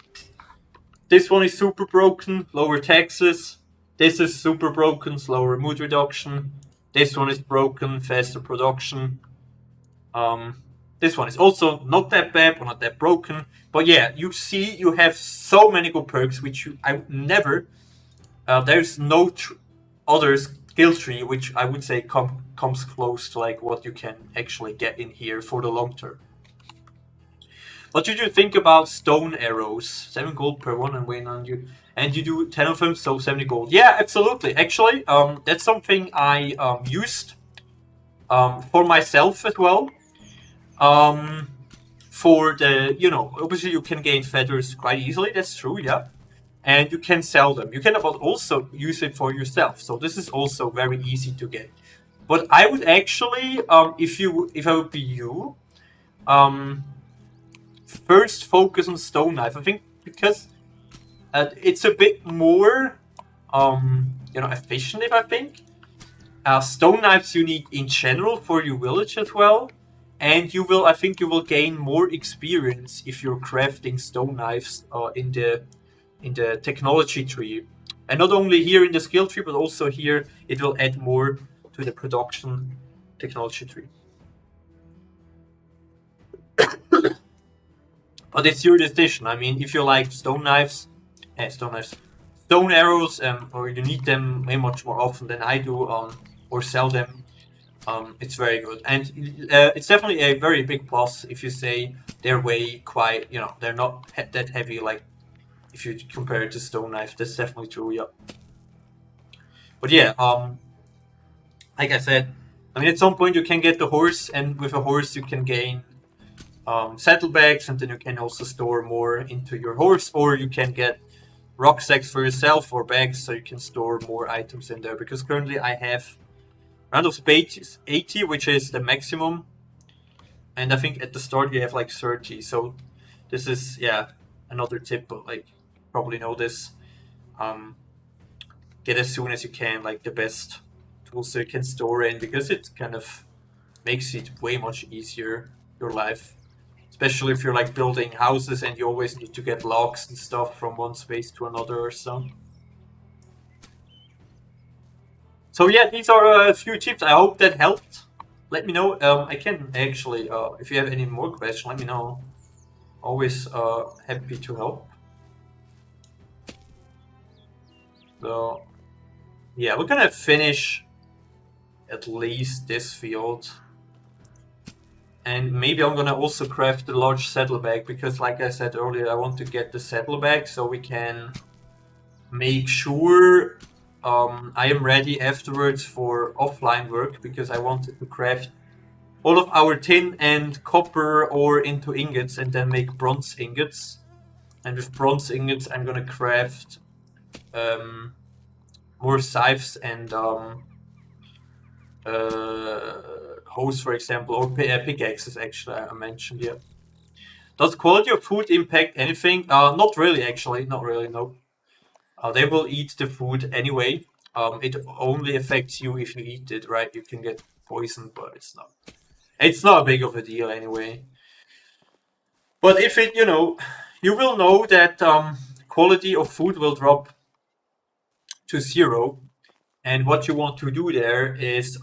This one is super broken, lower taxes. This is super broken, slower mood reduction. This one is broken, faster production. This one is also not that bad, or not that broken. But yeah, you see, you have so many good perks, which I would never. There's no other skill tree which I would say comes close to like what you can actually get in here for the long term. What did you think about stone arrows? 7 gold per one and win on you. And you do 10 of them, so 70 gold. Yeah, absolutely. Actually, that's something I used for myself as well. For the, obviously you can gain feathers quite easily. That's true, yeah. And you can sell them. You can also use it for yourself. So this is also very easy to get. But I would actually, if I would be you, first focus on stone knife. I think because it's a bit more efficient. If I think stone knives you need in general for your village as well, and I think you will gain more experience if you're crafting stone knives in the technology tree, and not only here in the skill tree, but also here it will add more to the production technology tree. But it's your decision. I mean, if you like stone arrows, or you need them way much more often than I do, or sell them, it's very good. And it's definitely a very big plus if you say they're quite, they're not that heavy, like if you compare it to stone knife. That's definitely true, yeah. But yeah, like I said, I mean, at some point you can get the horse, and with a horse you can gain saddlebags, and then you can also store more into your horse, or you can get rucksacks for yourself or bags so you can store more items in there. Because currently I have round of space 80, which is the maximum, and I think at the start you have like 30. So this is another tip, but like probably know this. Get as soon as you can like the best tools so you can store in, because it kind of makes it way much easier your life. Especially if you're like building houses and you always need to get logs and stuff from one space to another or so. So yeah, these are a few tips. I hope that helped. Let me know. I can actually, if you have any more questions, let me know. Always happy to help. So yeah, we're gonna finish at least this field. And maybe I'm gonna also craft the large saddlebag, because like I said earlier, I want to get the saddlebag so we can make sure I am ready afterwards for offline work, because I wanted to craft all of our tin and copper ore into ingots and then make bronze ingots. And with bronze ingots, I'm gonna craft more scythes and hoes, for example, or pickaxes. Actually, I mentioned, yeah. Does quality of food impact anything? Not really, actually. Not really, no. They will eat the food anyway. It only affects you if you eat it, right? You can get poisoned, but it's not. It's not big of a deal anyway. But if it, you will know that quality of food will drop to 0, and what you want to do there is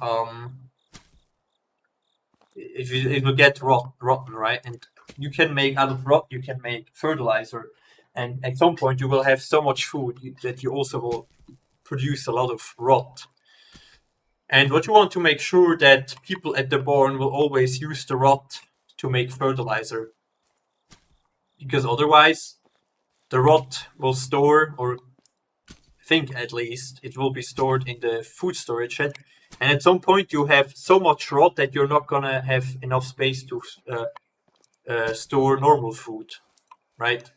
it will get rotten, right? And you can make out of rot, you can make fertilizer, and at some point you will have so much food that you also will produce a lot of rot. And what you want to make sure that people at the barn will always use the rot to make fertilizer, because otherwise the rot will store, or think at least it will be stored in the food storage shed, and at some point you have so much rot that you're not gonna have enough space to store normal food, right?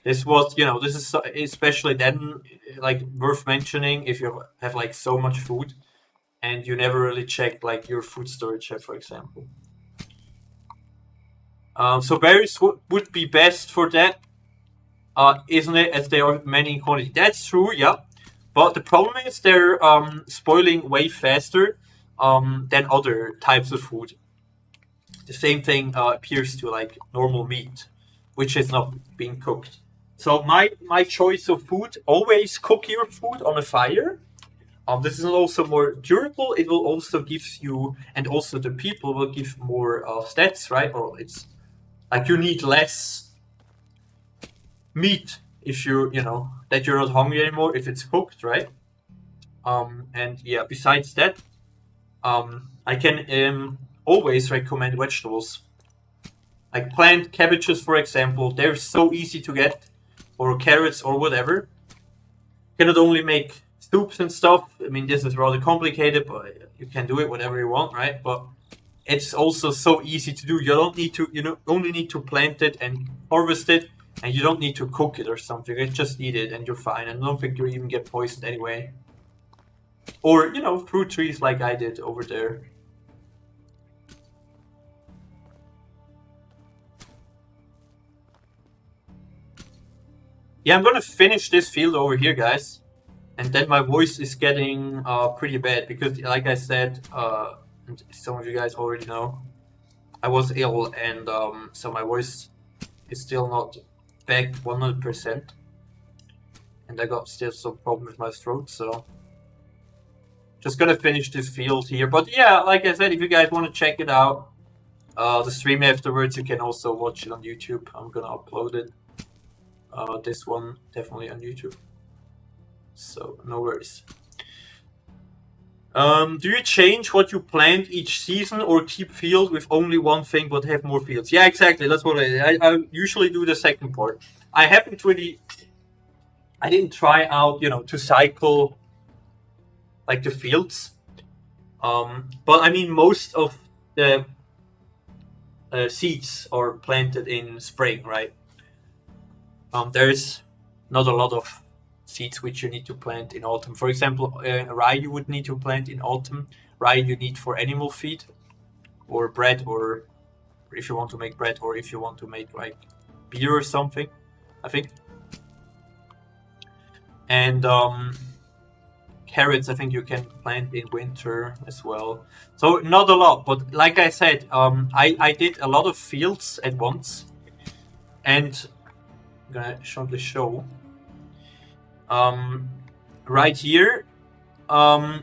This was, this is especially then like worth mentioning if you have like so much food and you never really check like your food storage shed, for example. So berries would be best for that, isn't it? As there are many in quantity. That's true, yeah. But the problem is they're spoiling way faster than other types of food. The same thing appears to like normal meat, which is not being cooked. So my choice of food, always cook your food on a fire. This is also more durable. It will also give you, and also the people will give more stats, right? Or it's like you need less meat if that you're not hungry anymore if it's cooked, right? And yeah, besides that, I can always recommend vegetables. Like plant cabbages, for example, they're so easy to get, or carrots or whatever. You cannot only make soups and stuff. I mean, this is rather complicated, but you can do it whatever you want, right? But it's also so easy to do. You don't need to, only need to plant it and harvest it, and you don't need to cook it or something. You just eat it and you're fine. And I don't think you even get poisoned anyway. Or, fruit trees like I did over there. Yeah, I'm gonna finish this field over here, guys. And then my voice is getting pretty bad because, like I said, and some of you guys already know, I was ill, and so my voice is still not back 100%. And I got still some problem with my throat, so just gonna finish this field here. But yeah, like I said, if you guys want to check it out, the stream afterwards, you can also watch it on YouTube. I'm gonna upload it. This one definitely on YouTube. So no worries. Do you change what you plant each season, or keep fields with only one thing but have more fields? Yeah, exactly. That's what I usually do. The second part. I didn't try out, to cycle like the fields. But I mean, most of the seeds are planted in spring, right? There's not a lot of seeds which you need to plant in autumn. For example, rye you would need to plant in autumn. Rye you need for animal feed, or bread, or if you want to make bread, or if you want to make like beer or something, I think. And carrots, I think you can plant in winter as well. So not a lot, but like I said, I did a lot of fields at once, and I'm gonna shortly show. Right here, as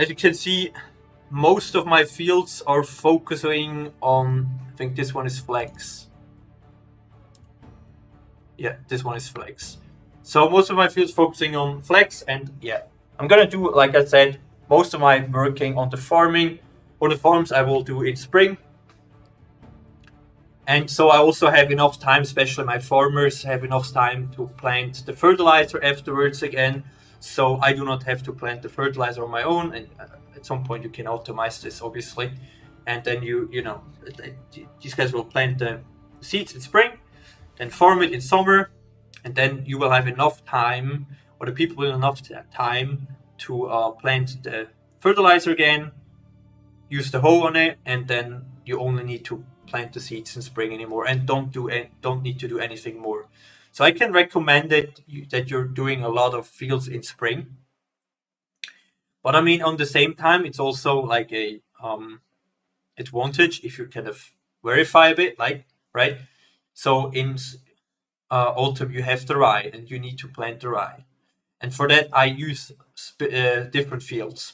you can see, most of my fields are focusing on, I think this one is flax. Yeah, this one is flax. So most of my fields focusing on flex, and yeah, I'm gonna do, like I said, most of my working on the farming or the farms I will do in spring. And so I also have enough time, especially my farmers have enough time to plant the fertilizer afterwards again. So I do not have to plant the fertilizer on my own. And at some point you can optimize this, obviously. And then you know, these guys will plant the seeds in spring, then farm it in summer, and then you will have enough time, or the people will have enough time to plant the fertilizer again, use the hoe on it, and then you only need to plant the seeds in spring anymore, and don't need to do anything more. So I can recommend it that you're doing a lot of fields in spring. But I mean, on the same time, it's also like a advantage if you kind of verify a bit, like, right? So in autumn you have the rye, and you need to plant the rye, and for that I use different fields.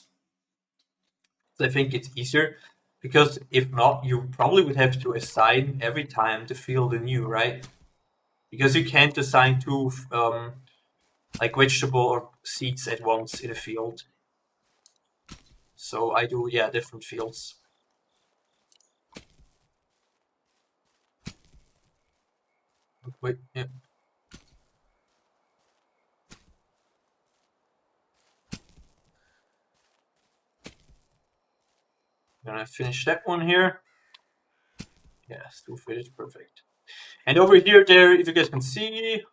I think it's easier, because if not, you probably would have to assign every time the field anew, right? Because you can't assign two like vegetable or seeds at once in a field. So I do, yeah, different fields. Wait, yeah. Gonna finish that one here. Yes, two finished, perfect. And over here, there, if you guys can see,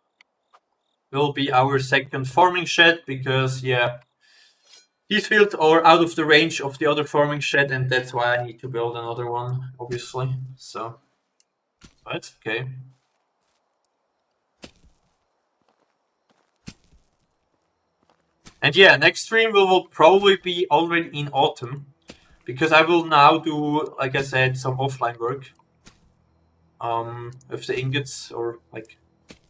will be our second farming shed, because yeah, these fields are out of the range of the other farming shed, and that's why I need to build another one, obviously. So that's okay. And yeah, next stream will probably be already in autumn, because I will now do, like I said, some offline work with the ingots, or like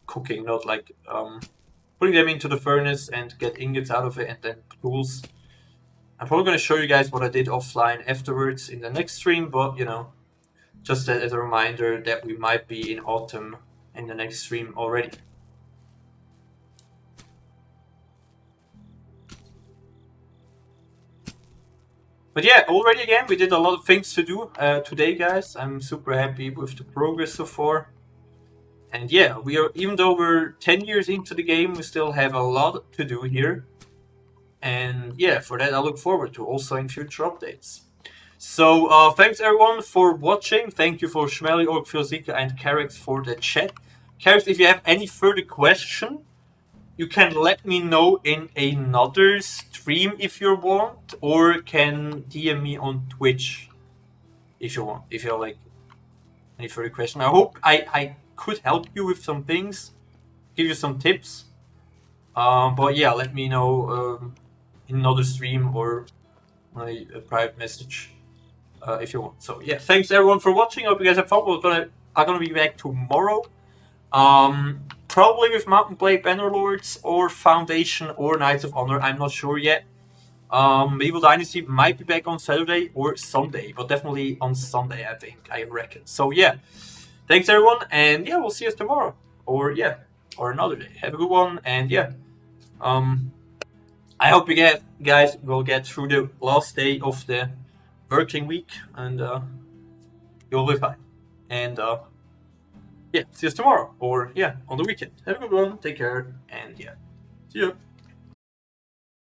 cooking, not like putting them into the furnace and get ingots out of it, and then tools. I'm probably going to show you guys what I did offline afterwards in the next stream, but you know, just as a reminder that we might be in autumn in the next stream already. But yeah, already again, we did a lot of things to do today, guys. I'm super happy with the progress so far. And yeah, we are, even though we're 10 years into the game, we still have a lot to do here. And yeah, for that I look forward to, also in future updates. So thanks everyone for watching. Thank you for Schmelly, Orgfiozika, and Carix for the chat. Carix, if you have any further question, you can let me know in another stream if you want, or can DM me on Twitch if you want. If you have like any further question, I hope I could help you with some things, give you some tips. But yeah, let me know in another stream or a private message if you want. So yeah, thanks everyone for watching. I hope you guys have fun. I'm gonna be back tomorrow. Probably with Mountain Blade Bannerlords or Foundation or Knights of Honor. I'm not sure yet. Evil Dynasty might be back on Saturday or Sunday, but definitely on Sunday, I reckon. So yeah, thanks everyone, and yeah, we'll see us tomorrow, or yeah, or another day. Have a good one, and yeah, I hope you guys will get through the last day of the working week, and you'll be fine. And yeah, see us tomorrow, or yeah, on the weekend. Have a good one, take care, and yeah, see you.